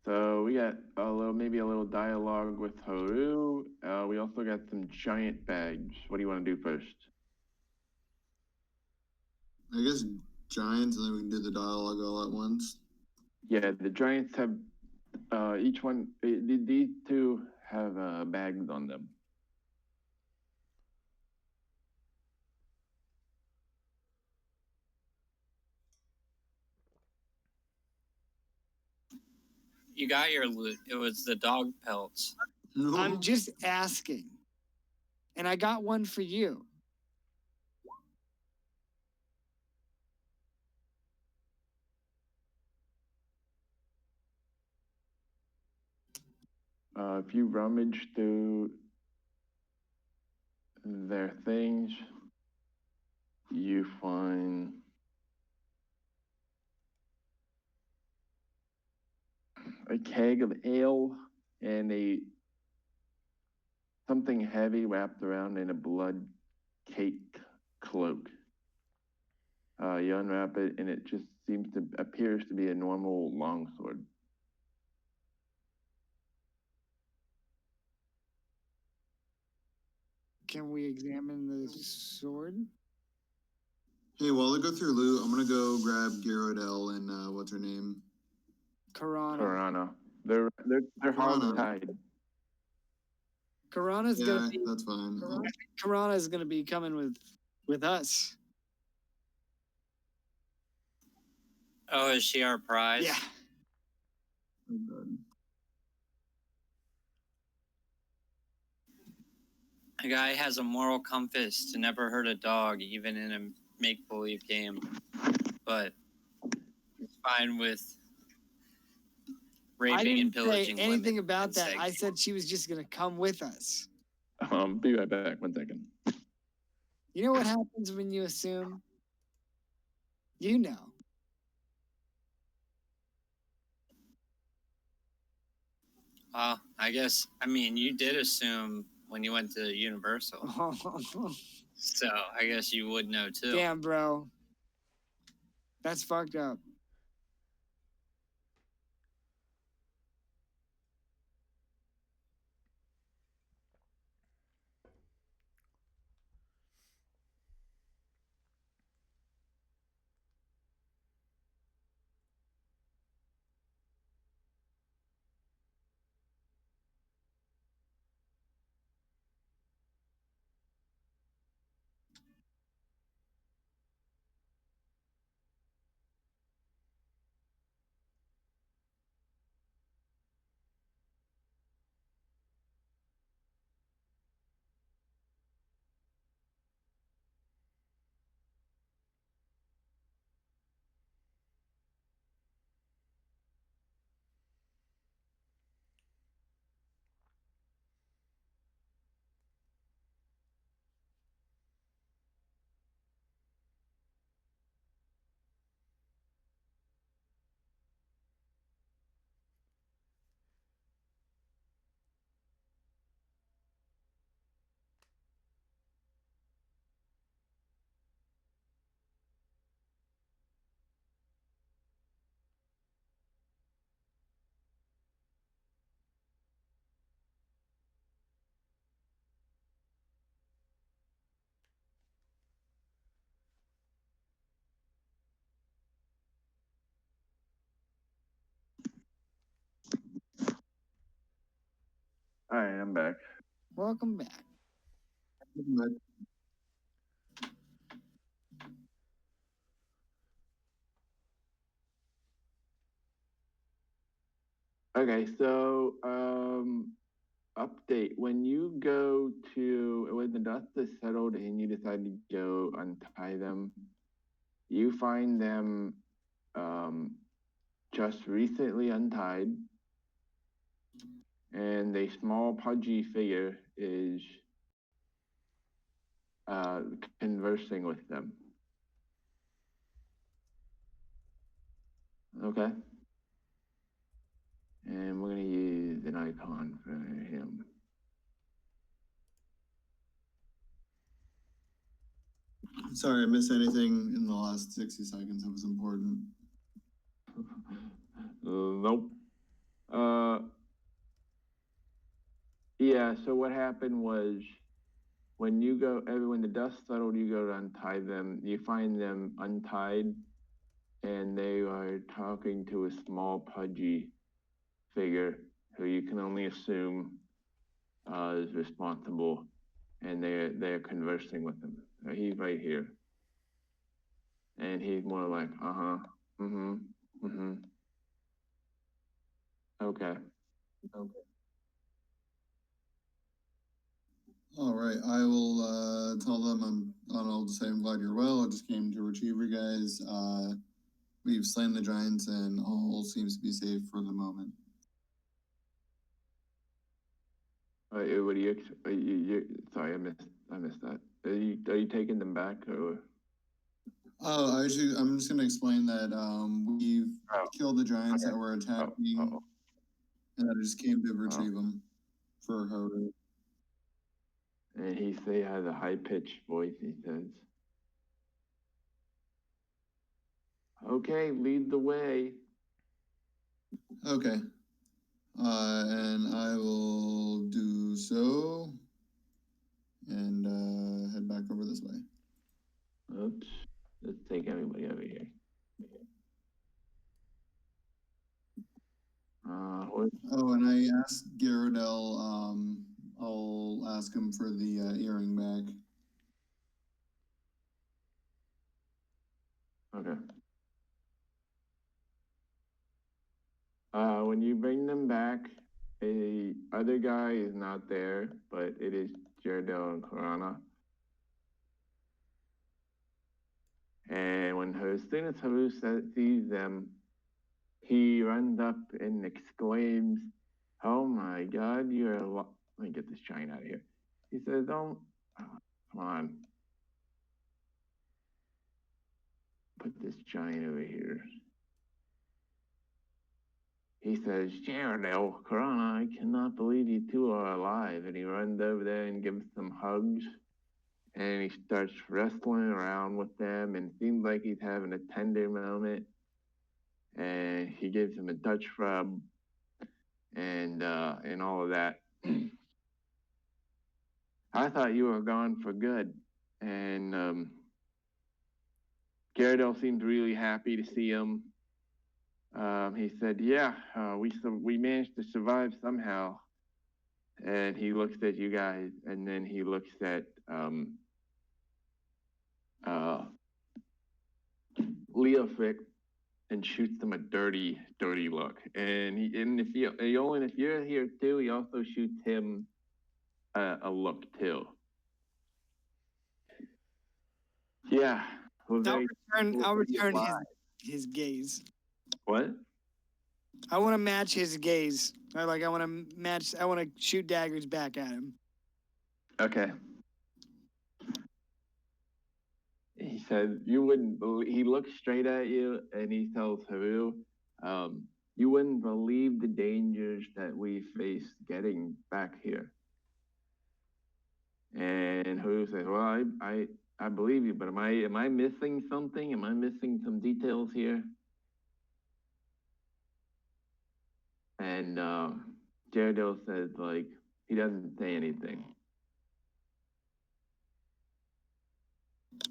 So we got maybe a little dialogue with Haru. We also got some giant bags. What do you want to do first? I guess giants, and then we can do the dialogue all at once. Yeah, the giants have each one. These two have bags on them. You got your loot. It was the dog pelts. No. I'm just asking. And I got one for you. If you rummage through their things, you find a keg of ale and something heavy wrapped around in a blood cake cloak. You unwrap it, and it just appears to be a normal longsword. Can we examine the sword? Hey, while I go through loot, I'm gonna go grab Gyrodel and what's her name? Karana. They're Karana. hog tied. Karana's Yeah, gonna be. that's fine. Karana's gonna be coming with us. Oh, is she our prize? Yeah. Oh, good. A guy has a moral compass to never hurt a dog, even in a make-believe game. But he's fine with I raping and didn't say pillaging anything women about and that. sex. I said she was just gonna come with us. Be right back. 1 second. You know what happens when you assume? You know. Well, I mean, you did assume when you went to Universal. So I guess you would know too. Damn, bro. That's fucked up. All right, I'm back. Welcome back. Okay, so update. When you go to when the dust is settled and you decide to go untie them, you find them just recently untied, and a small pudgy figure is conversing with them. Okay. And we're gonna use an icon for him. Sorry, I missed anything in the last 60 seconds that was important. Nope. Yeah, so what happened was when the dust settled, you go to untie them, you find them untied, and they are talking to a small pudgy figure who you can only assume is responsible, and they're conversing with him. He's right here. And he's more like, okay. All right, I will tell them I'll just say I'm glad you're well. I just came to retrieve you guys. We've slain the giants and all seems to be safe for the moment. What are you sorry, I missed that. Are you taking them back or? Oh, actually, I'm just gonna explain that we've killed the giants that were attacking, and I just came to retrieve them for her. And he has a high pitched voice. He says, okay, lead the way. Okay. And I will do so and head back over this way. Oops. Let's take everybody over here. Oh, and I asked Garrodell, I'll ask him for the earring back. Okay. When you bring them back, a other guy is not there, but it is Jaredel and Karana. And as soon as Haru sees them, he runs up and exclaims, "Oh my God, you're Let me get this giant out of here." He says, "Don't, come on. Put this giant over here." He says, "Jaredel, Karana, I cannot believe you two are alive." And he runs over there and gives them hugs. And he starts wrestling around with them and seems like he's having a tender moment. And he gives him a Dutch rub and all of that. I thought you were gone for good. And Gyarados seemed really happy to see him. He said, "Yeah, we managed to survive somehow." And he looks at you guys, and then he looks at Leofic and shoots him a dirty, dirty look. And if you're here too, he also shoots him a look too. Yeah. I'll return his gaze. What? I want to match his gaze. I want to shoot daggers back at him. Okay. He said, "You wouldn't believe." He looks straight at you and he tells Haru, "You wouldn't believe the dangers that we faced getting back here." And Haru says, "Well, I believe you, but am I missing something? Am I missing some details here?" And Gyarados says, like, he doesn't say anything.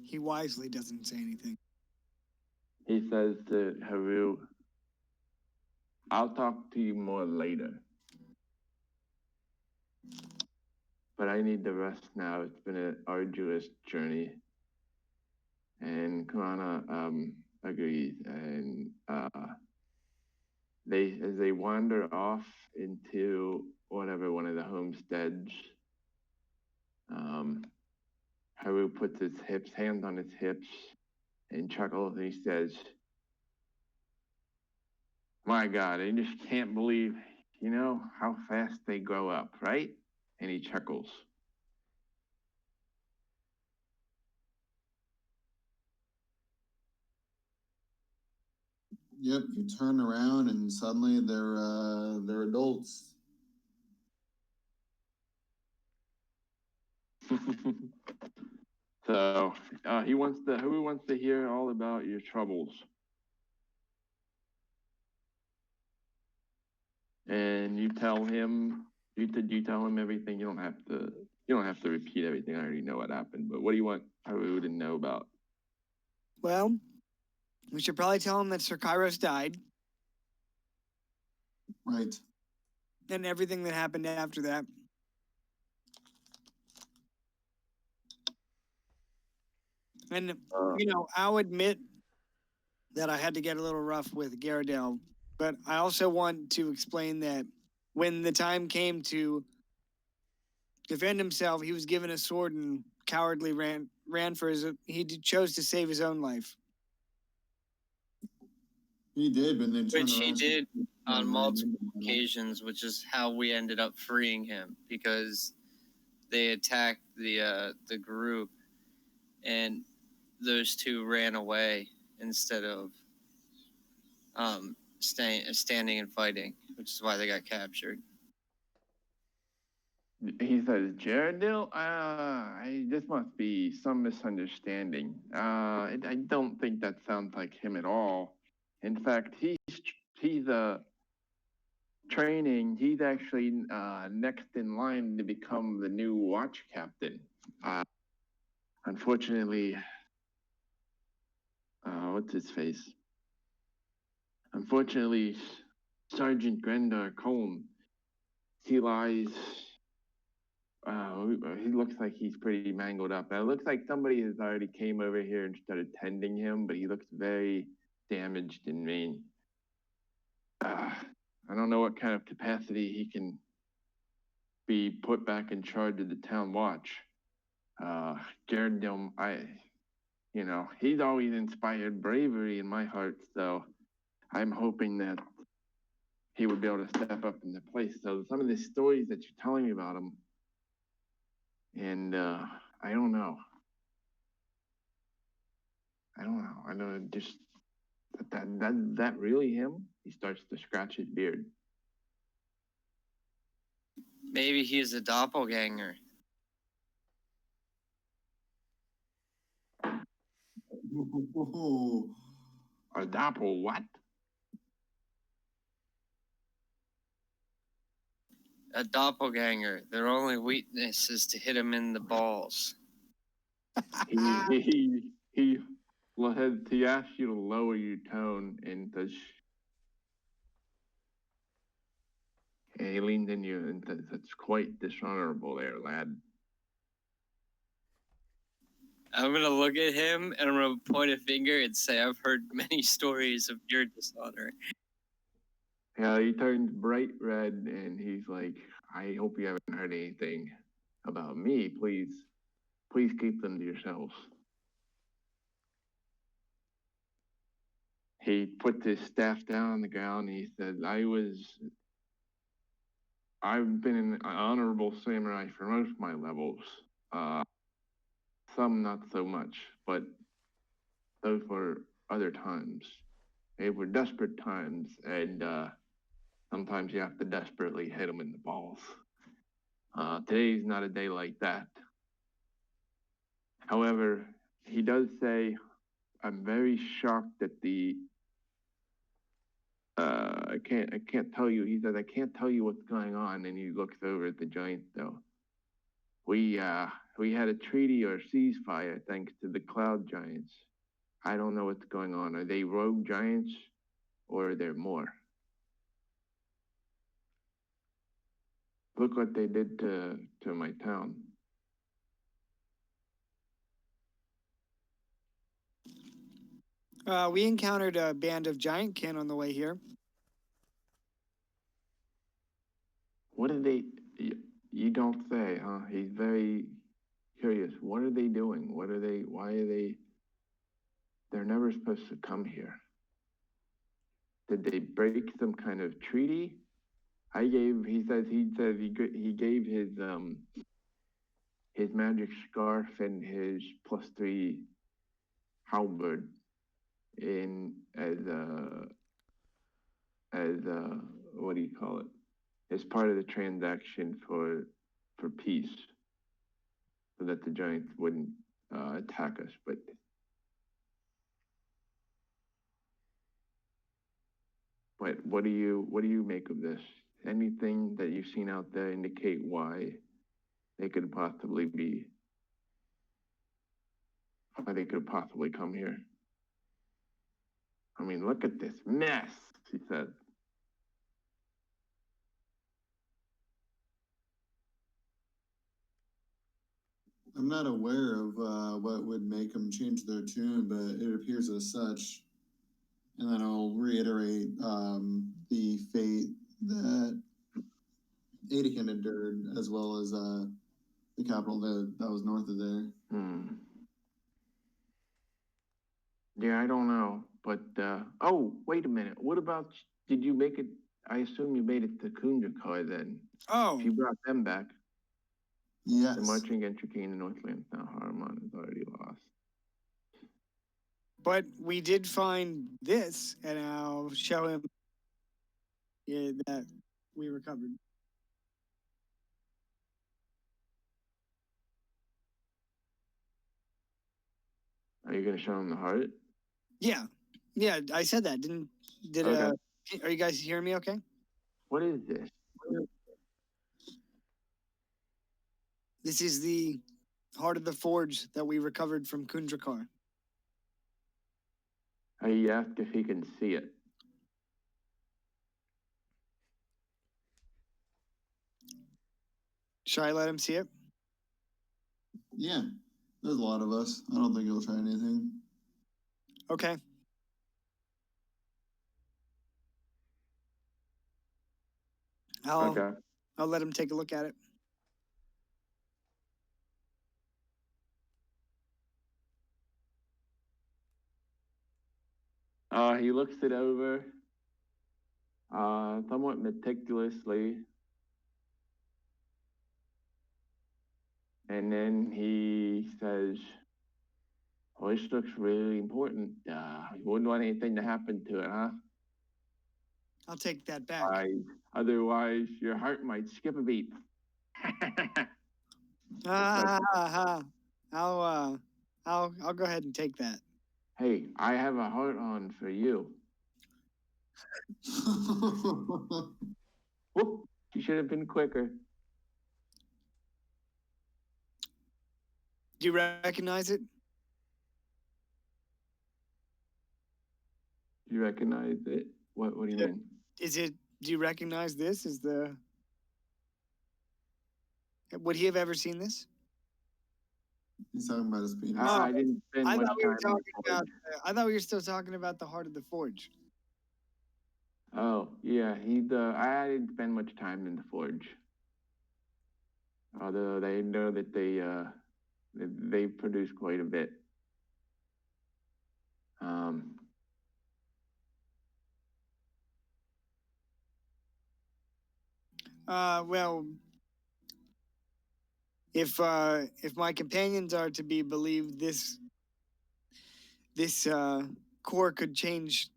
He wisely doesn't say anything. He says to Haru, "I'll talk to you more later. But I need the rest now. It's been an arduous journey." And Karana agrees. And as they wander off into one of the homesteads, Haru puts his hands on his hips, and chuckles. And he says, "My God, I just can't believe, how fast they grow up, right?" And he chuckles. Yep, you turn around and suddenly they're adults. So Haru wants to hear all about your troubles. And you tell him everything. You don't have to repeat everything. I already know what happened. But what do you want Haru to know about? Well, we should probably tell him that Sir Kairos died. Right. And everything that happened after that. And, I'll admit that I had to get a little rough with Garrodell, but I also want to explain that when the time came to defend himself, he was given a sword and cowardly ran for he chose to save his own life. He did, but then Which he did on multiple occasions, which is how we ended up freeing him, because they attacked the group, and those two ran away instead of standing and fighting, which is why they got captured. He says, Jaredil, this must be some misunderstanding. I don't think that sounds like him at all. In fact, he's training. He's actually next in line to become the new watch captain. Unfortunately, what's his face? Unfortunately, Sergeant Grendar Colm, he lies. He looks like he's pretty mangled up. It looks like somebody has already came over here and started tending him, but he looks very damaged and mean. I don't know what kind of capacity he can be put back in charge of the town watch. Jared Dillon, he's always inspired bravery in my heart, so I'm hoping that he would be able to step up in the place. So some of the stories that you're telling me about him, and I don't know. I know just that really him? He starts to scratch his beard. Maybe he's a doppelganger. Oh, A doppel what? A doppelganger. Their only weakness is to hit him in the balls. He asks you to lower your tone and he leans in you and says, "That's quite dishonorable there, lad." I'm gonna look at him and I'm gonna point a finger and say, I've heard many stories of your dishonor. Yeah, he turns bright red and he's like, "I hope you haven't heard anything about me. Please keep them to yourselves." He puts his staff down on the ground and he said, I've been an honorable samurai for most of my levels. Some not so much, but those were other times. They were desperate times, and sometimes you have to desperately hit them in the balls. Today's not a day like that. However, he does say, "I'm very shocked at the I can't tell you." He says, "I can't tell you what's going on," and he looks over at the giant though. We had a treaty or ceasefire thanks to the cloud giants. I don't know what's going on. Are they rogue giants or are there more? Look what they did to my town. We encountered a band of giant kin on the way here. What did they? You don't say, huh? He's very curious. What are they doing? What are they? Why are they? They're never supposed to come here. Did they break some kind of treaty? He says he gave his magic scarf and his +3 halberd in as what do you call it? As part of the transaction for peace, so that the giants wouldn't attack us. But what do you make of this? Anything that you've seen out there indicate why they could possibly come here? I mean, look at this mess, he said. I'm not aware of what would make them change their tune, but it appears as such. And then I'll reiterate the fate that Adakin endured, as well as the capital that was north of there. Yeah, I don't know, but oh, wait a minute. What about? Did you make it? I assume you made it to Kunjakar then. Oh, If you brought them back. Yes. The marching entry in the Northlands now. Haruman is already lost. but we did find this, and I'll show him that we recovered. Are you gonna show him the heart? Yeah, I said that. Did Okay. Are you guys hearing me? Okay. What is this? This is the heart of the forge that we recovered from Kundrakar. He asked if he can see it. Should I let him see it? Yeah, there's a lot of us. I don't think he'll try anything. Okay. Okay. I'll let him take a look at it. He looks it over, somewhat meticulously, and then he says, "Oh, this looks really important. You wouldn't want anything to happen to it, huh? I'll take that back. Otherwise, your heart might skip a beat." I'll go ahead and take that. Hey, I have a heart on for you. Whoop! You should have been quicker. Do you recognize it? You recognize it? What do you mean? Do you recognize this? Would he have ever seen this? He's talking about his penis. I didn't spend I much thought we were time in the talking about. forge. I thought we were still talking about the heart of the forge. Oh, yeah, I didn't spend much time in the forge. Although they know that they produce quite a bit. Well, if my companions are to be believed, this core could change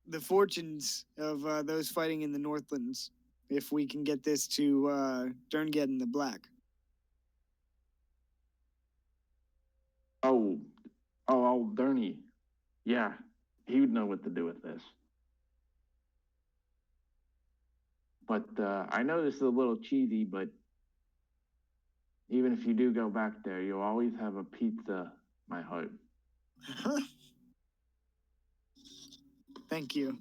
the fortunes of those fighting in the Northlands if we can get this to Derngeddon the Black. Oh, old Derny. Yeah, he would know what to do with this. But I know this is a little cheesy, but even if you do go back there, you'll always have a pizza, my heart. Thank you,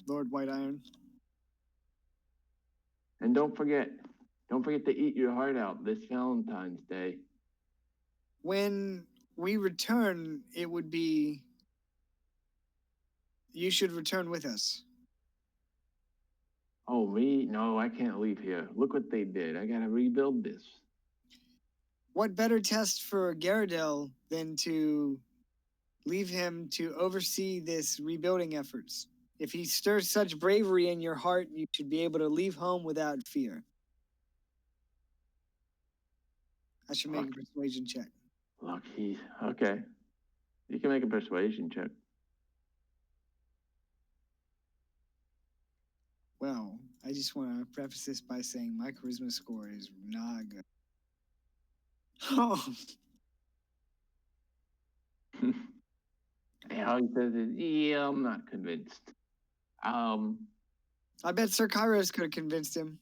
Lord White Iron. And don't forget to eat your heart out this Valentine's Day. When we return, it would be. You should return with us. Oh, me? No, I can't leave here. Look what they did. I gotta rebuild this. What better test for Garadel than to leave him to oversee this rebuilding efforts? If he stirs such bravery in your heart, you should be able to leave home without fear. I should make a persuasion check. Look, okay. You can make a persuasion check. Well, I just want to preface this by saying my charisma score is not good. Oh, And all he says is, "Yeah, I'm not convinced." I bet Sir Kairos could have convinced him.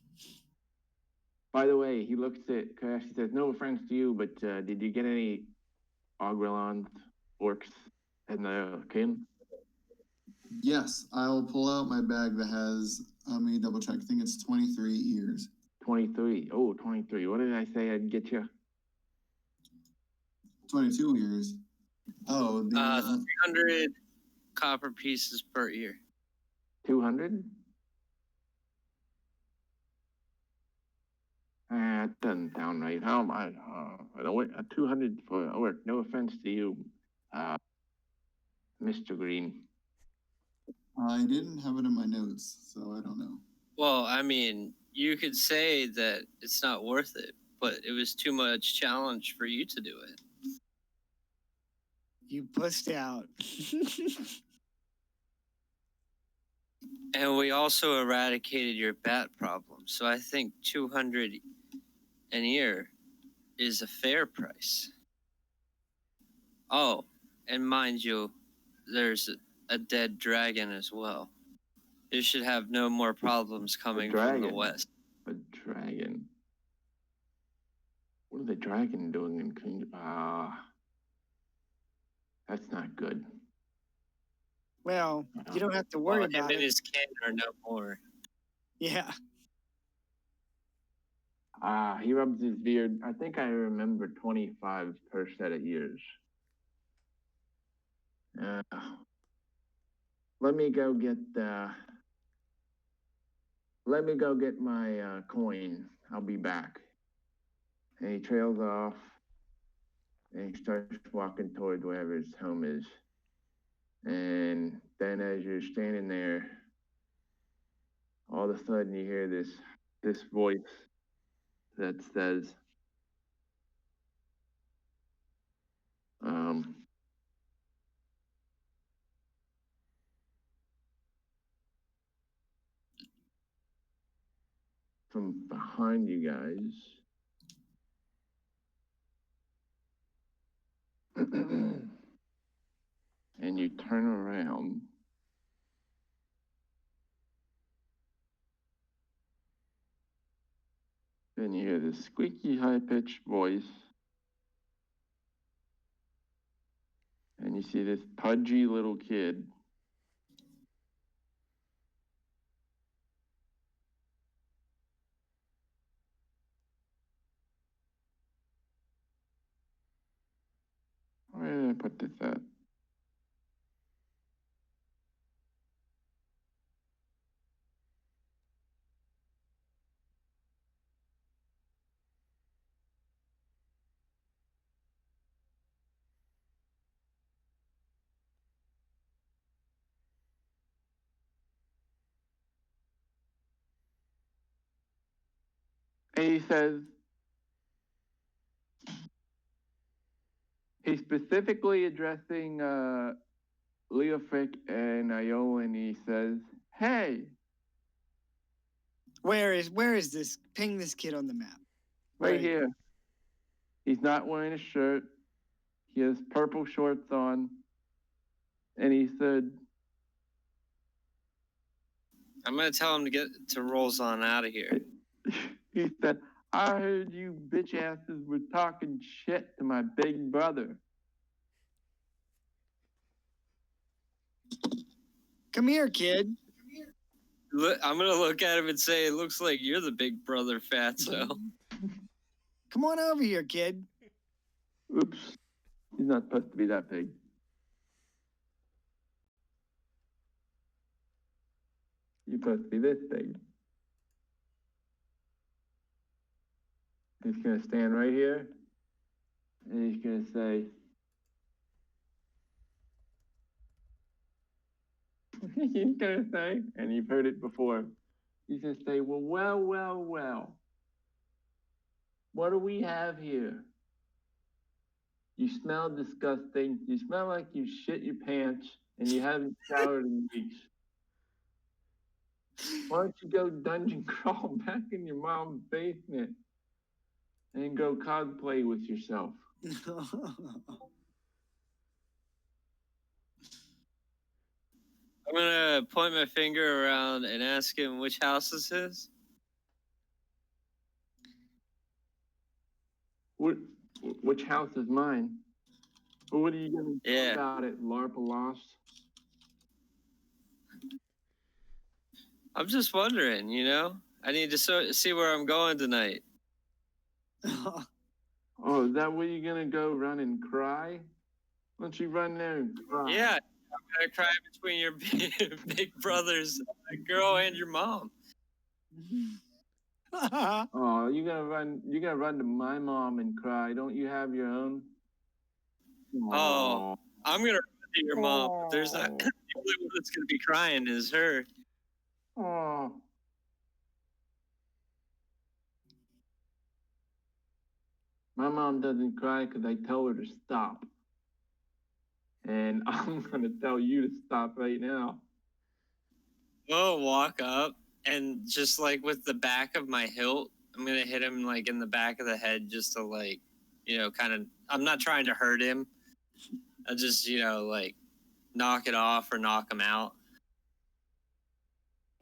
By the way, he looks at Crash. He says, "No offense to you, but did you get any Ogrelons, orcs, and the kin?" Yes, I'll pull out my bag that has, let me double check. I think it's 23 ears. 23. Oh, 23. What did I say I'd get you? 22 ears. Oh, the 300 copper pieces per ear. 200? That doesn't sound right. How am I? 200 for an orc. No offense to you, Mr. Green. I didn't have it in my notes, so I don't know. Well, I mean, you could say that it's not worth it, but it was too much challenge for you to do it. You pussed out. And we also eradicated your bat problem. So I think 200 an ear is a fair price. Oh, and mind you, there's a dead dragon as well. You should have no more problems coming from the dragon? west. A dragon. What are the dragon doing in Kingdom? That's not good. Well, you don't have to worry Well, him about and it. his kin are no more. Yeah. He rubs his beard. I think I remember 25 per set of ears. Let me go get my coin. I'll be back. And he trails off and he starts walking toward wherever his home is. And then as you're standing there, all of a sudden you hear this voice that says, from behind you guys. And you turn around. Then you hear this squeaky, high-pitched voice. And you see this pudgy little kid. Where did I put this at? And he says, he's specifically addressing Leofric and Iola, and he says, "Hey, Where is this? Ping this kid on the map. right here." He's not wearing a shirt. He has purple shorts on. And he said, I'm gonna tell him to get to rolls on out of here. he said, "I heard you bitch asses were talking shit to my big brother." Come here, kid. Look, I'm gonna look at him and say, "It looks like you're the big brother, fatso." Come on over here, kid. Oops. He's not supposed to be that big. You're supposed to be this big. He's going to stand right here, and he's going to say, he's going to say, and you've heard it before, he's going to say, well, what do we have here? You smell disgusting. You smell like you shit your pants, and you haven't showered in weeks. Why don't you go dungeon crawl back in your mom's basement and go cosplay with yourself? I'm gonna point my finger around and ask him which house this is. Which house is mine? Well, what are you going to do about it, Larpalos? I'm just wondering, you know? I need to see where I'm going tonight. Oh, is that where you're going to go run and cry? Why don't you run there and cry? Yeah, I'm gonna cry between your big brothers, girl, and your mom. Oh, you're gonna run to my mom and cry. Don't you have your own? Oh, I'm gonna run to your mom, but there's not the only one that's gonna be crying is her. Oh. My mom doesn't cry because I tell her to stop. And I'm gonna tell you to stop right now. I'll walk up and just like with the back of my hilt, I'm gonna hit him like in the back of the head just to like, you know, kind of. I'm not trying to hurt him, I'll just, like knock it off or knock him out.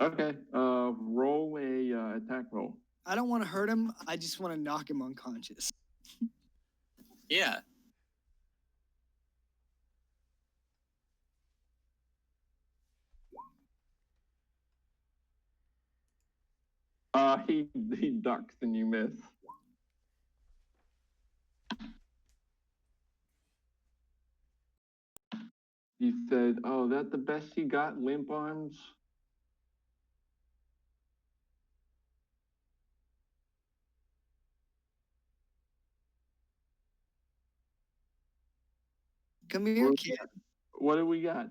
Okay. Roll a attack roll. I don't want to hurt him. I just want to knock him unconscious. Yeah. He ducks and you miss. He said, "Oh, that the best you got, limp arms?" Come here, kid. What do we got?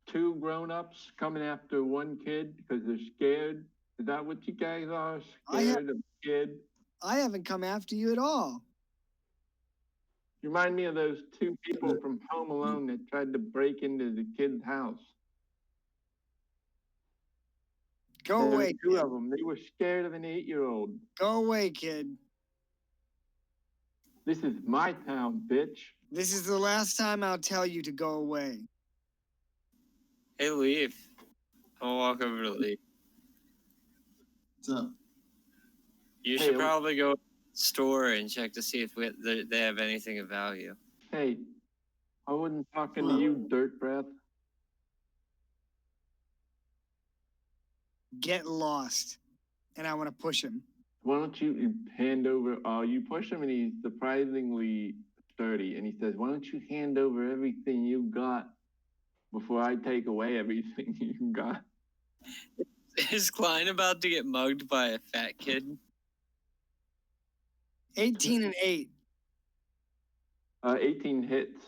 2 grown-ups coming after 1 kid because they're scared? Is that what you guys are? Scared of a kid? I haven't come after you at all. You remind me of those 2 people from Home Alone that tried to break into the kid's house. Go There were away, 2 kid. of them. They were scared of an 8-year-old. Go away, kid. This is my town, bitch. This is the last time I'll tell you to go away. Hey, Leaf. I'll walk over to Leaf. What's up? You should probably go to the store and check to see if they have anything of value. Hey, I wasn't talking to you, dirt breath. Get lost. And I want to push him. Why don't you hand over, you push him and he's surprisingly sturdy. And he says, why don't you hand over everything you got before I take away everything you got? Is Klein about to get mugged by a fat kid? 18 and 8. 18 hits.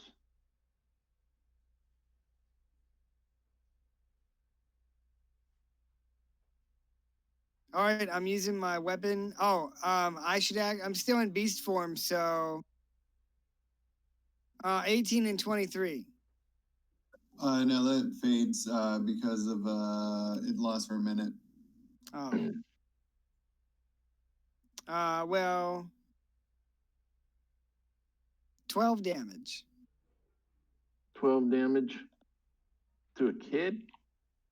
All right, I'm using my weapon. Oh, I should act. I'm still in beast form, so 18 and 23. No, that fades because of it lasts for a minute. Oh. Well, 12 damage. 12 damage to a kid?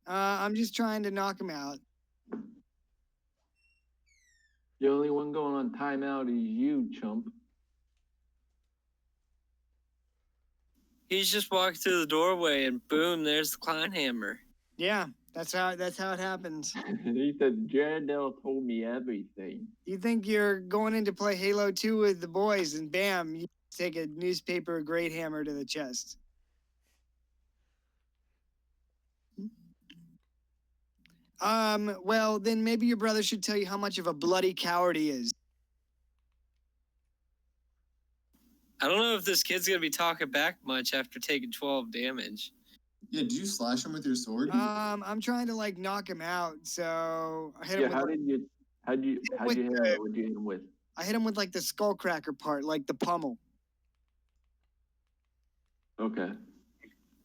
I'm just trying to knock him out. The only one going on timeout is you, chump. He's just walked through the doorway and boom, there's the Klein hammer. Yeah, that's how it happens. He said, Jaredell told me everything. You think you're going in to play Halo 2 with the boys, and bam, you take a newspaper grade hammer to the chest. Well, then maybe your brother should tell you how much of a bloody coward he is. I don't know if this kid's gonna be talking back much after taking 12 damage. Yeah, did you slash him with your sword? I'm trying to like knock him out, so I hit him with how'd you hit him? What'd you hit him with? I hit him with like the skull cracker part, like the pommel. Okay.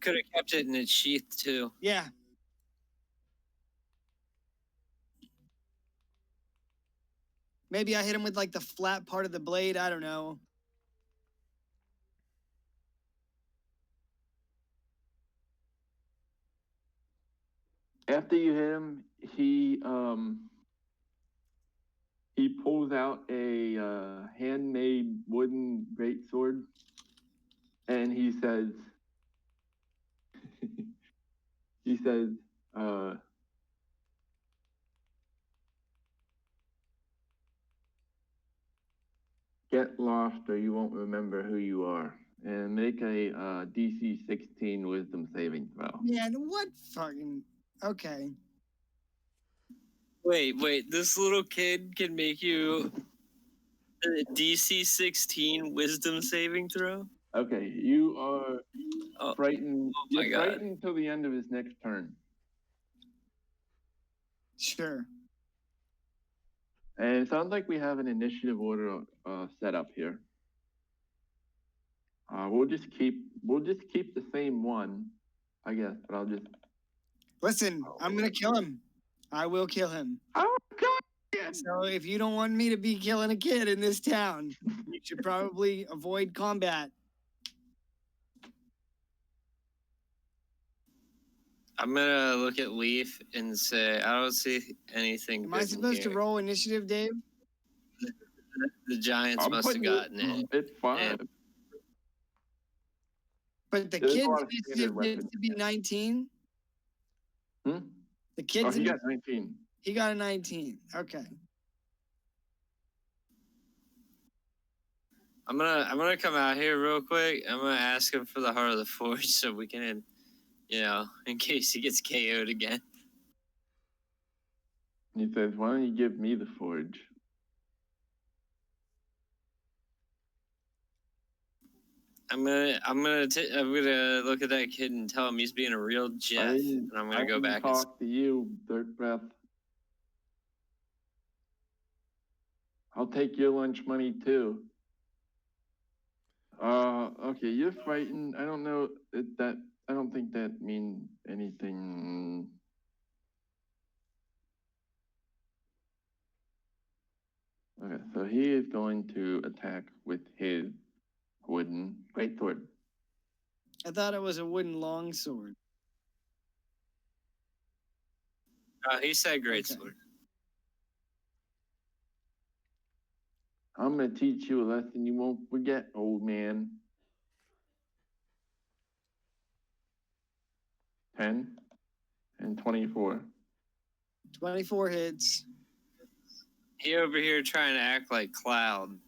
Could have kept it in its sheath too. Yeah. Maybe I hit him with like the flat part of the blade. I don't know. After you hit him, he pulls out a handmade wooden greatsword, and he says, get lost or you won't remember who you are. And make a DC 16 wisdom saving throw. Man, what fucking... Okay. Wait, this little kid can make you a DC 16 wisdom saving throw? Okay, you are frightened. Oh my You're God. frightened until the end of his next turn. Sure. And it sounds like we have an initiative order set up here. We'll just keep the same one, I guess. But I'll just Listen, I'm gonna kill him. I will kill him. Oh God! So if you don't want me to be killing a kid in this town, you should probably avoid combat. I'm gonna look at Leaf and say I don't see anything. Am I good in supposed to here. roll initiative, Dave? The Giants I'm must have putting gotten it. It's 5. But the There's a kid's lot of standard initiative gets weapons. to be 19. Hmm? The Oh, kid's he got 19. he got a 19. Okay. I'm gonna come out here real quick. I'm gonna ask him for the Heart of the Forge so we can, in case he gets KO'd again. He says, "Why don't you give me the forge?" I'm gonna look at that kid and tell him he's being a real Jeff, and I'm gonna go back and talk to you, Dirt Breath. I'll take your lunch money too. Okay, you're fighting. I don't know that. I don't think that means anything. Okay, so he is going to attack with his wooden greatsword. I thought it was a wooden longsword. he said great Okay. sword. I'm gonna teach you a lesson you won't forget, old man. 10 and 24. 24 hits. He over here trying to act like Cloud.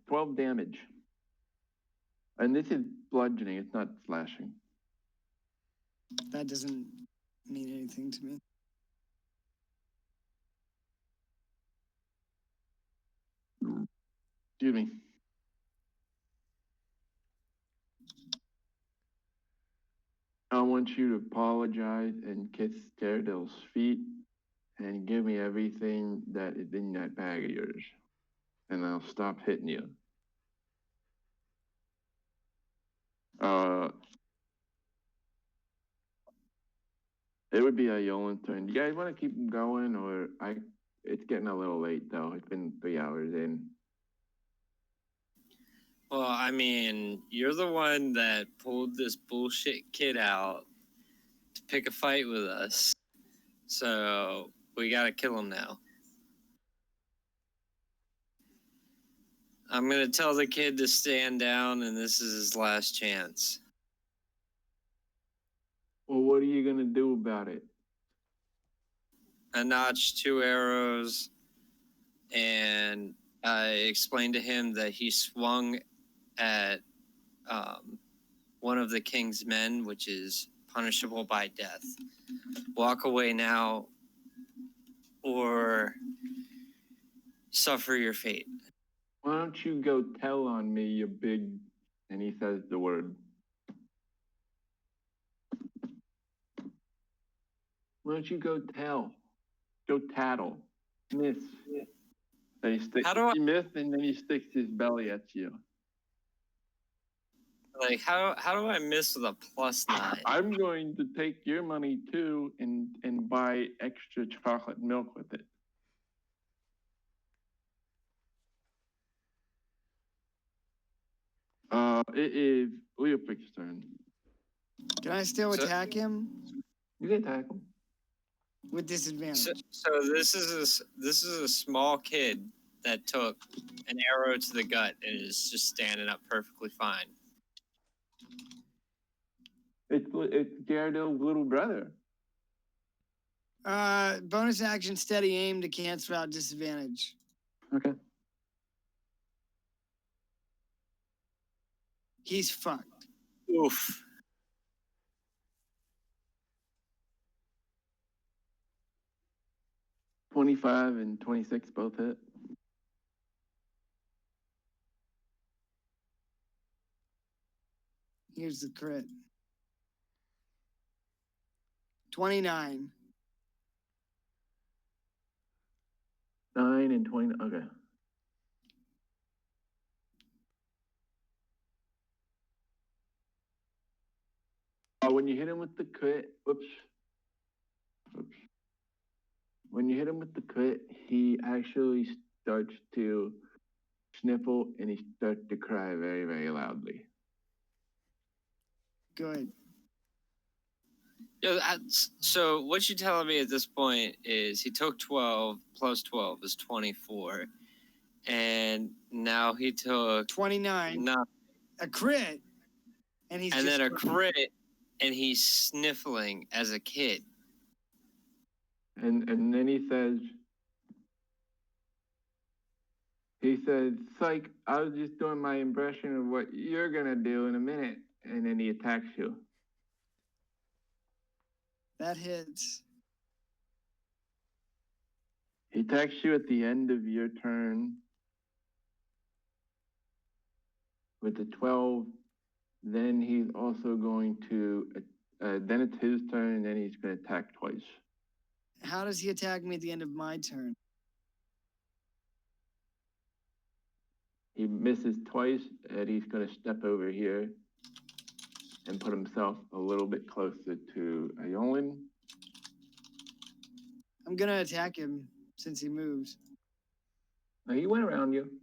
12 damage. And this is bludgeoning, it's not slashing. That doesn't mean anything to me. Excuse me. I want you to apologize and kiss Daredevil's feet and give me everything that is in that bag of yours. And I'll stop hitting you. It would be a Yolan's turn. You guys want to keep going, or it's getting a little late though. It's been 3 hours in. Well, I mean, you're the one that pulled this bullshit kid out to pick a fight with us. So we gotta kill him now. I'm gonna tell the kid to stand down, and this is his last chance. Well, what are you gonna do about it? I notched 2 arrows, and I explained to him that he swung at one of the king's men, which is punishable by death. Walk away now, or suffer your fate. Why don't you go tell on me, you big... And he says the word. Why don't you go tell? Go tattle. Miss. Then he missed, and then he sticks his belly at you. Like, how do I miss with a +9? I'm going to take your money too and buy extra chocolate milk with it. It is Leopic's turn. Can I still attack him You can attack him. with disadvantage? So this is a small kid that took an arrow to the gut and is just standing up perfectly fine. It's Gyarados' little brother. Bonus action, steady aim to cancel out disadvantage. Okay. He's fucked. Oof. $25 and $26 both hit. Here's the crit. 29. 9 and 20. Okay. When you hit him with the crit, whoops, when you hit him with the crit, he actually starts to sniffle and he starts to cry very, very loudly. Good. Yeah, so what you're telling me at this point is he took 12 plus 12 is 24, and now he took 29. no, A crit. And he's and just then a crit, and he's sniffling as a kid. And then he says, "Psych, I was just doing my impression of what you're gonna do in a minute," and then he attacks you. That hits. He attacks you at the end of your turn with a 12. Then he's also going to, then it's his turn, and then he's going to attack twice. How does he attack me at the end of my turn? He misses twice, and he's going to step over here and put himself a little bit closer to Ayolan. I'm gonna attack him since he moved. Now, he went around you.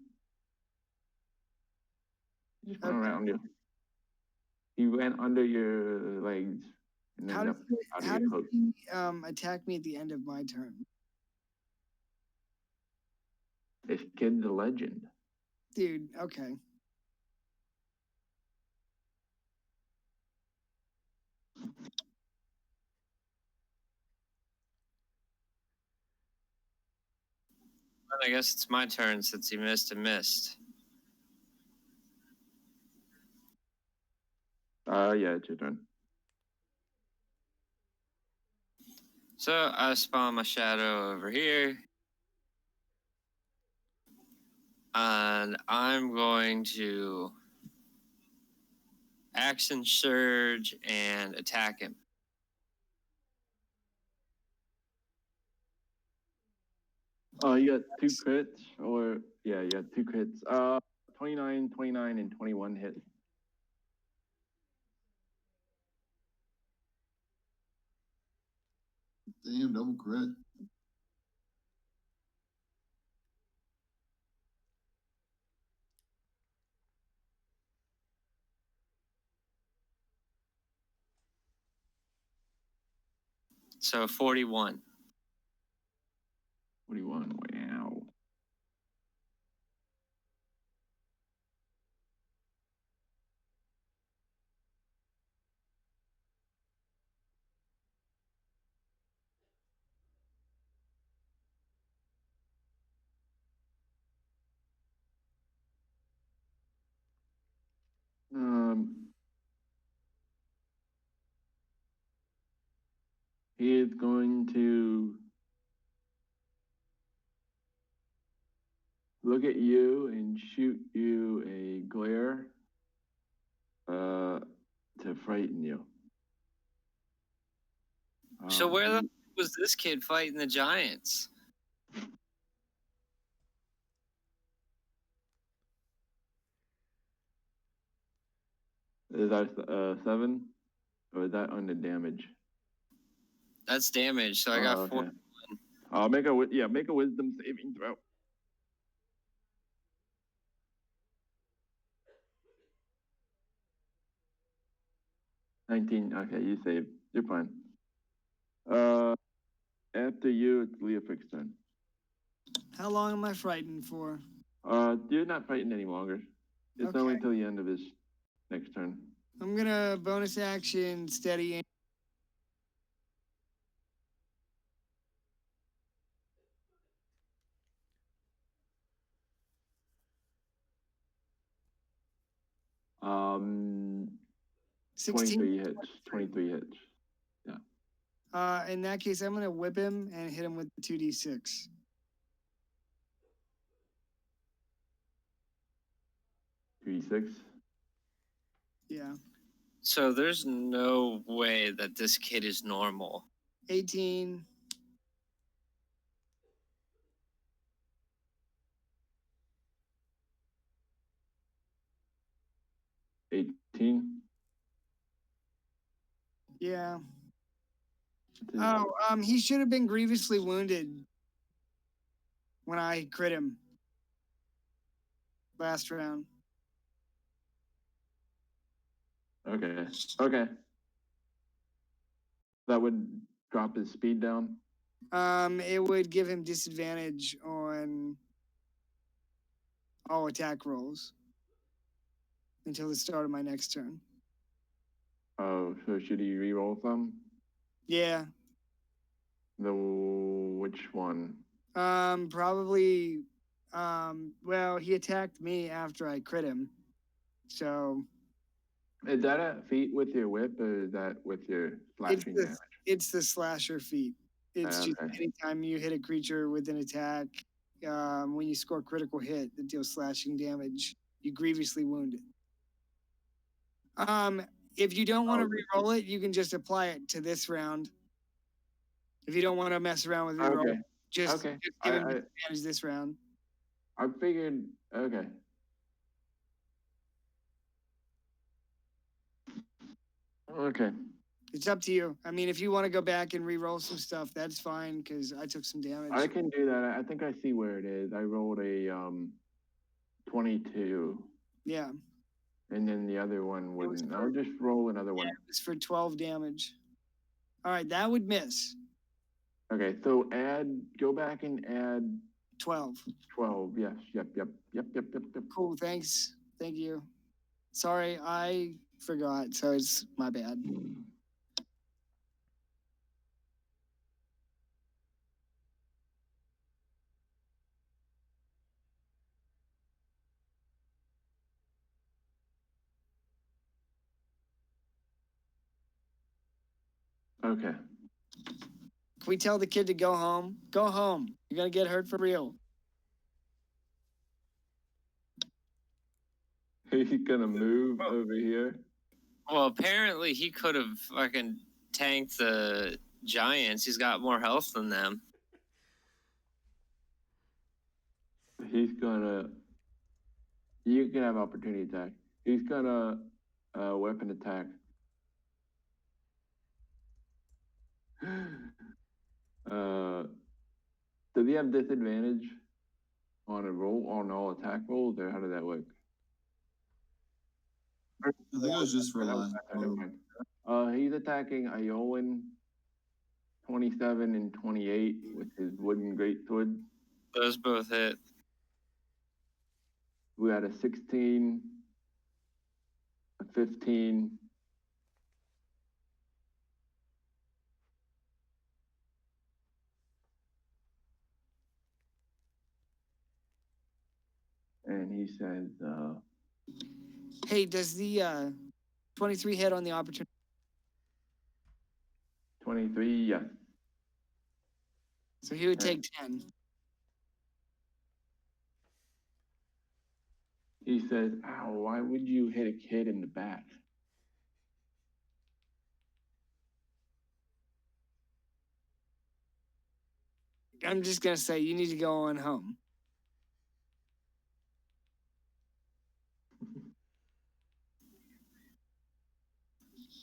He just went Okay. around you. He went under your legs and How then does up he, out of how your does coat. he attack me at the end of my turn? This kid's a legend. Dude, okay. But I guess it's my turn since he missed and missed. Yeah, it's your turn. So I spawn my shadow over here. And I'm going to action surge and attack him. You got two crits, you got two crits. 29, 29, and 21 hit. Damn, double crit. So 41. 41, wow. He is going to look at you and shoot you a glare to frighten you. So where the was this kid fighting the giants? Is that 7? Or is that under damage? That's damage. So I got okay. 4. Make a wisdom saving throw. 19. Okay, you saved. You're fine. After you, it's Leofric's turn. How long am I frightened for? You're not fighting any longer. It's only till the end of his next turn. I'm gonna bonus action steady aim. Um, 16. 23 hits. 23 hits. Yeah. In that case, I'm gonna whip him and hit him with the 2d6. 3d6. Yeah. So there's no way that this kid is normal. 18. 18. Yeah. Oh, he should have been grievously wounded when I crit him last round. Okay. Okay. That would drop his speed down. It would give him disadvantage on all attack rolls until the start of my next turn. Oh, so should he re-roll some? Yeah. Which one? Probably. Well, he attacked me after I crit him, so. Is that a feat with your whip, or is that with your slashing damage? It's the slasher feat. It's just anytime you hit a creature with an attack, when you score critical hit that deals slashing damage, you grievously wound it. If you don't want to re-roll it, you can just apply it to this round. If you don't want to mess around with re-roll, just give him advantage this round. I figured, okay. Okay. It's up to you. I mean, if you want to go back and re-roll some stuff, that's fine, because I took some damage. I can do that. I think I see where it is. I rolled a 22. Yeah. And then the other one wouldn't. I'll just roll another one. Yeah, it was for 12 damage. All right, that would miss. Okay, so go back and add 12. 12, yes. Yep. Cool, thanks. Thank you. Sorry, I forgot, so it's my bad. Okay. Can we tell the kid to go home? Go home. You're going to get hurt for real. He's gonna move over here. Well, apparently he could have fucking tanked the Giants. He's got more health than them. He's gonna. You can have opportunity attack. He's gonna weapon attack. Does he have disadvantage on all attack rolls, or how did that work? I think it was just for last. He's attacking Iolan 27 and 28 with his wooden greatsword. Those both hit. We had a 16, a 15. And he says, Hey, does the 23 hit on the opportunity? 23, yes. So he would take 10. He says, ow, why would you hit a kid in the back? I'm just going to say you need to go on home.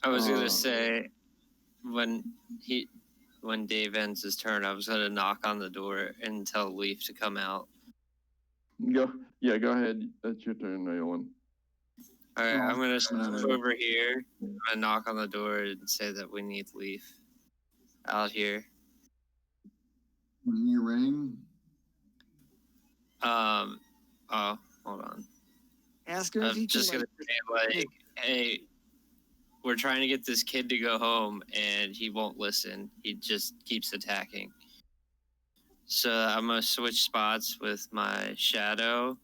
I was gonna say when Dave ends his turn, I was gonna knock on the door and tell Leaf to come out. Go ahead. That's your turn, Iolan. All right, I'm gonna move over here. I'm gonna knock on the door and say that we need Leaf out here. When you ring. Oh, hold on. Ask him if he just gonna say like, hey, we're trying to get this kid to go home, and he won't listen. He just keeps attacking. So I'm gonna switch spots with my shadow,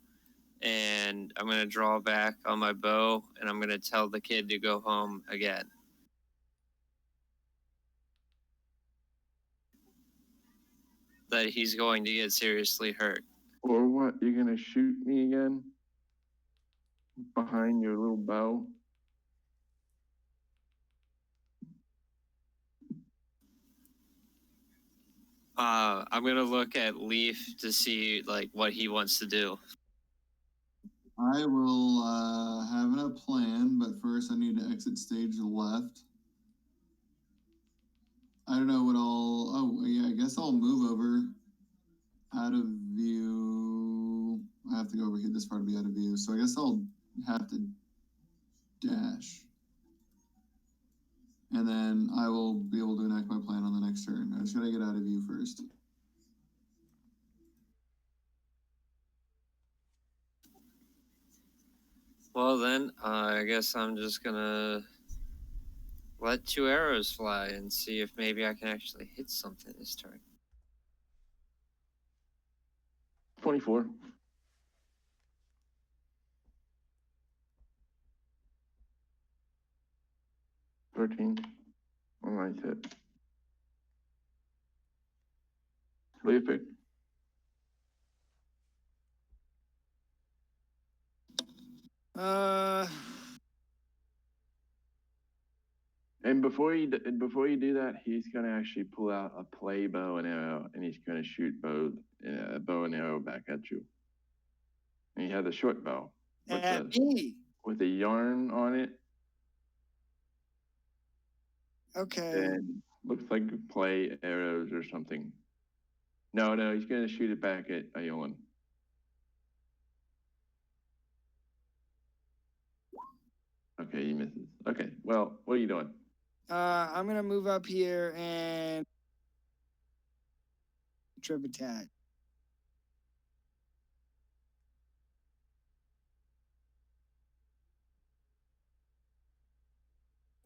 and I'm gonna draw back on my bow, and I'm gonna tell the kid to go home again. That he's going to get seriously hurt. Or what? You're gonna shoot me again? Behind your little bow? I'm gonna look at Leaf to see like what he wants to do. I will have a plan, but first I need to exit stage left. I don't know what I'll. Oh yeah, I guess I'll move over out of view. I have to go over here this far to be out of view, so I guess I'll have to dash, and then I will be able to enact my plan on the next turn. I just gotta get out of view first. Well, then, I guess I'm just gonna let 2 arrows fly and see if maybe I can actually hit something this turn. 24. 13. Oh, nice hit. What do you pick? And before you do that, he's gonna actually pull out a play bow and arrow, and he's gonna shoot bow and arrow back at you. And he has a short bow with a yarn on it. Okay. And looks like play arrows or something. No, he's gonna shoot it back at Ayolan. Okay, he misses. Okay, well, what are you doing? I'm gonna move up here and trip attack.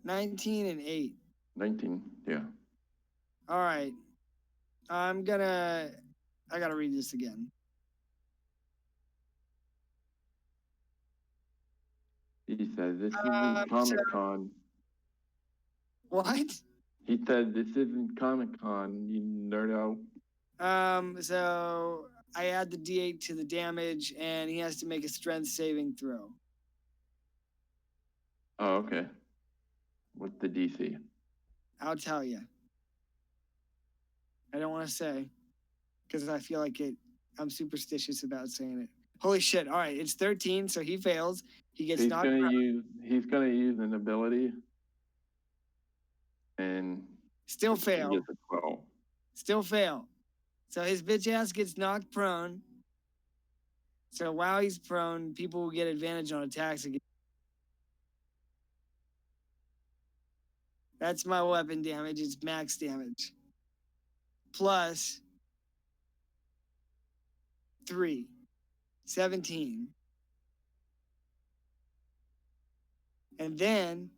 $19 and $8. 19, yeah. All right. I gotta read this again. He says this isn't Comic-Con. What? He said this isn't Comic-Con, you nerdo. So I add the D8 to the damage, and he has to make a strength saving throw. Oh, okay. What's the DC? I'll tell you. I don't want to say, because I feel like I'm superstitious about saying it. Holy shit! All right, it's 13, so he fails. He gets He's knocked gonna out. use an ability, and Still fail. He gets a 12. Still fail. So his bitch ass gets knocked prone. So while he's prone, people will get advantage on attacks again. That's my weapon damage. It's max damage. Plus 3. 17. And then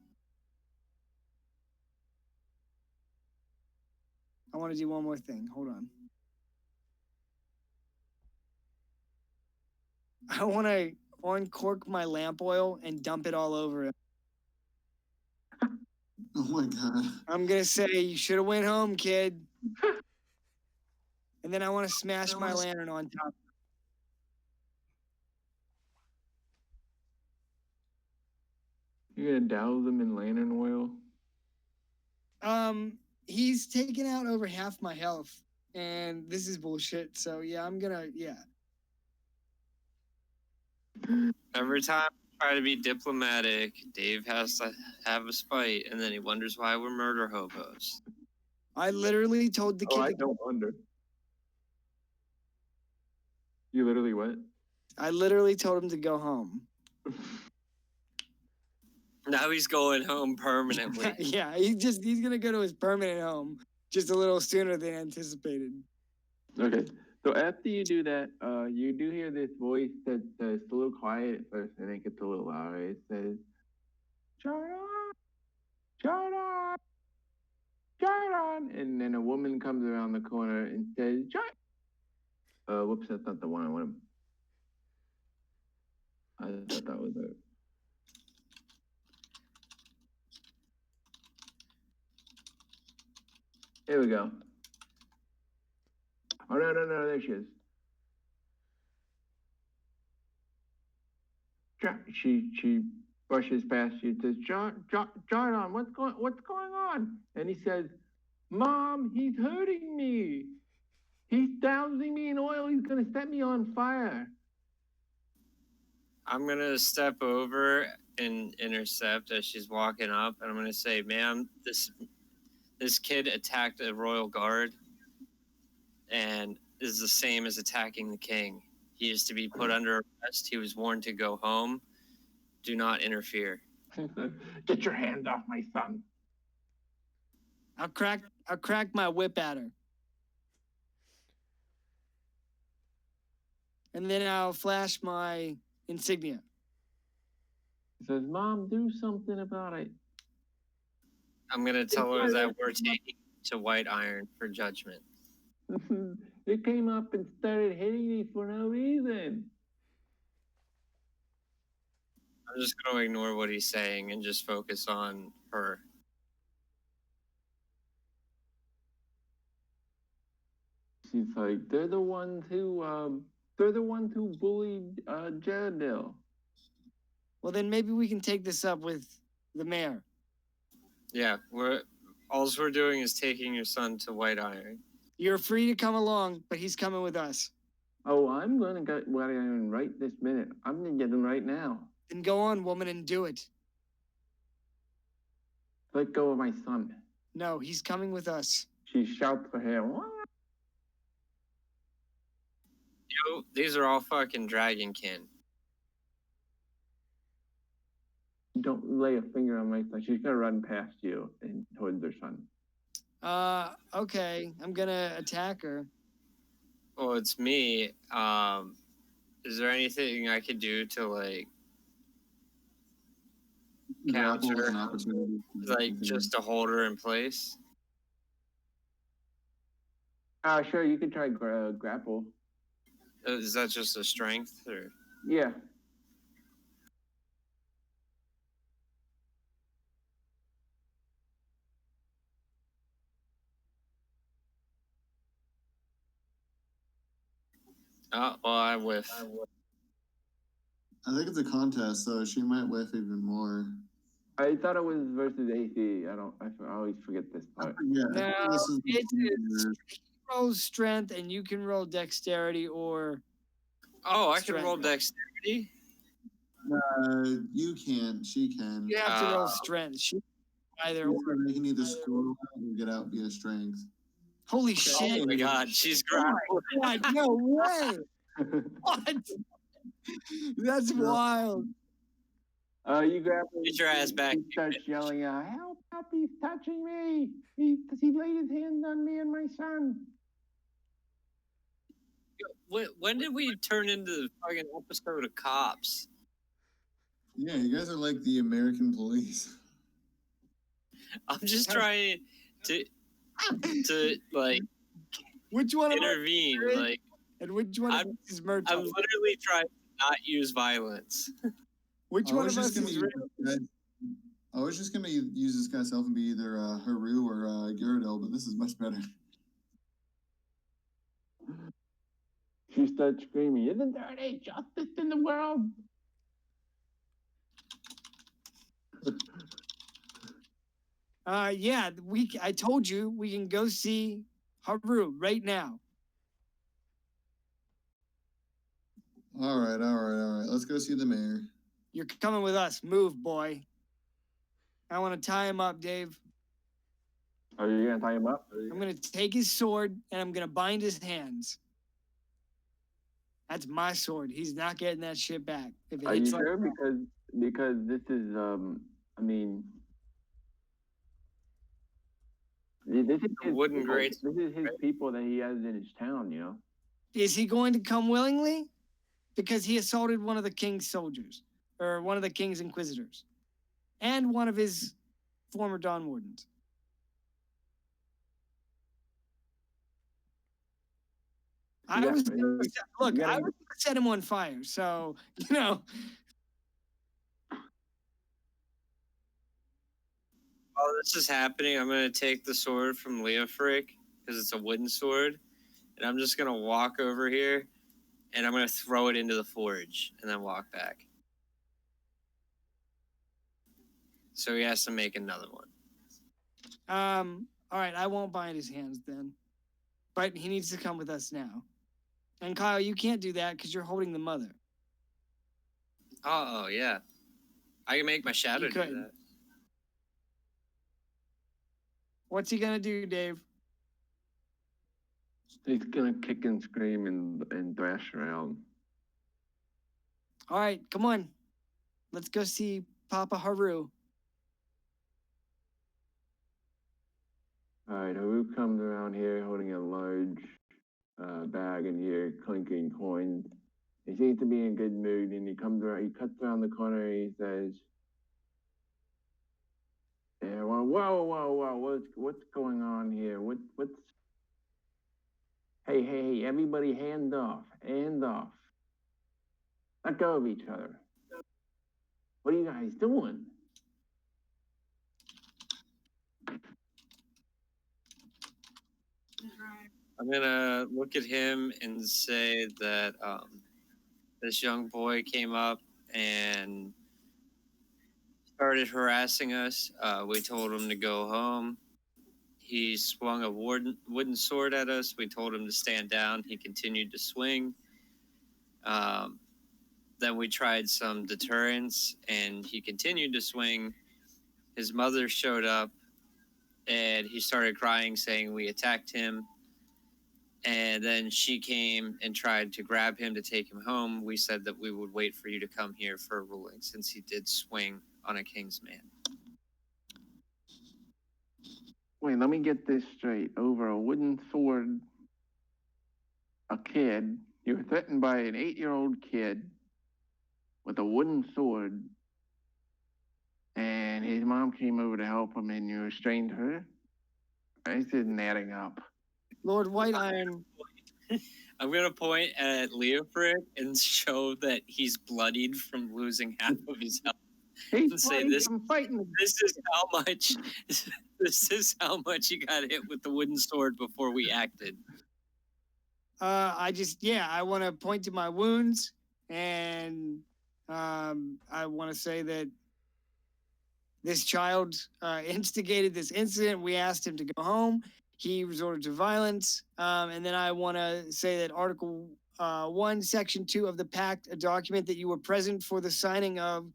I want to do one more thing. Hold on. I want to uncork my lamp oil and dump it all over him. Oh my god. I'm going to say, you should have went home, kid. And then I want to smash my lantern on top. You're gonna douse him in lantern oil? He's taken out over half my health, and this is bullshit. So yeah, Every time I try to be diplomatic, Dave has to have a spite, and then he wonders why we're murder hobos. I literally told the kid. I don't wonder. You literally what? I literally told him to go home. Now he's going home permanently. Yeah, he's gonna go to his permanent home just a little sooner than anticipated. Okay. So after you do that, you do hear this voice that it's a little quiet at first, and it gets a little louder. It says, "Jordan, Jordan, Jordan," and then a woman comes around the corner and says, "Jordan." Whoops, that's not the one I wanted. I thought that was it. Here we go. Oh, no, there she is. She brushes past you and says, Jordan, what's going on? And he says, Mom, he's hurting me. He's dousing me in oil. He's going to set me on fire. I'm going to step over and intercept as she's walking up, and I'm going to say, ma'am, this kid attacked a royal guard and is the same as attacking the king. He is to be put under arrest. He was warned to go home. Do not interfere. Get your hand off my son. I'll crack my whip at her. And then I'll flash my insignia. He says, Mom, do something about it. I'm going to tell her that we're taking to White Iron for judgment. It came up and started hitting me for no reason. I'm just going to ignore what he's saying and just focus on her. She's like, they're the ones who bullied Jaredale. Well, then maybe we can take this up with the mayor. Yeah, all we're doing is taking your son to White Iron. You're free to come along, but he's coming with us. Oh, I'm gonna get White Iron right this minute. I'm gonna get him right now. Then go on, woman, and do it. Let go of my son. No, he's coming with us. She shouts for him. Yo, these are all fucking dragonkin. Don't lay a finger on my son. She's gonna run past you and towards her son. Okay. I'm gonna attack her. Well, it's me. Is there anything I could do to like Grapple with counter, an opportunity. like just to hold her in place? Sure, you can try grapple. Is that just a strength or? Yeah. Oh, well, I whiff. I think it's a contest, so she might whiff even more. I thought it was versus AC. I always forget this part. Yeah, No, this is it's roll strength, and you can roll dexterity or. Oh, I can Strength. roll dexterity? You can't. She can. You have to roll strength. She either or. You can either score or get out via strength. Holy Oh shit! my god, she's grappled. God, no way! What? That's wild. You grab him. Get your ass back. He starts yelling out, "Help! Help! He's touching me! He laid his hands on me and my son." When did we turn into the fucking episode of Cops? Yeah, you guys are like the American police. I'm just trying to like Which one of us intervene. is Like and which one of us is Murtaugh? I'm literally trying to not use violence. Which I one was of us just gonna is use real? this guy- I was just gonna use this guy's self and be either Haru or Gyarados, but this is much better. She starts screaming, "Isn't there any justice in the world?" Yeah, I told you we can go see Haru right now. All right. Let's go see the mayor. You're coming with us. Move, boy. I want to tie him up, Dave. Are you gonna tie him up? I'm going to take his sword and I'm going to bind his hands. That's my sword. He's not getting that shit back. If it Are you hits like sure? that. Because this is I mean, this is his Wooden people. grate. This is his people that he has in his town. You know. Is he going to come willingly? Because he assaulted one of the king's soldiers, or one of the king's inquisitors, and one of his former Dawn Wardens. I was gonna set him on fire, so you know. While this is happening, I'm gonna take the sword from Leofric because it's a wooden sword, and I'm just gonna walk over here, and I'm gonna throw it into the forge, and then walk back. So he has to make another one. All right, I won't bind his hands then, but he needs to come with us now. And Kyle, you can't do that because you're holding the mother. Oh yeah, I can make my shadow You do could. that. What's he gonna do, Dave? He's gonna kick and scream and thrash around. All right, come on. Let's go see Papa Haru. All right, Haru comes around here holding a large bag in here, clinking coins. He seems to be in a good mood, and he comes around. He cuts around the corner, and he says, "Yeah, well, whoa, what's going on here? What's? Hey, everybody, hand off, hand off. Let go of each other. What are you guys doing?" I'm gonna look at him and say that this young boy came up and started harassing us. We told him to go home. He swung a wooden sword at us. We told him to stand down. He continued to swing. Then we tried some deterrence, and he continued to swing. His mother showed up, and he started crying, saying we attacked him. And then she came and tried to grab him to take him home. We said that we would wait for you to come here for a ruling, since he did swing on a king's man. Wait, let me get this straight. Over a wooden sword, a kid, you were threatened by an 8-year-old kid with a wooden sword, and his mom came over to help him, and you restrained her? This isn't adding up. Lord White Iron. I'm going to point at Leofric and show that he's bloodied from losing half of his health. He's And say fighting this. from fighting. This is how much. This is how much he got hit with the wooden sword before we acted. I want to point to my wounds, and I want to say that this child instigated this incident. We asked him to go home. He resorted to violence. And then I want to say that Article 1, Section 2 of the Pact, a document that you were present for the signing of,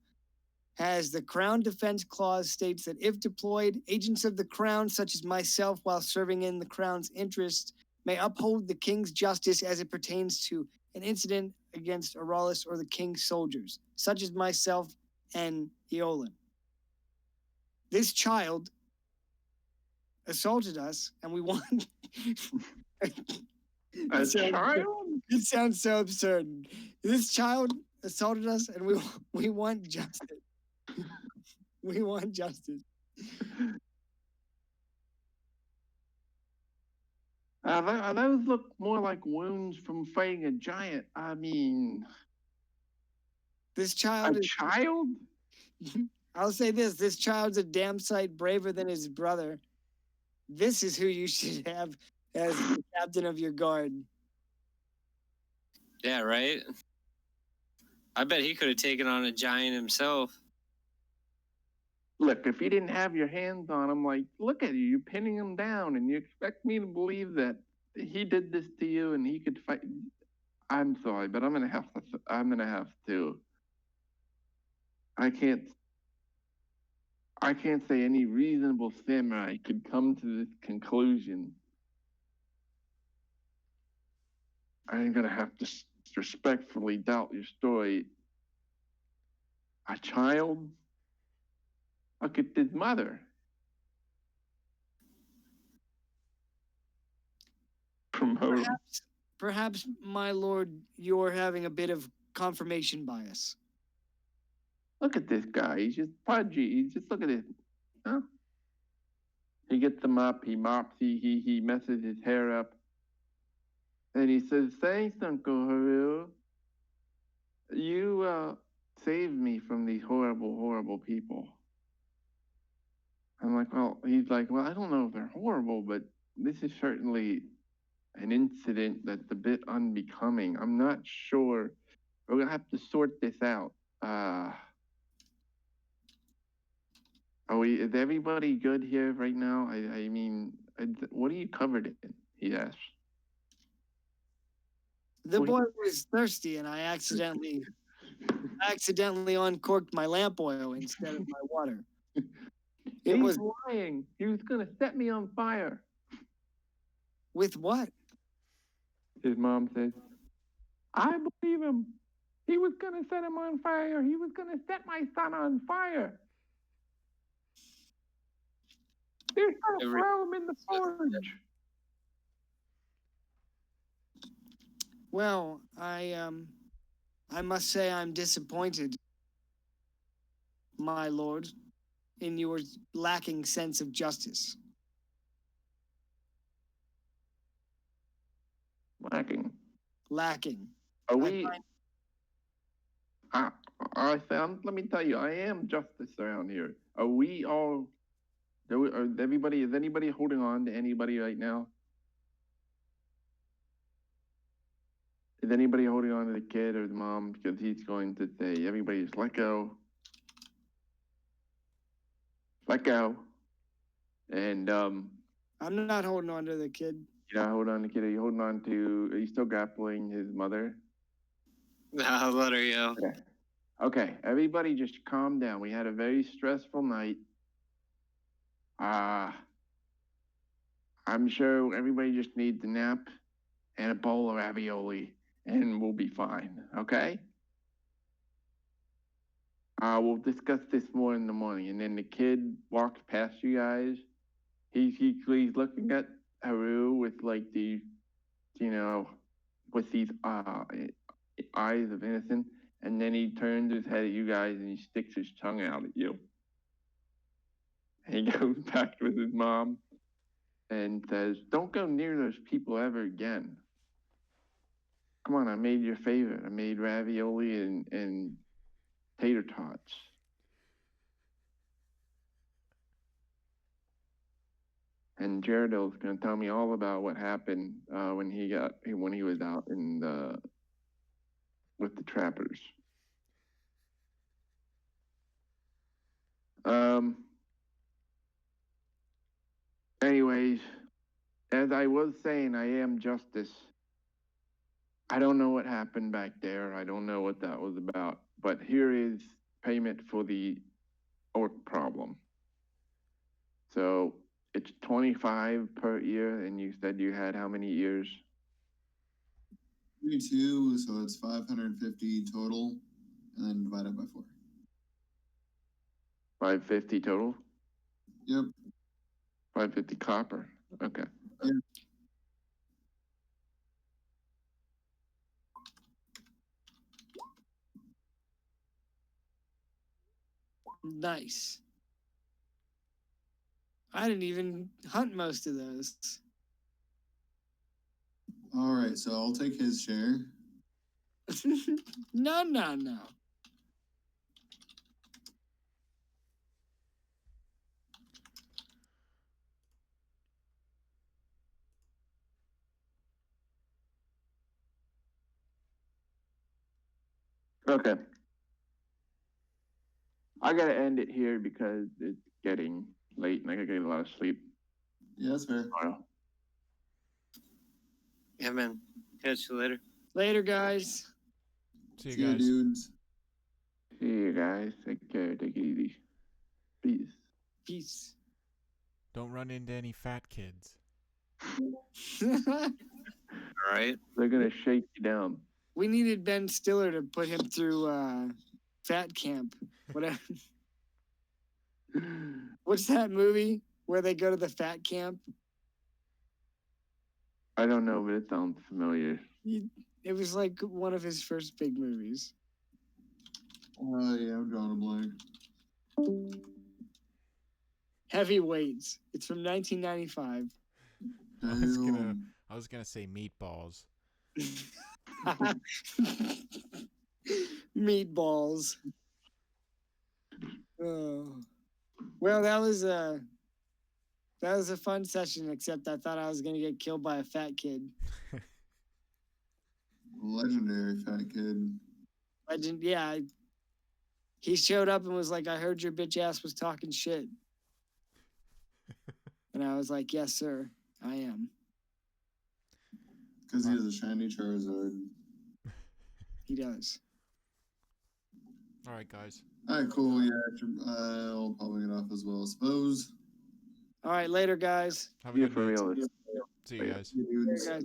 has the Crown Defense Clause states that if deployed, agents of the Crown, such as myself, while serving in the Crown's interest, may uphold the King's justice as it pertains to an incident against Auralis or the King's soldiers, such as myself and Eolin. This child assaulted us, and we want. A child? It sounds so absurd. This child assaulted us, and we want justice. We want justice. Those look more like wounds from fighting a giant. I mean, this child. Child? I'll say this: this child's a damn sight braver than his brother. This is who you should have as the captain of your guard. Yeah, right? I bet he could have taken on a giant himself. Look, if you didn't have your hands on him, like, look at you, you're pinning him down, and you expect me to believe that he did this to you and he could fight. I'm sorry, but I'm gonna have to. I can't say any reasonable samurai could come to this conclusion. I'm gonna have to respectfully doubt your story. A child? Look at his mother. Promote. Perhaps, my lord, you're having a bit of confirmation bias. Look at this guy. He's just pudgy. He's just, look at this. Huh? He gets him up. He mops. He messes his hair up. And he says, "Thanks, Uncle Haru. You saved me from these horrible, horrible people." I'm like, well, he's like, well, I don't know if they're horrible, but this is certainly an incident that's a bit unbecoming. I'm not sure. We're gonna have to sort this out. Is everybody good here right now? I mean, what are you covered in? He asked. The boy was thirsty, and I accidentally uncorked my lamp oil instead of my water. It He's was lying. He was gonna set me on fire. with what? His mom says, I believe him. He was gonna set him on fire. He was gonna set my son on fire. They're gonna Every- throw him in the forge. Well, I must say I'm disappointed, my lord, in your lacking sense of justice. Lacking. Lacking. Are I we? find- I found. Let me tell you, I am justice around here. Are we all? Are everybody? Is anybody holding on to anybody right now? Is anybody holding on to the kid or the mom? Because he's going to say, everybody just let go. Let go. And I'm not holding on to the kid. you're not holding on to the kid. Are you holding on to? Are you still grappling his mother? I'll let her go. Okay, everybody just calm down. We had a very stressful night. I'm sure everybody just needs a nap and a bowl of ravioli, and we'll be fine, okay? We'll discuss this more in the morning. And then the kid walks past you guys. He's looking at Haru with like the, with these eyes of innocence. And then he turns his head at you guys and he sticks his tongue out at you. And he goes back with his mom and says, don't go near those people ever again. Come on, I made your favorite. I made ravioli and tater tots. And Jared's going to tell me all about what happened when he was out with the trappers. Anyways, as I was saying, I am justice. I don't know what happened back there. I don't know what that was about. But here is payment for the orc problem. So it's 25 per year, and you said you had how many years? 32, so it's 550 total, and then divided by 4. 550 total? Yep. 550 copper. Okay. Yeah. Nice. I didn't even hunt most of those. All right, so I'll take his share. No. Okay. I gotta end it here because it's getting late and I gotta get a lot of sleep Yeah, that's fair. tomorrow. Yeah, man. Catch you later. Later, guys. See See you ya, guys. dudes. See you guys. Take care. Take it easy. Peace. Peace. Don't run into any fat kids. All right. They're gonna shake you down. We needed Ben Stiller to put him through fat camp. Whatever. What's that movie where they go to the fat camp? I don't know, but it sounds familiar. It was like one of his first big movies. Yeah, I'm drawing a blank. Heavyweights. It's from 1995. I was gonna say meatballs. Meatballs. Oh. Well, that was a fun session, except I thought I was gonna get killed by a fat kid. Legendary fat kid. Yeah. He showed up and was like, I heard your bitch ass was talking shit. And I was like, yes, sir, I am. Because he has a shiny Charizard. He does. All right, guys. All right, cool. Yeah, I'll probably get off as well, I suppose. All right, later, guys. Have a Yeah, good for night. real. See you guys. Dudes. Guys.